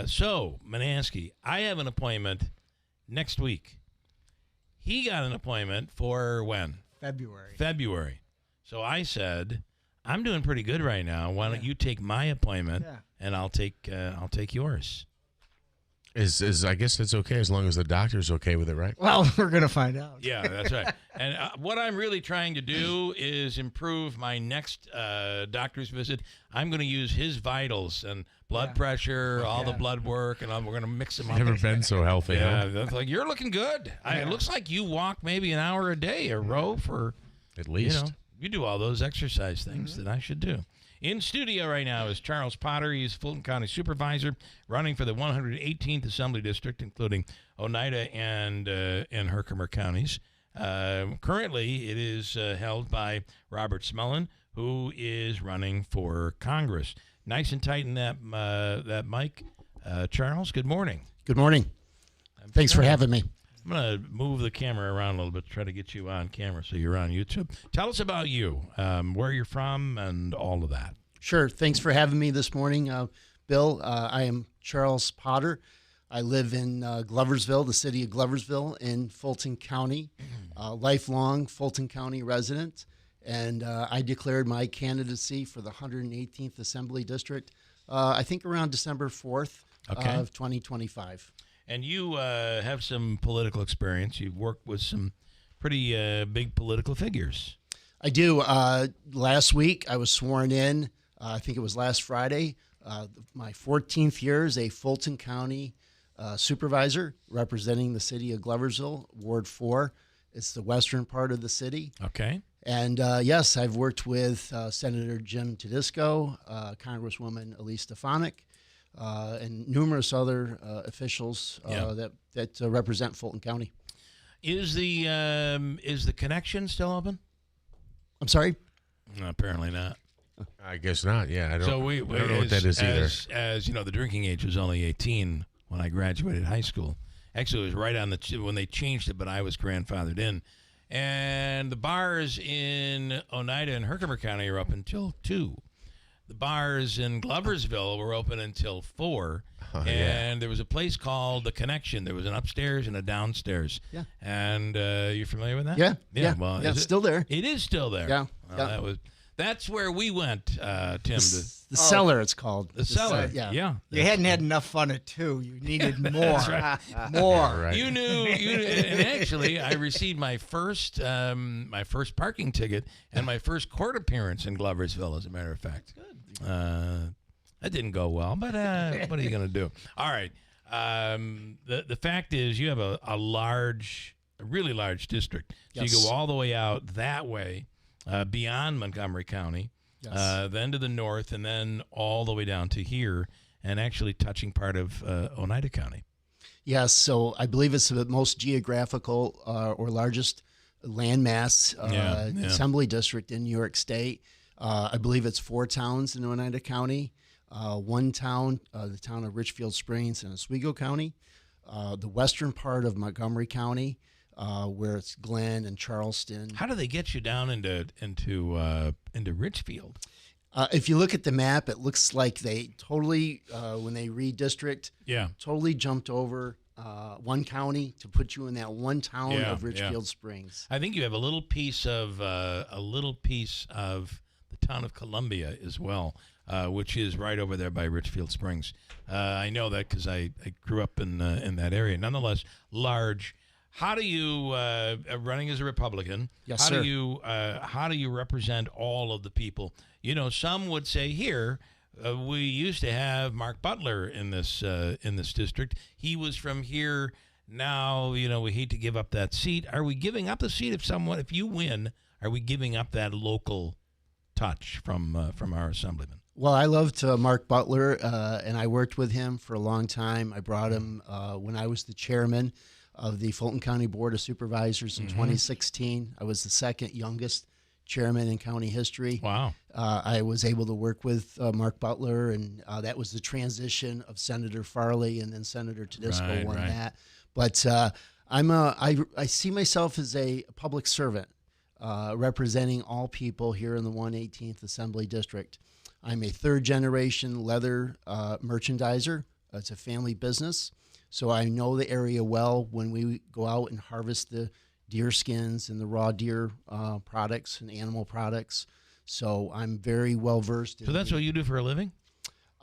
So, Manansky, I have an appointment next week. He got an appointment for when? February. So I said, I'm doing pretty good right now. Why don't you take my appointment and I'll take yours. Is I guess it's okay as long as the doctor's okay with it, right? Well, we're going to find out. Yeah, that's right. And what I'm really trying to do is improve my next doctor's visit. I'm going to use his vitals and blood pressure, all the blood work, and we're going to mix them up. Never been so healthy. Yeah, huh? that's like, you're looking good. It looks like you walk maybe an hour a day, a row for at least. You do all those exercise things that I should do. In studio right now is Charles Potter. He's Fulton County Supervisor, running for the 118th Assembly District, including Oneida and Herkimer counties. Currently, it is held by Robert Smullen, who is running for Congress. Nice and tight in that mic. Charles, good morning. Good morning. Thanks for having me. I'm going to move the camera around a little bit to try to get you on camera so you're on YouTube. Tell us about you, where you're from, and all of that. Sure. Thanks for having me this morning, Bill. I am Charles Potter. I live in Gloversville, the city of Gloversville in Fulton County, lifelong Fulton County resident. And I declared my candidacy for the 118th Assembly District, I think around December 4th of 2025. And you have some political experience. You've worked with some pretty big political figures. I do. Last week, I was sworn in, I think it was last Friday, my 14th year as a Fulton County supervisor representing the city of Gloversville, Ward 4. It's the western part of the city. Okay. And yes, I've worked with Senator Jim Tedisco, Congresswoman Elise Stefanik, and numerous other officials that represent Fulton County. Is the connection still open? I'm sorry? No, apparently not. I guess not. Yeah, I don't know what that is either. As you know, the drinking age was only 18 when I graduated high school. Actually, it was right on when they changed it, but I was grandfathered in. And the bars in Oneida and Herkimer County are up until 2. The bars in Gloversville were open until 4. And there was a place called The Connection. There was an upstairs and a downstairs. Yeah. And you're familiar with that? Yeah. Well, it's still there. It is still there. Yeah. Well, that's where we went, Tim. The cellar, it's called. The cellar. Yeah. You hadn't had enough fun at 2. You needed more. That's right. More. Right. You knew, and actually, I received my first parking ticket and my first court appearance in Gloversville, as a matter of fact. That didn't go well, but what are you going to do? All right. The fact is, you have a really large district. So Yes. you go all the way out that way, beyond Montgomery County, Yes. then to the north, and then all the way down to here, and actually touching part of Oneida County. Yes, so I believe it's the most geographical or largest landmass assembly district in New York State. I believe it's 4 towns in Oneida County, 1 town, the town of Richfield Springs in Oswego County, the western part of Montgomery County, where it's Glenn and Charleston. How do they get you down into Richfield? If you look at the map, it looks like they totally, when they redistrict, totally jumped over 1 county to put you in that 1 town of Richfield Springs. I think you have a little piece of the town of Columbia as well, which is right over there by Richfield Springs. I know that because I grew up in that area. Nonetheless, large. How do you, running as a Republican? Yes, how sir. How do you represent all of the people? You know, some would say here we used to have Mark Butler in this district. He was from here. Now, you know, we hate to give up that seat. Are we giving up the seat if you win? Are we giving up that local touch from our assemblyman? Well, I loved Mark Butler, and I worked with him for a long time. I brought him when I was the chairman of the Fulton County Board of Supervisors in 2016. I was the second youngest chairman in county history. Wow. I was able to work with Mark Butler, and that was the transition of Senator Farley, and then Senator Tedisco won that. But I see myself as a public servant representing all people here in the 118th Assembly District. I'm a 3rd-generation leather merchandiser. It's a family business. So I know the area well when we go out and harvest the deer skins and the raw deer products and animal products. So I'm very well versed. So that's what you do for a living?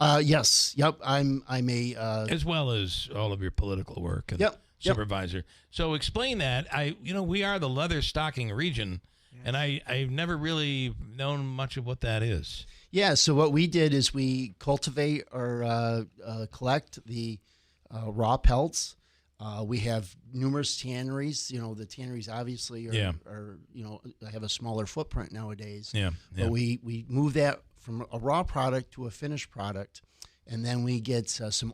Yes. Yep. I'm a as well as all of your political work and supervisor. So explain that. We are the leather stocking region, and I've never really known much of what that is. Yeah. So what we did is we cultivate or collect the raw pelts. We have numerous tanneries. You know, the tanneries obviously are have a smaller footprint nowadays. But we move that from a raw product to a finished product, and then we get some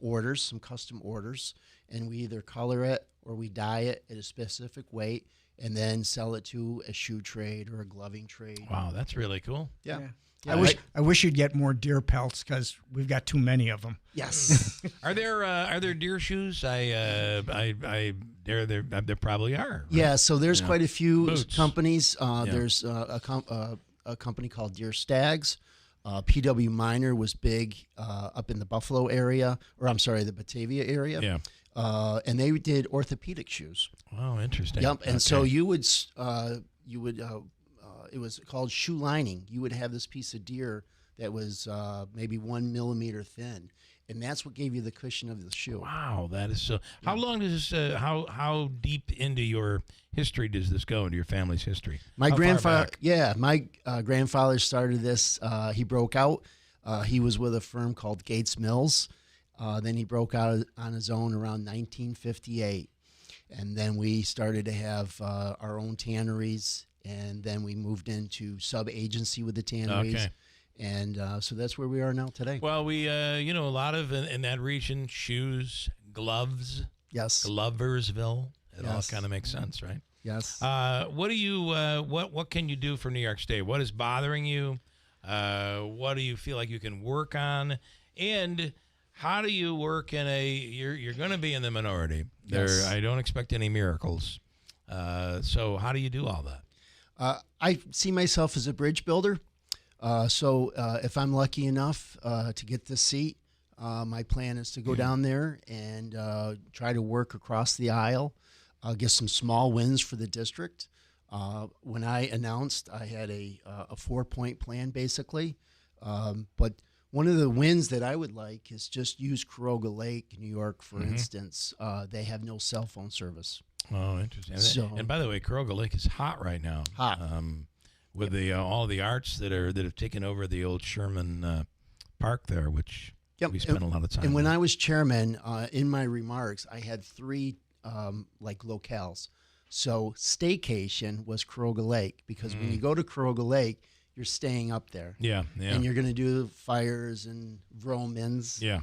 custom orders, and we either color it or we dye it at a specific weight, and then sell it to a shoe trade or a gloving trade. Wow, that's really cool. Yeah. I wish you'd get more deer pelts because we've got too many of them. Yes. Are there deer shoes? There probably are. Right? Yeah. So there's quite a few Boots. companies. There's a company called Deer Stags. PW Minor was big up in the Buffalo area, or I'm sorry, the Batavia area. Yeah. And they did orthopedic shoes. Oh, interesting. Yep. And so you would it was called shoe lining. You would have this piece of deer that was maybe 1 millimeter thin, and that's what gave you the cushion of the shoe. Wow, that is so. How long does this? How deep into your history does this go? Into your family's history? My How far grandfather, back? my grandfather started this. He broke out. He was with a firm called Gates Mills. Then he broke out on his own around 1958, and then we started to have our own tanneries. And then we moved into sub-agency with the tanneries. Okay. And so that's where we are now today. Well, we, a lot of in that region, shoes, gloves. Yes. Gloversville. It all Yes. kind of makes sense, right? Yes. What do you, what can you do for New York State? What is bothering you? What do you feel like you can work on? And how do you work in you're going to be in the minority. Yes. I don't expect any miracles. So how do you do all that? I see myself as a bridge builder. So if I'm lucky enough to get this seat, my plan is to go down there and try to work across the aisle, get some small wins for the district. When I announced, I had a 4-point plan, basically. But one of the wins that I would like is just use Caroga Lake, New York, for instance. They have no cell phone service. Oh, interesting. So, and by the way, Caroga Lake is hot right now. Hot. With the all the arts that have taken over the old Sherman Park there, which we spent a lot of time. And when with. I was chairman, in my remarks, I had 3 locales. So staycation was Caroga Lake, because when you go to Caroga Lake, you're staying up there. Yeah. And you're going to do fires and Vromans. Yeah.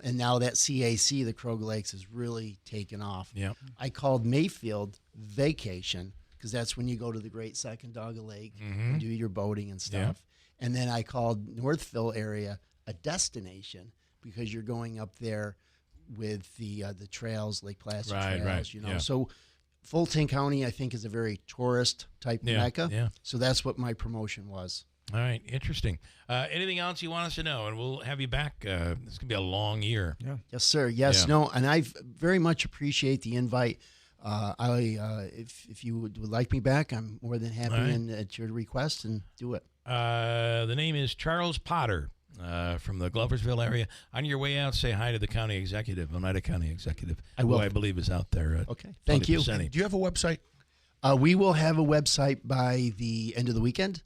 And now that CAC, the Caroga Lakes, has really taken off. Yeah. I called Mayfield vacation, because that's when you go to the Great Sacandaga Lake and do your boating and stuff. Yeah. And then I called Northville area a destination, because you're going up there with the trails, Lake Placid trails, Right. Yeah. So Fulton County, I think, is a very tourist-type mecca. Yeah. So that's what my promotion was. All right, interesting. Anything else you want us to know? And we'll have you back. This is going to be a long year. Yeah. Yes, sir. Yes, no, and I very much appreciate the invite. If you would like me back, I'm more than happy and at your request, and do it. The name is Charles Potter from the Gloversville area. On your way out, say hi to the county executive, Oneida County executive, who I believe is out there. Okay, thank you. Do you have a website? We will have a website by the end of the weekend.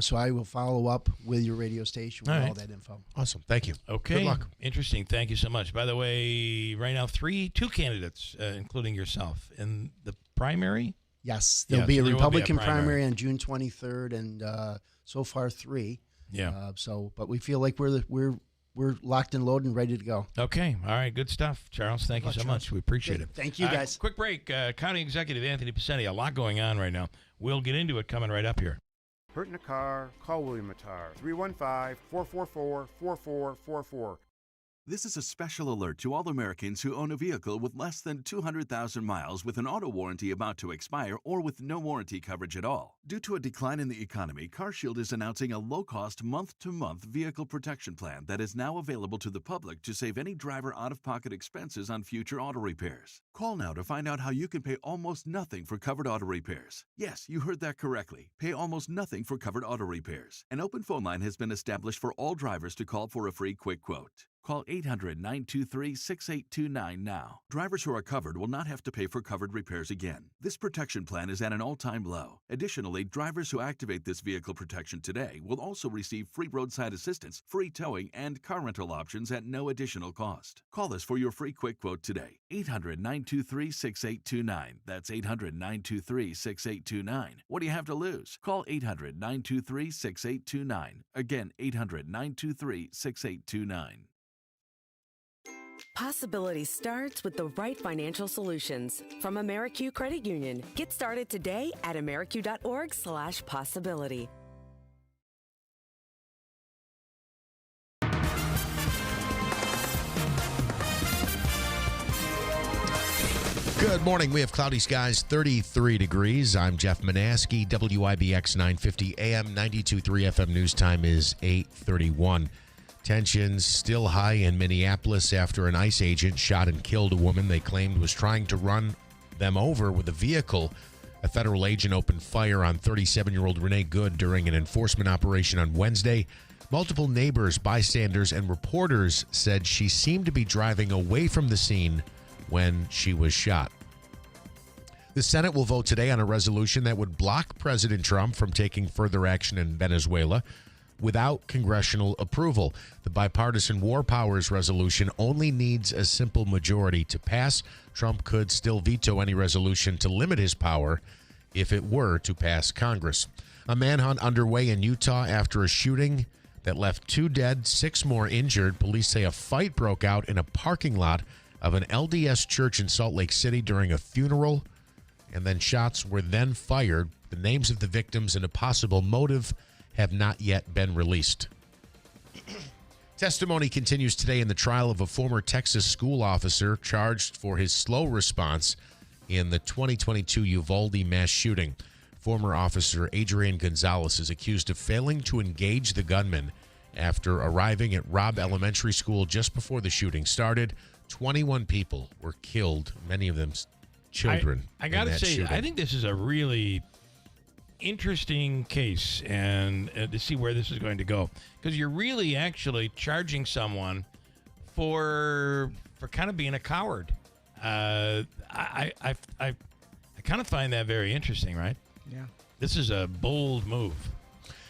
So I will follow up with your radio station with all that info. Awesome. Thank you. Okay. Good luck. Interesting. Thank you so much. By the way, right now, 2 candidates, including yourself, in the primary. Yes, there'll be a there will be a Republican primary. primary on June 23rd, and so far 3. Yeah. But we feel like we're locked and loaded and ready to go. Okay. All right. Good stuff, Charles. Thank you so much. We appreciate it. Thank you, guys. Quick break. County Executive Anthony Picenti. A lot going on right now. We'll get into it coming right up here. Hurt in a car? Call William Attar. 315-444-4444. This is a special alert to all Americans who own a vehicle with less than 200,000 miles with an auto warranty about to expire or with no warranty coverage at all. Due to a decline in the economy, CarShield is announcing a low-cost month-to-month vehicle protection plan that is now available to the public to save any driver out-of-pocket expenses on future auto repairs. Call now to find out how you can pay almost nothing for covered auto repairs. Yes, you heard that correctly. Pay almost nothing for covered auto repairs. An open phone line has been established for all drivers to call for a free quick quote. Call 800-923-6829 now. Drivers who are covered will not have to pay for covered repairs again. This protection plan is at an all-time low. Additionally, drivers who activate this vehicle protection today will also receive free roadside assistance, free towing, and car rental options at no additional cost. Call us for your free quick quote today. 800-923-6829. That's 800-923-6829. What do you have to lose? Call 800-923-6829. Again, 800-923-6829. Possibility starts with the right financial solutions. From Americu Credit Union. Get started today at americu.org/possibility. Good morning. We have cloudy skies, 33 degrees. I'm Jeff Manaski, WIBX 950 AM, 92.3 FM. News time is 8:31. Tensions still high in Minneapolis after an ICE agent shot and killed a woman they claimed was trying to run them over with a vehicle. A federal agent opened fire on 37-year-old Renee Good during an enforcement operation on Wednesday. Multiple neighbors, bystanders, and reporters said she seemed to be driving away from the scene when she was shot. The Senate will vote today on a resolution that would block President Trump from taking further action in Venezuela without congressional approval. The bipartisan War Powers resolution only needs a simple majority to pass. Trump could still veto any resolution to limit his power if it were to pass Congress. A manhunt underway in Utah after a shooting that left 2 dead, 6 more injured. Police say a fight broke out in a parking lot of an LDS church in Salt Lake City during a funeral, and then shots were then fired. The names of the victims and a possible motive have not yet been released. Testimony continues today in the trial of a former Texas school officer charged for his slow response in the 2022 Uvalde mass shooting. Former officer Adrian Gonzalez is accused of failing to engage the gunman after arriving at Robb Elementary School just before the shooting started. 21 people were killed, many of them children. I got to say, shooting. I think this is a really interesting case, and to see where this is going to go, because you're really actually charging someone for kind of being a coward. I kind of find that very interesting, right? Yeah. This is a bold move.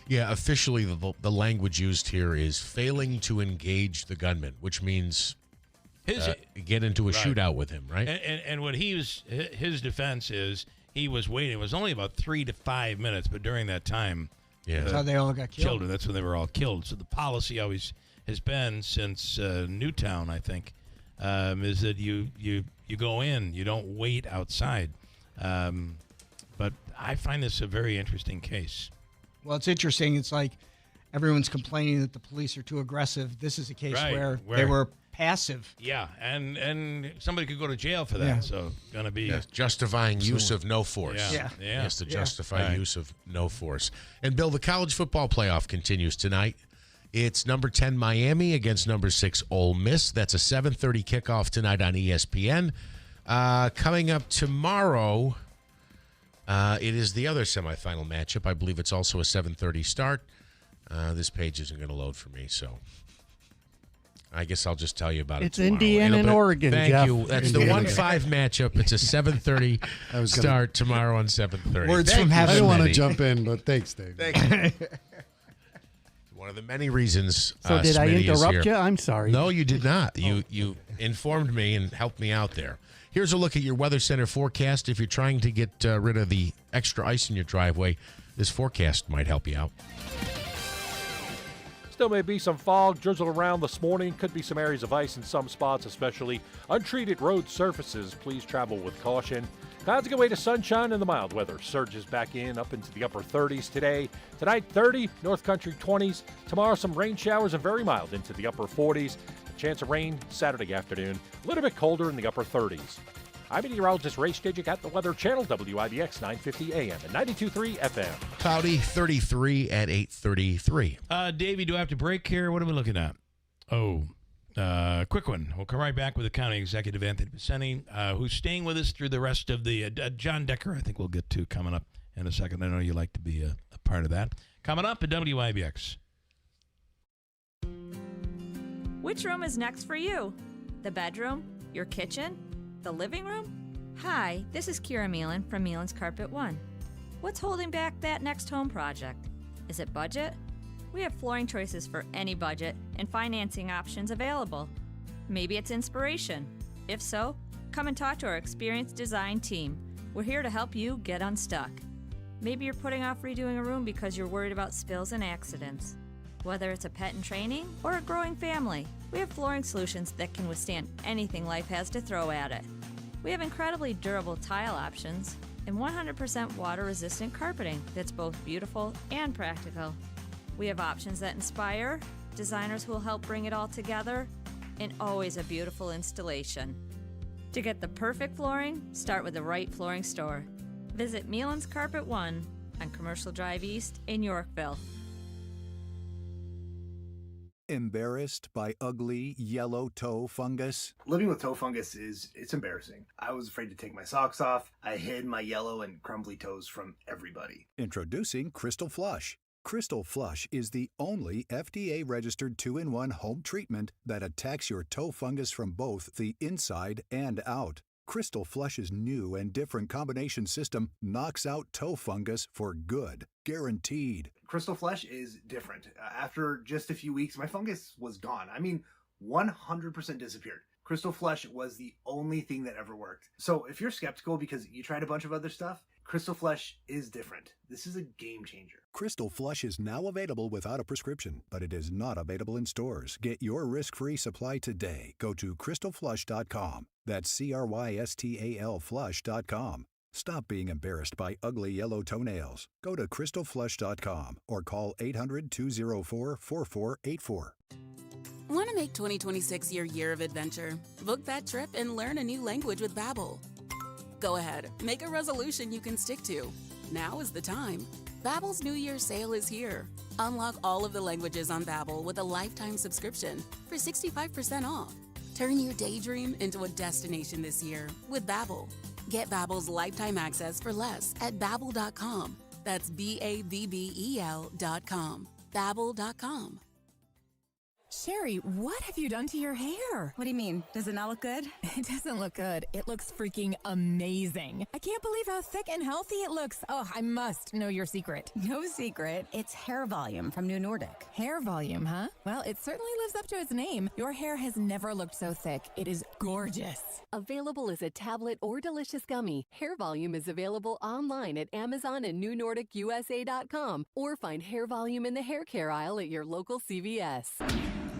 Yeah, officially the language used here is failing to engage the gunman, which means get into a shootout with him, right? And what his defense is, he was waiting. It was only about 3 to 5 minutes, but during that time, that's how they all got killed. Children, that's when they were all killed. So the policy always has been since Newtown, I think, is that you go in, you don't wait outside. But I find this a very interesting case. Well, it's interesting. It's like everyone's complaining that the police are too aggressive. This is a case where they were passive. Yeah, and somebody could go to jail for that. Yeah. So going to be justifying use of no force. Yeah. Yes, to justify use of no force. And Bill, the college football playoff continues tonight. It's number 10 Miami against number 6 Ole Miss. That's a 7:30 kickoff tonight on ESPN. Coming up tomorrow, it is the other semifinal matchup. I believe it's also a 7:30 start. This page isn't going to load for me, so I guess I'll just tell you about it It's tomorrow. Indiana and Oregon, Thank Jeff. you. That's the 1-5 matchup. It's a 7:30 start tomorrow on 7:30. Words from heaven. I don't want to jump in, but thanks, Dave. Thank you. One of the many reasons. So did I Smitty is interrupt here. you? I'm sorry. No, you did not. You informed me and helped me out there. Here's a look at your Weather Center forecast. If you're trying to get rid of the extra ice in your driveway, this forecast might help you out. Still may be some fog, drizzle around this morning. Could be some areas of ice in some spots, especially untreated road surfaces. Please travel with caution. Clouds give way to sunshine and the mild weather surges back in up into the upper 30s today. Tonight, 30, North Country 20s. Tomorrow, some rain showers and very mild into the upper 40s. A chance of rain Saturday afternoon. A little bit colder in the upper 30s. I'm meteorologist Ray Stejik at the Weather Channel, WIBX 950 AM and 92.3 FM. Cloudy, 33 at 8:33. Davey, do I have to break here? What are we looking at? Quick one. We'll come right back with the county executive, Anthony Piceni, who's staying with us through the rest of the John Decker, I think we'll get to coming up in a second. I know you like to be a part of that. Coming up at WIBX. Which room is next for you? The bedroom? Your kitchen? The living room? Hi, this is Kira Meelan from Meelan's Carpet One. What's holding back that next home project? Is it budget? We have flooring choices for any budget and financing options available. Maybe it's inspiration. If so, come and talk to our experienced design team. We're here to help you get unstuck. Maybe you're putting off redoing a room because you're worried about spills and accidents. Whether it's a pet in training or a growing family, we have flooring solutions that can withstand anything life has to throw at it. We have incredibly durable tile options and 100% water-resistant carpeting that's both beautiful and practical. We have options that inspire, designers who will help bring it all together, and always a beautiful installation. To get the perfect flooring, start with the right flooring store. Visit Meelan's Carpet One on Commercial Drive East in Yorkville. Embarrassed by ugly yellow toe fungus? Living with toe fungus it's embarrassing. I was afraid to take my socks off. I hid my yellow and crumbly toes from everybody. Introducing Crystal Flush. Crystal Flush is the only FDA-registered 2-in-1 home treatment that attacks your toe fungus from both the inside and out. Crystal Flush's new and different combination system knocks out toe fungus for good. Guaranteed. Crystal Flush is different. After just a few weeks, my fungus was gone. 100% disappeared. Crystal Flush was the only thing that ever worked. So if you're skeptical because you tried a bunch of other stuff, Crystal Flush is different. This is a game changer. Crystal Flush is now available without a prescription, but it is not available in stores. Get your risk-free supply today. Go to crystalflush.com. That's CRYSTAL flush.com. Stop being embarrassed by ugly yellow toenails. Go to crystalflush.com or call 800-204-4484. Want to make 2026 your year of adventure? Book that trip and learn a new language with Babbel. Go ahead, make a resolution you can stick to. Now is the time. Babbel's New Year's sale is here. Unlock all of the languages on Babbel with a lifetime subscription for 65% off. Turn your daydream into a destination this year with Babbel. Get Babbel's lifetime access for less at Babbel.com. That's BABBEL.com. Babbel.com. Sherry, what have you done to your hair? What do you mean? Does it not look good? It doesn't look good. It looks freaking amazing. I can't believe how thick and healthy it looks. Oh, I must know your secret. No secret. It's hair volume from New Nordic. Hair volume, huh? Well, it certainly lives up to its name. Your hair has never looked so thick. It is gorgeous. Available as a tablet or delicious gummy, Hair Volume is available online at Amazon and NewNordicUSA.com, or find Hair Volume in the hair care aisle at your local CVS.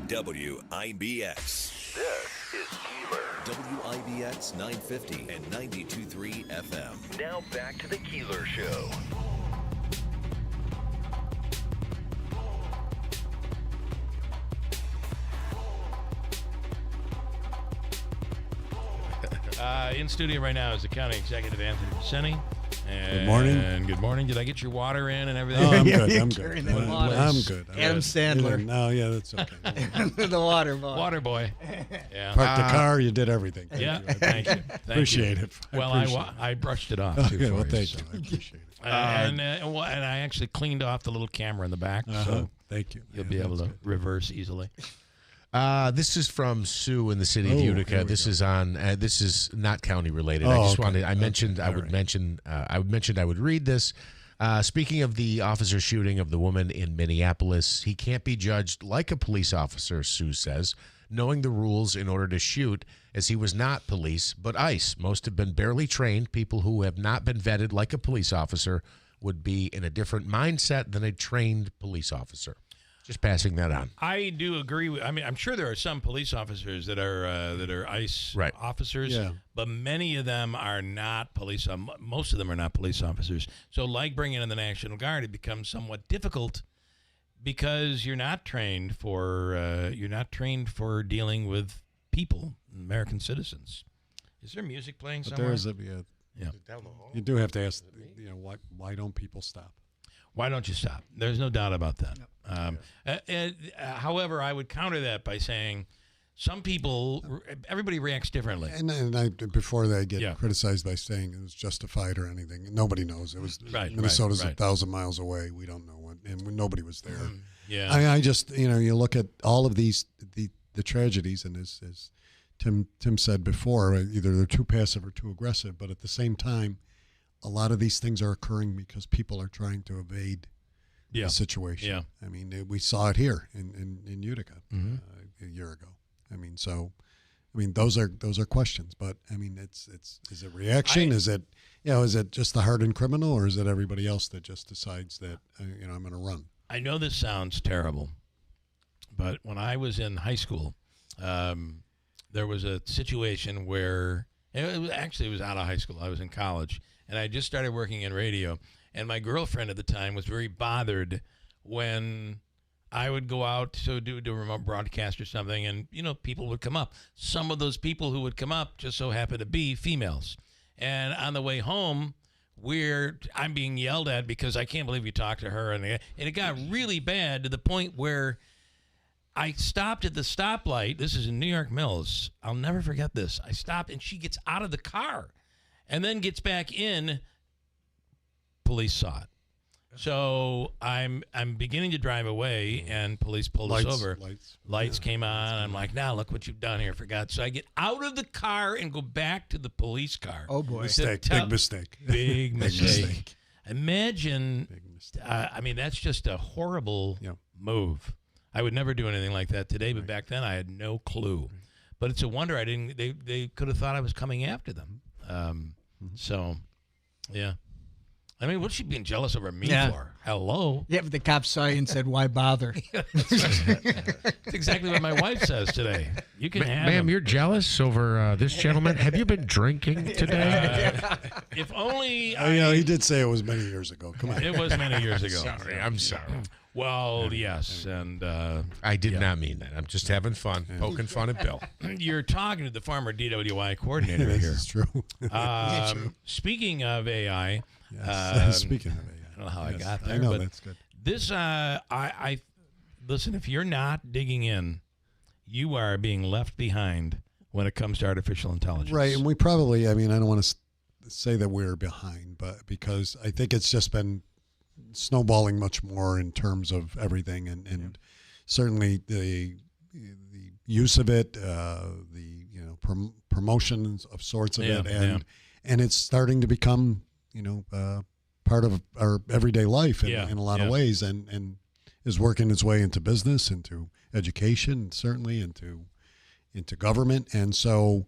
WIBX. This is Keeler. WIBX 950 and 92.3 FM. Now back to the Keeler Show. In studio right now is the County Executive Anthony Pacini. Good morning. And good morning. Did I get your water in and everything? Oh, I'm good. Yeah, I'm good. I'm good. Adam Sandler. No, yeah, that's okay. The water boy. Water boy. Yeah. Parked the car. You did everything. Yeah. Thank you. Appreciate it. I brushed it off too. Okay, For well, you, thank so. you. I appreciate it. And I actually cleaned off the little camera in the back, so thank you. You'll be able to reverse easily. This is from Sue in the city of Utica. This is on. This is not county related. I just wanted. I mentioned. I would mention. I would read this. Speaking of the officer shooting of the woman in Minneapolis, he can't be judged like a police officer. Sue says, knowing the rules in order to shoot, as he was not police but ICE. Most have been barely trained. People who have not been vetted like a police officer would be in a different mindset than a trained police officer. Just passing that on. I do agree with. I mean, I'm sure there are some police officers that are ICE officers, but many of them are not police. Most of them are not police officers. So, like bringing in the National Guard, it becomes somewhat difficult because you're not trained for dealing with people, American citizens. Is there music playing somewhere? There is you do have to ask. Why don't people stop? Why don't you stop? There's no doubt about that. However, I would counter that by saying everybody reacts differently. And before they get criticized by saying it was justified or anything, nobody knows. It was Minnesota's 1,000 miles away. We don't know what, and nobody was there. I just you look at all of these the tragedies, and as Tim said before, either they're too passive or too aggressive. But at the same time, a lot of these things are occurring because people are trying to evade the situation. Yeah. I mean, we saw it here in Utica a year ago. Those are questions. But is it reaction? Is it just the hardened criminal, or is it everybody else that just decides that I'm going to run? I know this sounds terrible, but when I was in high school, there was a situation where it was out of high school. I was in college, and I just started working in radio. And my girlfriend at the time was very bothered when I would go out to do a remote broadcast or something, and, people would come up. Some of those people who would come up just so happened to be females. And on the way home, I'm being yelled at because I can't believe you talked to her. And it got really bad to the point where I stopped at the stoplight. This is in New York Mills. I'll never forget this. I stopped, and she gets out of the car and then gets back in. Police saw it. So I'm beginning to drive away, and police pulled us over. Lights came on. I'm like, now look what you've done here, for God's sake. I get out of the car and go back to the police car. Oh, boy. Big mistake. Big mistake. Imagine, that's just a horrible move. I would never do anything like that today, but back then I had no clue. But it's a wonder they could have thought I was coming after them. So, yeah. What's she being jealous over me for? Hello? Yeah, but the cops saw you and said, why bother? That's exactly what my wife says today. You can have Ma'am, him. you're jealous over this gentleman? Have you been drinking today? If only he did say it was many years ago. Come on. It was many years ago. I'm sorry. Well, yes, and I did not mean that. I'm just having fun, poking fun at Bill. You're talking to the former DWI coordinator here. This is true. Speaking of AI, speaking of AI, I don't know how I got there. I know, but that's good. This, I listen. If you're not digging in, you are being left behind when it comes to artificial intelligence. Right, and we probably. I don't want to say that we're behind, but because I think it's just been snowballing much more in terms of everything, and certainly the use of it, promotions of sorts of it, and it's starting to become part of our everyday life in a lot of ways, and is working its way into business, into education, certainly into government, and so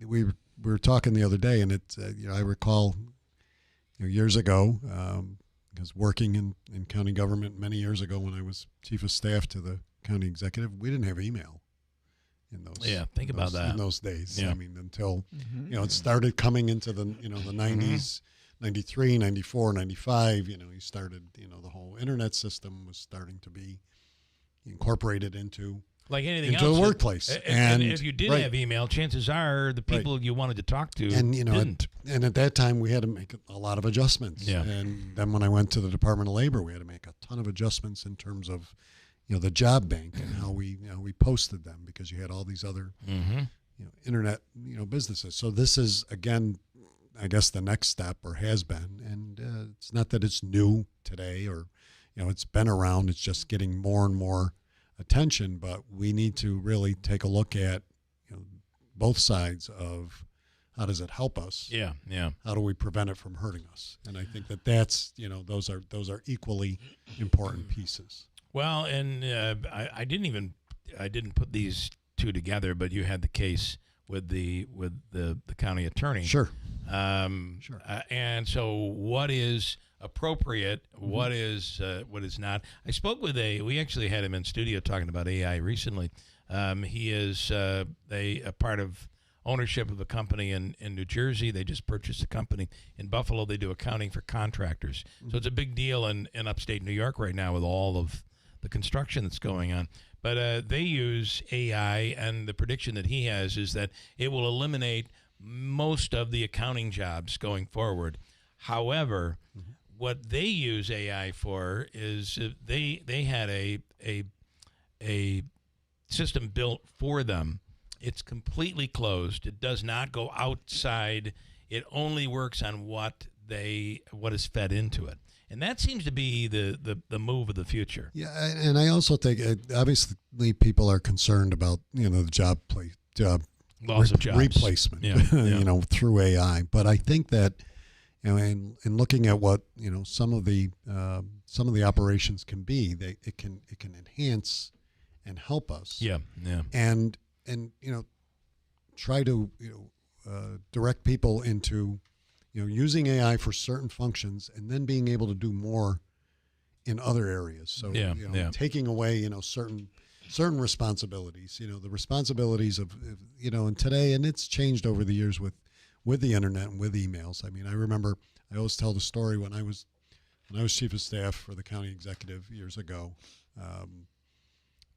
we were talking the other day, and I recall years ago. I was working in county government many years ago when I was chief of staff to the county executive. We didn't have email in those. Yeah, think about that. In those days. Yeah. Until it started coming into the the 90s, 93, 94, 95. You started. The whole internet system was starting to be incorporated into. Like anything into else, the workplace, and if you did have email, chances are the people you wanted to talk to didn't. And at that time, we had to make a lot of adjustments. Yeah. And then when I went to the Department of Labor, we had to make a ton of adjustments in terms of, the job bank and how we posted them, because you had all these other, internet, businesses. So this is, again, I guess the next step, or has been, and it's not that it's new today, or it's been around. It's just getting more and more attention, but we need to really take a look at both sides of how does it help us? Yeah. How do we prevent it from hurting us? And I think that's those are equally important pieces. Well, and I didn't put these two together, but you had the case with the county attorney. Sure. Sure. And so, what is appropriate? What is not? I spoke with we actually had him in studio talking about AI recently. He is a part of ownership of a company in New Jersey. They just purchased a company in Buffalo. They do accounting for contractors. So it's a big deal in upstate New York right now with all of the construction that's going on. But they use AI, and the prediction that he has is that it will eliminate most of the accounting jobs going forward. However, what they use AI for is they had a system built for them. It's completely closed. It does not go outside. It only works on what is fed into it. And that seems to be the move of the future. Yeah, and I also think obviously people are concerned about the job loss of jobs replacement, through AI. But I think that in looking at what some of the operations can be, it can enhance and help us. Yeah. And try to direct people into using AI for certain functions, and then being able to do more in other areas. So taking away certain responsibilities. The responsibilities of and today, and it's changed over the years with the internet and with emails. I mean, I remember I always tell the story when I was chief of staff for the county executive years ago.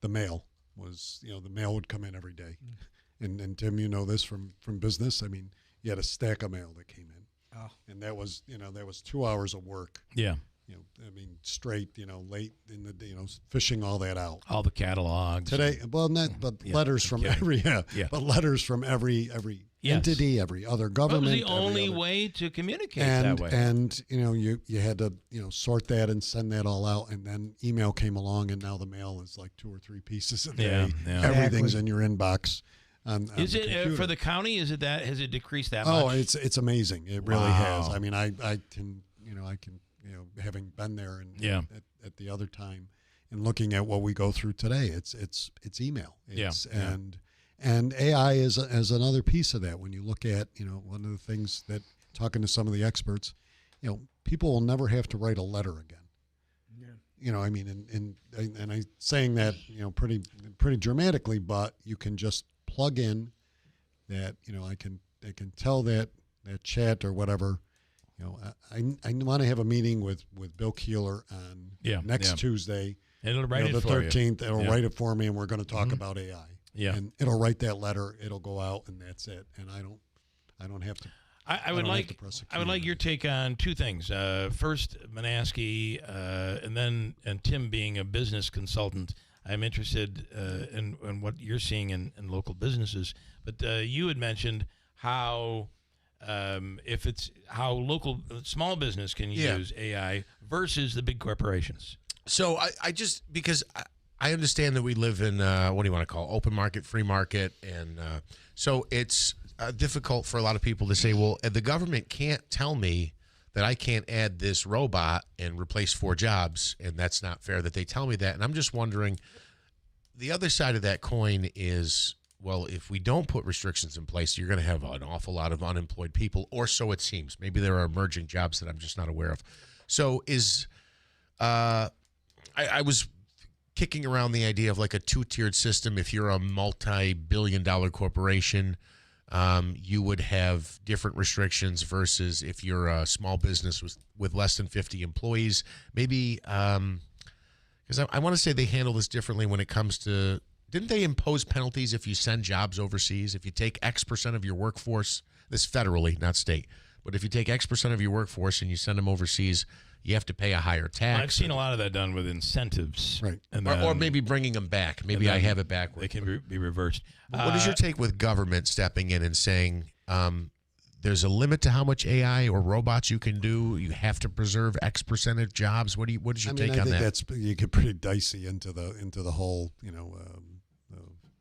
The mail was the mail would come in every day, and Tim, this from business. I mean, you had a stack of mail that came in. Oh. And that was 2 hours of work. Yeah. I mean, straight, late in the, fishing all that out. All the catalogs. Today, well, not, but letters from but letters from every entity, every other government. That was the only way to communicate that way. And, you had to, sort that and send that all out. And then email came along, and now the mail is like 2 or 3 pieces a day. Yeah. Everything's in your inbox. Is it for the county? Has it decreased that much? Oh, it's amazing. It really has. I mean, I can having been there and at the other time and looking at what we go through today, it's email. And AI is another piece of that. When you look at one of the things that talking to some of the experts, people will never have to write a letter again. Yeah. I mean, and I saying that pretty dramatically, but you can just plug in that I can tell that chat or whatever. I want to have a meeting with Bill Keeler on next Tuesday. And it'll write it the for 13th. It'll write it for me, and we're going to talk about AI. Yeah, and it'll write that letter. It'll go out, and that's it. And I don't have to. I would like your take on two things. First, Manaski, and Tim being a business consultant. I'm interested in what you're seeing in local businesses. But you had mentioned how how local small business can use AI versus the big corporations. So I just because I understand that we live in what do you want to call open market, free market, and so it's difficult for a lot of people to say, well, the government can't tell me that I can't add this robot and replace 4 jobs, and that's not fair that they tell me that. And I'm just wondering, the other side of that coin is, well, if we don't put restrictions in place, you're going to have an awful lot of unemployed people, or so it seems. Maybe there are emerging jobs that I'm just not aware of. So I was kicking around the idea of like a 2-tiered system. If you're a multi-billion-dollar corporation, you would have different restrictions versus if you're a small business with less than 50 employees. Maybe because I want to say they handle this differently when it comes to, didn't they impose penalties if you send jobs overseas? If you take X% of your workforce, this federally, not state, but if you take X% of your workforce and you send them overseas, you have to pay a higher tax. Well, I've seen a lot of that done with incentives. Right. And or maybe bringing them back. Maybe I have it backwards. They can be reversed. What is your take with government stepping in and saying there's a limit to how much AI or robots you can do? You have to preserve X% of jobs. What is your take on that? That's you get pretty dicey into the whole,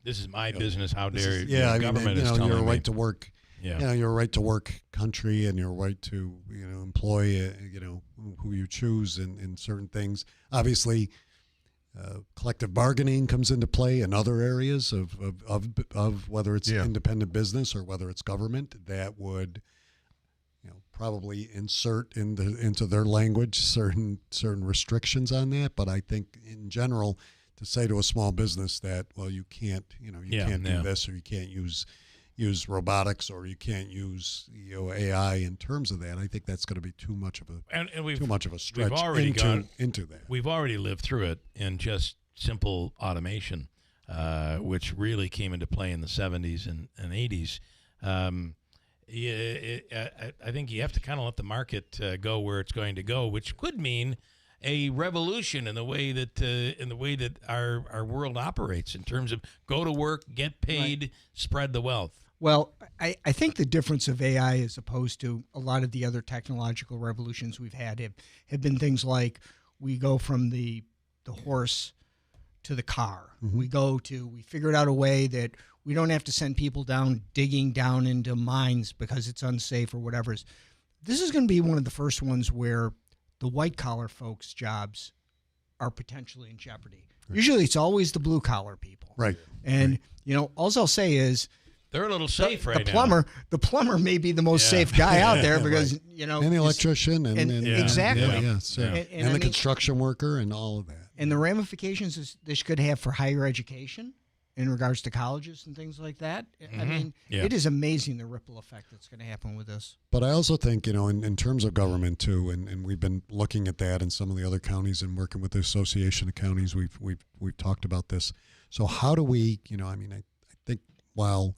this is my business. How dare you? Yeah, government is you're telling a right me. to work. Yeah, you're a right to work country, and your right to employ who you choose in certain things. Obviously, collective bargaining comes into play in other areas of whether it's independent business or whether it's government that would probably insert into their language certain restrictions on that. But I think in general, to say to a small business that, well, you can't can't do this, or you can't use robotics, or you can't use AI in terms of that, I think that's going to be too much of a stretch into that. We've already lived through it in just simple automation, which really came into play in the 70s and 80s. I think you have to kind of let the market go where it's going to go, which could mean a revolution in the way that our world operates in terms of go to work, get paid, spread the wealth. Well, I think the difference of AI as opposed to a lot of the other technological revolutions we've had have been things like we go from the horse to the car. Mm-hmm. We figured out a way that we don't have to send people digging down into mines because it's unsafe or whatever. This is going to be one of the first ones where the white-collar folks' jobs are potentially in jeopardy. Right. Usually it's always the blue-collar people. Right. And, all I'll say is They're a little safe right now. The plumber may be the most safe guy out there because, and the electrician and exactly. And the construction worker and all of that. And the ramifications this could have for higher education in regards to colleges and things like that. I mean, it is amazing the ripple effect that's going to happen with this. But I also think, in terms of government too, and we've been looking at that in some of the other counties and working with the Association of Counties, we've talked about this. So how do we, I think while,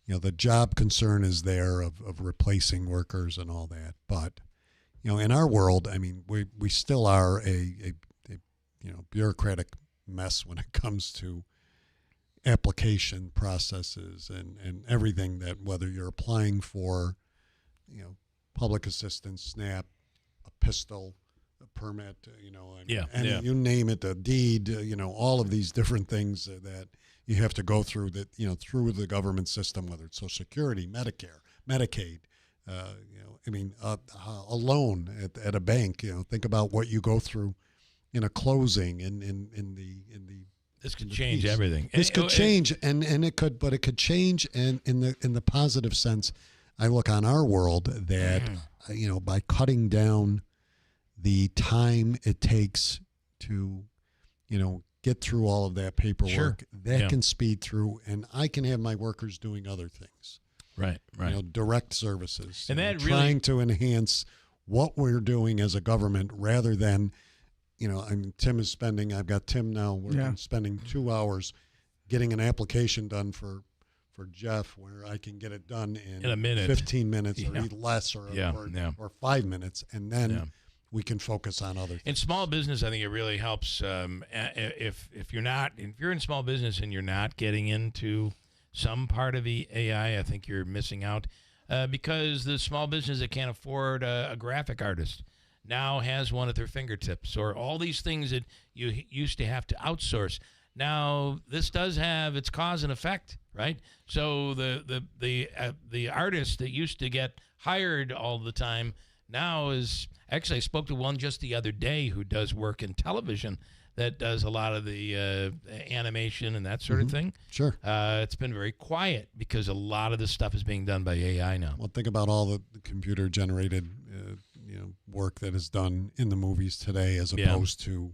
the job concern is there of replacing workers and all that, but, in our world, we still are a bureaucratic mess when it comes to application processes and everything that, whether you're applying for, public assistance, SNAP, a pistol, a permit, you name it, a deed, all of these different things that you have to go through that, through the government system, whether it's Social Security, Medicare, Medicaid, a loan at a bank, think about what you go through in a closing in the this could change everything. This could change, and it could change, and in the positive sense, I look on our world that by cutting down the time it takes to get through all of that paperwork, that can speed through, and I can have my workers doing other things. Right. Direct services, and that trying to enhance what we're doing as a government rather than. Tim is spending, I've got Tim now, we're spending 2 hours getting an application done for Jeff where I can get it done in a minute, 15 minutes or less or 5 minutes, and then we can focus on other things. In small business, I think it really helps if you're in small business and you're not getting into some part of the AI, I think you're missing out because the small business that can't afford a graphic artist now has one at their fingertips, or all these things that you used to have to outsource. Now this does have its cause and effect, right? So the artist that used to get hired all the time now is actually, I spoke to one just the other day who does work in television that does a lot of the animation and that sort of thing. Sure. It's been very quiet because a lot of this stuff is being done by AI now. Well, think about all the computer generated work that is done in the movies today as opposed to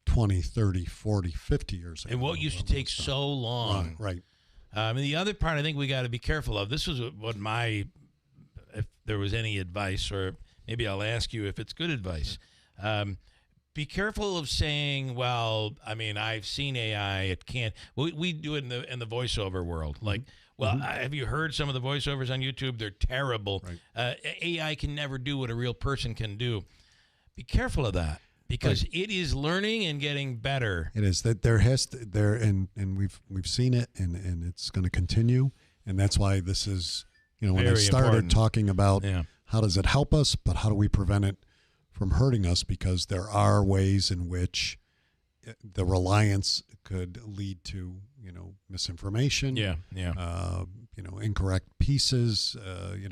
20, 30, 40, 50 years ago. And what used to take so long. Right. And the other part I think we got to be careful of, this is what if there was any advice, or maybe I'll ask you if it's good advice. Be careful of saying, well, I've seen AI, it can't. We do it in the voiceover world. Like, have you heard some of the voiceovers on YouTube? They're terrible. Right. AI can never do what a real person can do. Be careful of that because it is learning and getting better. It is that and we've seen it, and it's going to continue, and that's why this is when Very I started important. talking about how does it help us, but how do we prevent it from hurting us, because there are ways in which the reliance could lead to misinformation, incorrect pieces,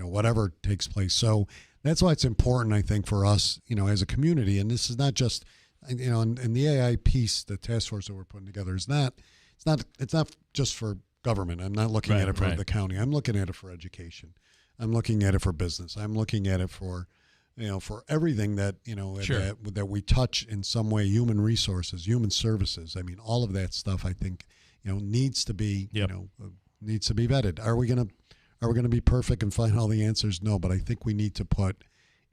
whatever takes place. So that's why it's important, I think, for us, as a community. And this is not just, and the AI piece, the task force that we're putting together is it's not just for government. I'm not looking at it for the county. I'm looking at it for education. I'm looking at it for business. I'm looking at it for for everything that, that we touch in some way, human resources, human services. All of that stuff, I think, needs to be, needs to be vetted. Are we going to be perfect and find all the answers? No, but I think we need to put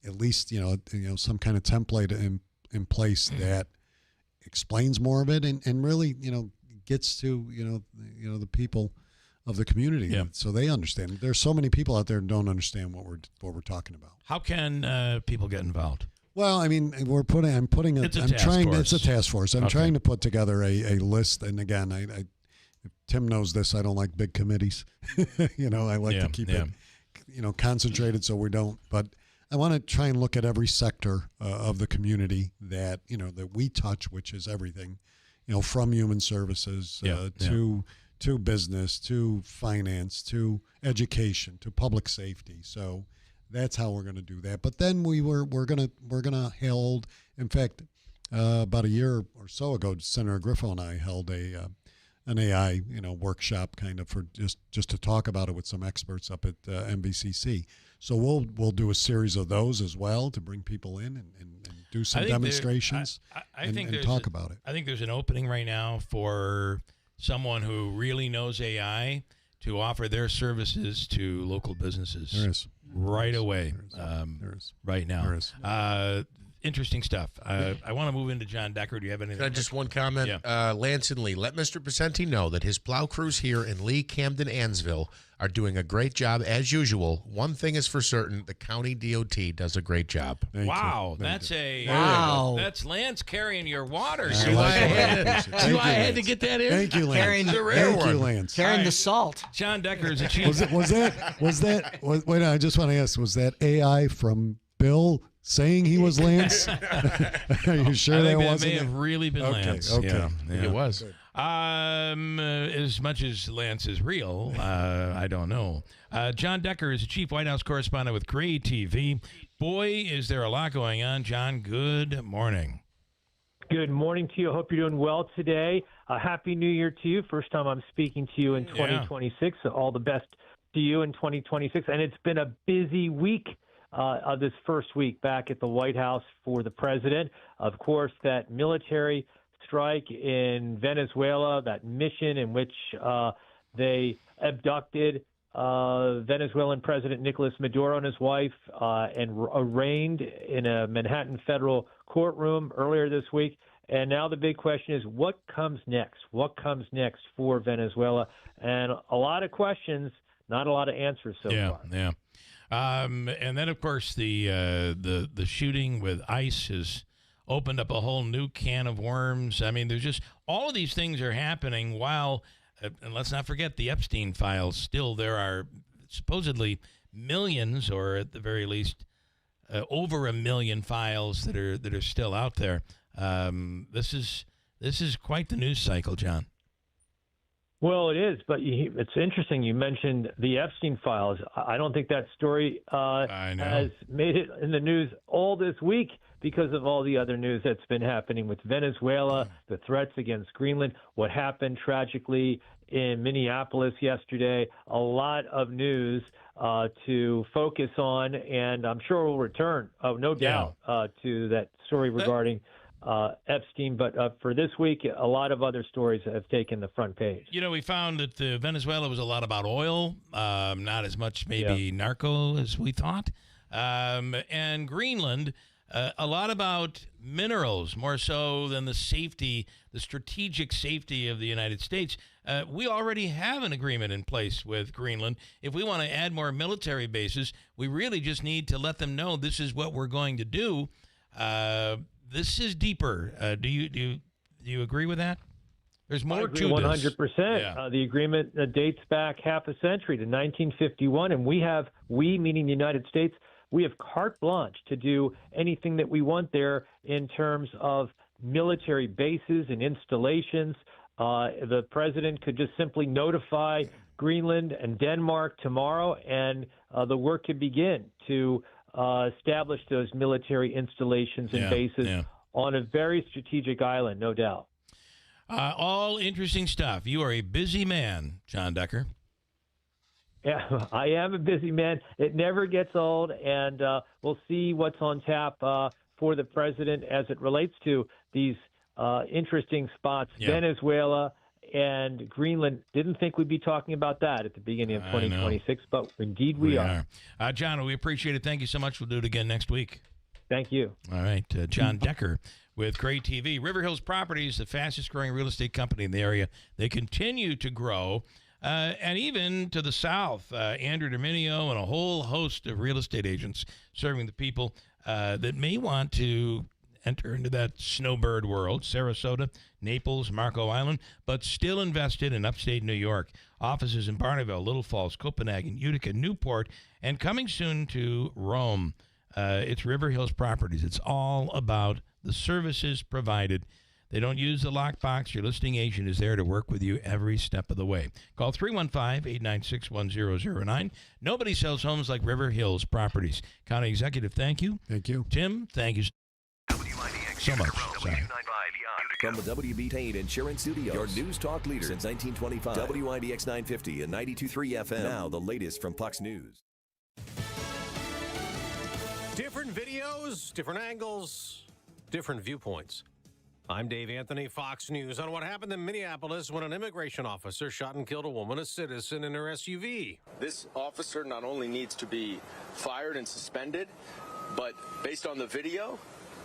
at least, some kind of template in place that explains more of it and really, gets to, the people of the community, so they understand. There's so many people out there who don't understand what we're talking about. How can people get involved? Well, It's a task force. I'm trying to put together a list. And again, Tim knows this. I don't like big committees. I like to keep it, concentrated so we don't. But I want to try and look at every sector of the community that that we touch, which is everything, from human services to business, to finance, to education, to public safety. So that's how we're going to do that. But then we're going to hold. In fact, about a year or so ago, Senator Griffo and I held a an AI workshop kind of for just to talk about it with some experts up at MVCC. So we'll do a series of those as well to bring people in and do some demonstrations and talk about it. I think there's an opening right now for someone who really knows AI to offer their services to local businesses. There is. Right away. There is. Right now. There is. Interesting stuff. I want to move into John Decker. Do you have anything? Just one comment. Yeah. Lance and Lee, let Mr. Precenti know that his plow crews here in Lee, Camden, Ansville are doing a great job as usual. One thing is for certain, the county DOT does a great job. Wow. That's Lance carrying your water. See why I had to get that in? Thank you, Lance. Carrying the rare one. Lance. Carrying the salt. John Decker is a chief. Was that? Wait, I just want to ask, was that AI from Bill saying he was Lance? Are you sure that wasn't? It may have really been Lance. Okay. Yeah. It was. As much as Lance is real, I don't know. John Decker is the chief White House correspondent with Gray TV. Boy, is there a lot going on. John, good morning. Good morning to you. I hope you're doing well today. Happy New Year to you. First time I'm speaking to you in 2026. So all the best to you in 2026. And it's been a busy week. Of this first week back at the White House for the president. Of course, that military strike in Venezuela, that mission in which they abducted Venezuelan President Nicolas Maduro and his wife and arraigned in a Manhattan federal courtroom earlier this week. And now the big question is, what comes next? What comes next for Venezuela? And a lot of questions, not a lot of answers so far. Yeah. And then, of course, the shooting with ICE has opened up a whole new can of worms. I mean, there's just all of these things are happening while, and let's not forget the Epstein files. Still, there are supposedly millions, or at the very least, over 1 million files that are still out there. This is quite the news cycle, John. Well, it is, but it's interesting. You mentioned the Epstein files. I don't think that story has made it in the news all this week because of all the other news that's been happening with Venezuela, the threats against Greenland, what happened tragically in Minneapolis yesterday. A lot of news to focus on, and I'm sure we'll return, no doubt, to that story regarding Epstein, but for this week, a lot of other stories have taken the front page. We found that Venezuela was a lot about oil, not as much maybe narco as we thought, and Greenland, a lot about minerals, more so than the strategic safety of the United States. We already have an agreement in place with Greenland. If we want to add more military bases, we really just need to let them know this is what we're going to do. This is deeper. Do you agree with that? There's more to this. 100%. The agreement dates back half a century to 1951, and we meaning the United States, we have carte blanche to do anything that we want there in terms of military bases and installations. The president could just simply notify Greenland and Denmark tomorrow, and the work could begin to establish those military installations and bases on a very strategic island, no doubt. All interesting stuff. You are a busy man, John Decker. Yeah, I am a busy man. It never gets old, and we'll see what's on tap for the president as it relates to these interesting spots. Venezuela and Greenland. Didn't think we'd be talking about that at the beginning of 2026, but indeed we are. John, we appreciate it. Thank you so much. We'll do it again next week. Thank you. All right. John Decker with Gray TV. River Hills Properties, the fastest growing real estate company in the area. They continue to grow. And even to the south, Andrew Dominio and a whole host of real estate agents serving the people that may want to enter into that snowbird world, Sarasota, Naples, Marco Island, but still invested in upstate New York. Offices in Barneville, Little Falls, Copenhagen, Utica, Newport, and coming soon to Rome. It's River Hills Properties. It's all about the services provided. They don't use the lockbox. Your listing agent is there to work with you every step of the way. Call 315-896-1009. Nobody sells homes like River Hills Properties. County Executive, thank you. Thank you. Tim, thank you so much. Sorry. From the WB Tate Insurance Studios, your news talk leader since 1925. WIBX 950 and 92.3 FM. Now the latest from Fox News. Different videos, different angles, different viewpoints. I'm Dave Anthony, Fox News, on what happened in Minneapolis when an immigration officer shot and killed a woman, a citizen, in her SUV. This officer not only needs to be fired and suspended, but based on the video,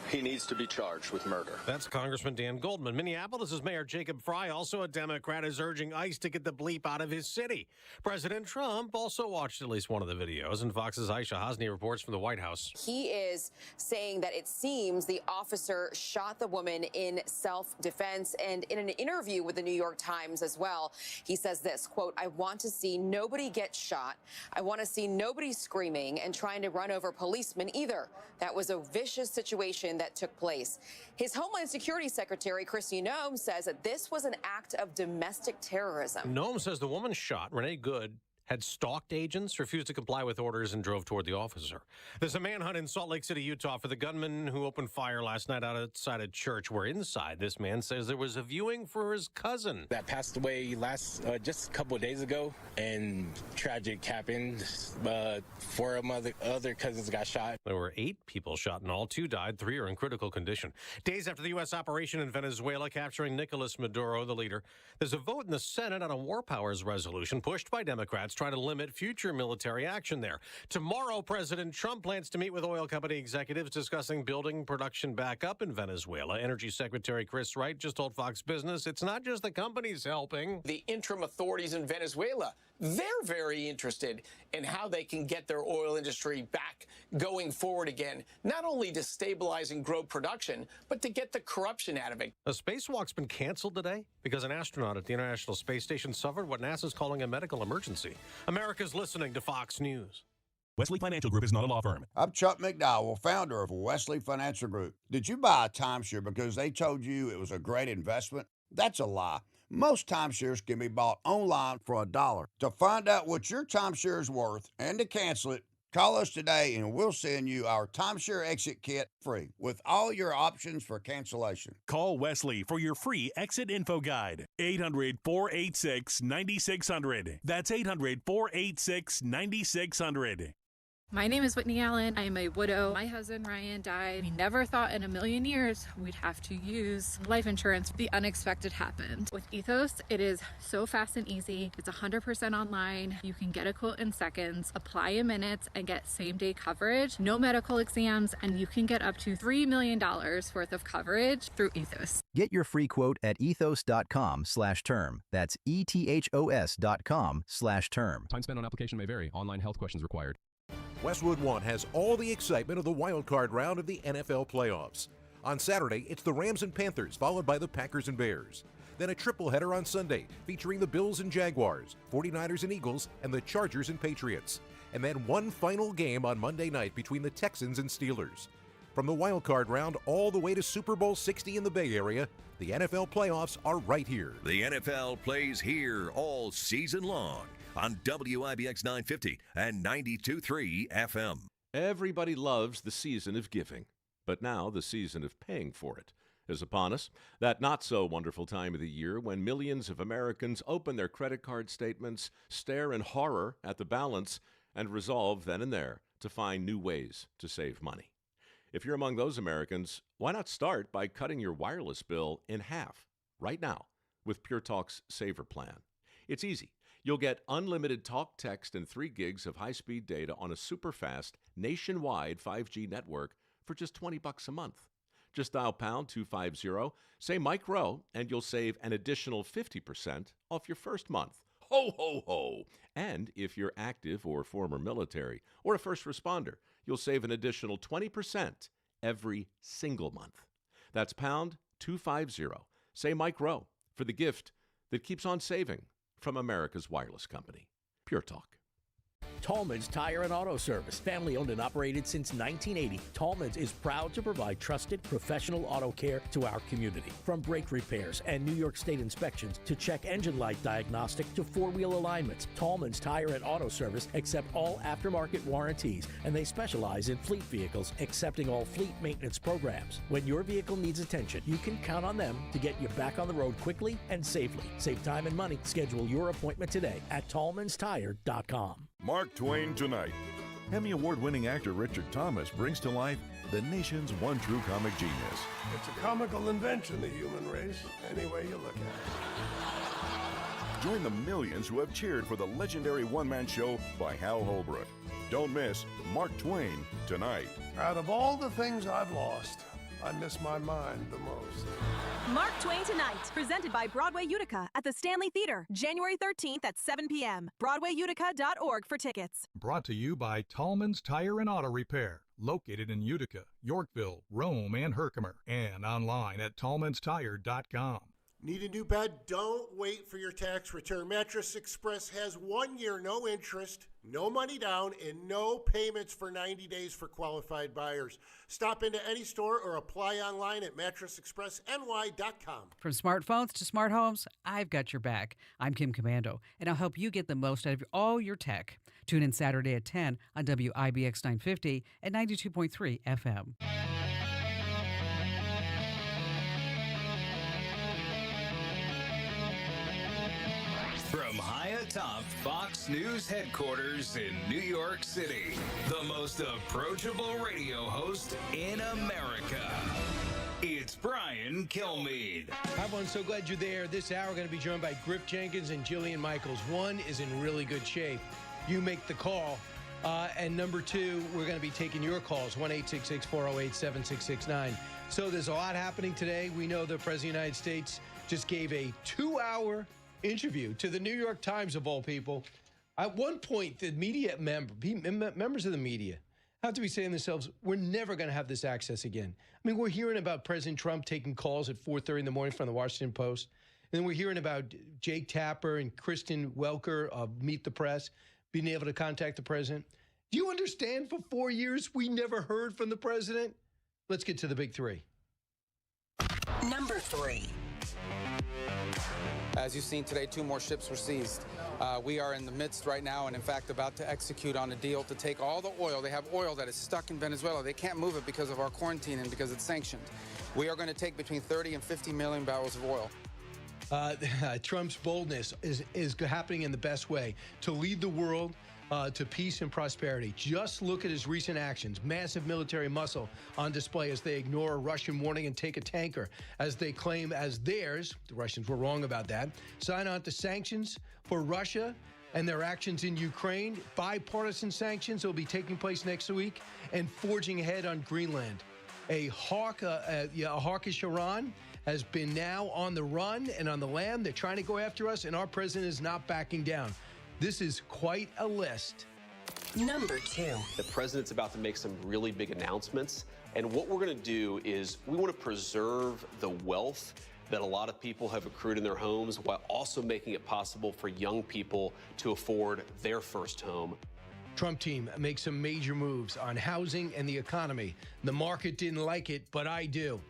he needs to be charged with murder. That's Congressman Dan Goldman. Minneapolis' Mayor Jacob Fry, also a Democrat, is urging ICE to get the bleep out of his city. President Trump also watched at least one of the videos, and Fox's Aisha Hasni reports from the White House. He is saying that it seems the officer shot the woman in self-defense, and in an interview with the New York Times as well, he says this, quote, "I want to see nobody get shot. I want to see nobody screaming and trying to run over policemen either. That was a vicious situation that took place." His Homeland Security Secretary, Kristi Noem, says that this was an act of domestic terrorism. Noem says the woman shot, Renee Good, had stalked agents, refused to comply with orders, and drove toward the officer. There's a manhunt in Salt Lake City, Utah, for the gunman who opened fire last night outside a church, where inside this man says there was a viewing for his cousin. That passed away just a couple of days ago, and tragic happened. 4 of my other cousins got shot. There were 8 people shot in all. 2 died, 3 are in critical condition. Days after the U.S. operation in Venezuela capturing Nicolas Maduro, the leader, there's a vote in the Senate on a war powers resolution pushed by Democrats trying to limit future military action there. Tomorrow, President Trump plans to meet with oil company executives discussing building production back up in Venezuela. Energy Secretary Chris Wright just told Fox Business it's not just the companies helping. The interim authorities in Venezuela, they're very interested in how they can get their oil industry back going forward again, not only to stabilize and grow production, but to get the corruption out of it. A spacewalk's been canceled today because an astronaut at the International Space Station suffered what NASA's calling a medical emergency. America's listening to Fox News. Wesley Financial Group is not a law firm. I'm Chuck McDowell, founder of Wesley Financial Group. Did you buy a timeshare because they told you it was a great investment? That's a lie. Most timeshares can be bought online for $1. To find out what your timeshare is worth and to cancel it, call us today and we'll send you our timeshare exit kit free with all your options for cancellation. Call Wesley for your free exit info guide. 800-486-9600. That's 800-486-9600. My name is Whitney Allen. I am a widow. My husband, Ryan, died. We never thought in a million years we'd have to use life insurance. The unexpected happened. With Ethos, it is so fast and easy. It's 100% online. You can get a quote in seconds, apply in minutes, and get same-day coverage. No medical exams, and you can get up to $3 million worth of coverage through Ethos. Get your free quote at ethos.com/term. That's ethos.com/term. Time spent on application may vary. Online health questions required. Westwood One has all the excitement of the wild card round of the NFL playoffs. On Saturday, it's the Rams and Panthers, followed by the Packers and Bears. Then a tripleheader on Sunday, featuring the Bills and Jaguars, 49ers and Eagles, and the Chargers and Patriots. And then one final game on Monday night between the Texans and Steelers. From the wild card round all the way to Super Bowl 60 in the Bay Area, the NFL playoffs are right here. The NFL plays here all season long on WIBX 950 and 92.3 FM. Everybody loves the season of giving, but now the season of paying for it is upon us. That not-so-wonderful time of the year when millions of Americans open their credit card statements, stare in horror at the balance, and resolve then and there to find new ways to save money. If you're among those Americans, why not start by cutting your wireless bill in half right now with Pure Talk's Saver Plan? It's easy. You'll get unlimited talk, text, and 3 gigs of high-speed data on a super-fast, nationwide 5G network for just $20 a month. Just dial pound 250, say Mike Rowe, and you'll save an additional 50% off your first month. Ho, ho, ho! And if you're active or former military or a first responder, you'll save an additional 20% every single month. That's pound 250. Say Mike Rowe for the gift that keeps on saving from America's wireless company, Pure Talk. Tallman's Tire and Auto Service, family owned and operated since 1980. Tallman's is proud to provide trusted professional auto care to our community. From brake repairs and New York State inspections to check engine light diagnostic to four-wheel alignments, Tallman's Tire and Auto Service accept all aftermarket warranties, and they specialize in fleet vehicles, accepting all fleet maintenance programs. When your vehicle needs attention, you can count on them to get you back on the road quickly and safely. Save time and money. Schedule your appointment today at tallmanstire.com. Mark Twain tonight. Emmy Award-winning actor Richard Thomas brings to life the nation's one true comic genius. It's a comical invention, the human race, any way you look at it. Join the millions who have cheered for the legendary one-man show by Hal Holbrook. Don't miss Mark Twain tonight. Out of all the things I've lost, I miss my mind the most. Mark Twain tonight, presented by Broadway Utica at the Stanley Theater, January 13th at 7 p.m. BroadwayUtica.org for tickets. Brought to you by Tallman's Tire and Auto Repair, located in Utica, Yorkville, Rome, and Herkimer, and online at tallmanstire.com. Need a new bed? Don't wait for your tax return. Mattress Express has 1 year, no interest, no money down, and no payments for 90 days for qualified buyers. Stop into any store or apply online at mattressexpressny.com. From smartphones to smart homes, I've got your back. I'm Kim Commando, and I'll help you get the most out of all your tech. Tune in Saturday at 10 on WIBX 950 and 92.3 FM. From high atop Fox News headquarters in New York City, the most approachable radio host in America. It's Brian Kilmeade. Hi, everyone. So glad you're there. This hour, we're going to be joined by Griff Jenkins and Jillian Michaels. One is in really good shape. You make the call. And number two, we're going to be taking your calls, 1-866-408-7669. So there's a lot happening today. We know the President of the United States just gave a 2-hour interview to the New York Times, of all people. At one point, the media members of the media have to be saying to themselves, we're never going to have this access again. I mean, we're hearing about President Trump taking calls at 4:30 in the morning from the Washington Post. And then we're hearing about Jake Tapper and Kristen Welker of Meet the Press being able to contact the president. Do you understand, for 4 years, we never heard from the president? Let's get to the big three. Number 3. As you've seen today, 2 more ships were seized. We are in the midst right now and, in fact, about to execute on a deal to take all the oil. They have oil that is stuck in Venezuela. They can't move it because of our quarantine and because it's sanctioned. We are going to take between 30 and 50 million barrels of oil. Trump's boldness is happening in the best way to lead the world to peace and prosperity. Just look at his recent actions. Massive military muscle on display as they ignore a Russian warning and take a tanker as they claim as theirs. The Russians were wrong about that. Sign on to sanctions for Russia and their actions in Ukraine. Bipartisan sanctions will be taking place next week, and forging ahead on Greenland. A hawkish Iran has been now on the run and on the lam. They're trying to go after us, and our president is not backing down. This is quite a list. Number 2. The president's about to make some really big announcements. And what we're going to do is we want to preserve the wealth that a lot of people have accrued in their homes while also making it possible for young people to afford their first home. Trump team makes some major moves on housing and the economy. The market didn't like it, but I do.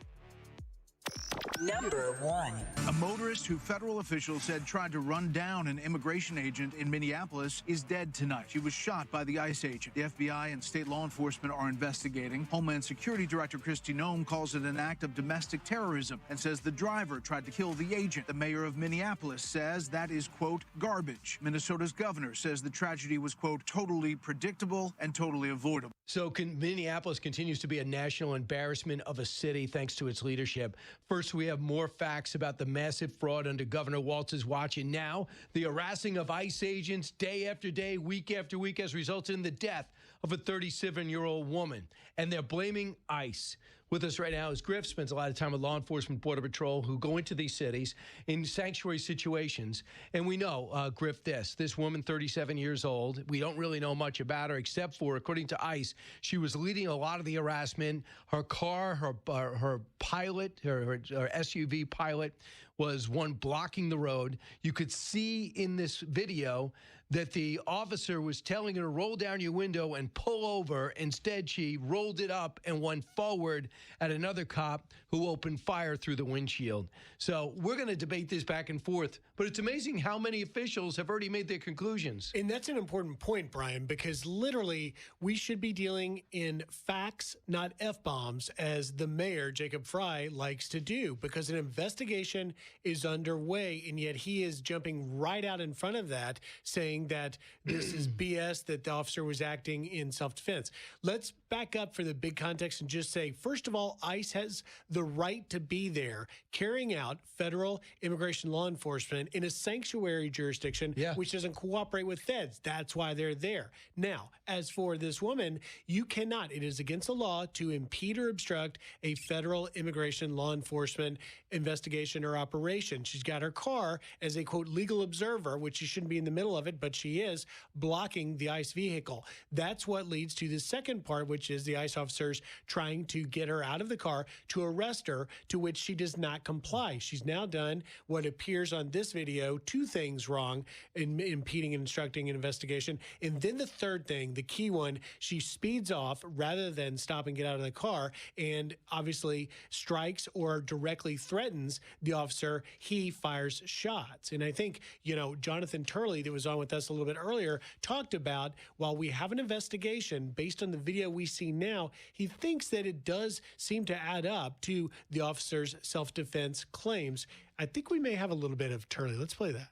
Number 1. A motorist who federal officials said tried to run down an immigration agent in Minneapolis is dead tonight. She was shot by the ICE agent. The FBI and state law enforcement are investigating. Homeland Security Director Kristi Noem calls it an act of domestic terrorism and says the driver tried to kill the agent. The mayor of Minneapolis says that is, quote, garbage. Minnesota's governor says the tragedy was, quote, totally predictable and totally avoidable. So Minneapolis continues to be a national embarrassment of a city thanks to its leadership. First, we have more facts about the massive fraud under Governor Walz's watch, and now the harassing of ICE agents day after day, week after week, has resulted in the death of a 37-year-old woman, and they're blaming ICE. With us right now is Griff, spends a lot of time with law enforcement, Border Patrol, who go into these cities in sanctuary situations. And we know, Griff, this woman, 37 years old, we don't really know much about her except for, according to ICE, she was leading a lot of the harassment. Her car, her pilot, her SUV pilot was one blocking the road. You could see in this video that the officer was telling her to roll down your window and pull over. Instead, she rolled it up and went forward at another cop who opened fire through the windshield. So we're going to debate this back and forth, but it's amazing how many officials have already made their conclusions. And that's an important point, Brian, because literally we should be dealing in facts, not F-bombs, as the mayor, Jacob Fry, likes to do, because an investigation is underway, and yet he is jumping right out in front of that, saying that this is BS, that the officer was acting in self-defense. Let's back up for the big context and just say, first of all, ICE has the right to be there carrying out federal immigration law enforcement in a sanctuary jurisdiction, which doesn't cooperate with feds. That's why they're there. Now, as for this woman, you cannot, it is against the law to impede or obstruct a federal immigration law enforcement investigation or operation. She's got her car as a, quote, legal observer, which she shouldn't be in the middle of it, but she is blocking the ICE vehicle. That's what leads to the second part, which is the ICE officers trying to get her out of the car to arrest her, to which she does not comply. She's now done what appears on this video, two things wrong in impeding and obstructing an investigation. And then the third thing, the key one, she speeds off rather than stop and get out of the car, and obviously strikes or directly threatens the officer. He fires shots. And I think, you know, Jonathan Turley, that was on with us a little bit earlier, talked about, while we have an investigation based on the video we see now, he thinks that it does seem to add up to the officer's self-defense claims. I think we may have a little bit of Turley. Let's play that.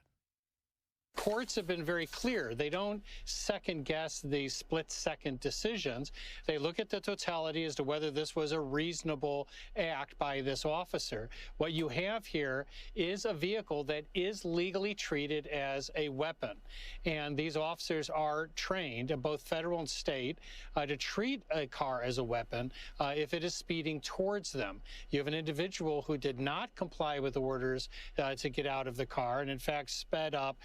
Courts have been very clear. They don't second guess these split-second decisions. They look at the totality as to whether this was a reasonable act by this officer. What you have here is a vehicle that is legally treated as a weapon. And these officers are trained, both federal and state, to treat a car as a weapon if it is speeding towards them. You have an individual who did not comply with orders to get out of the car and, in fact, sped up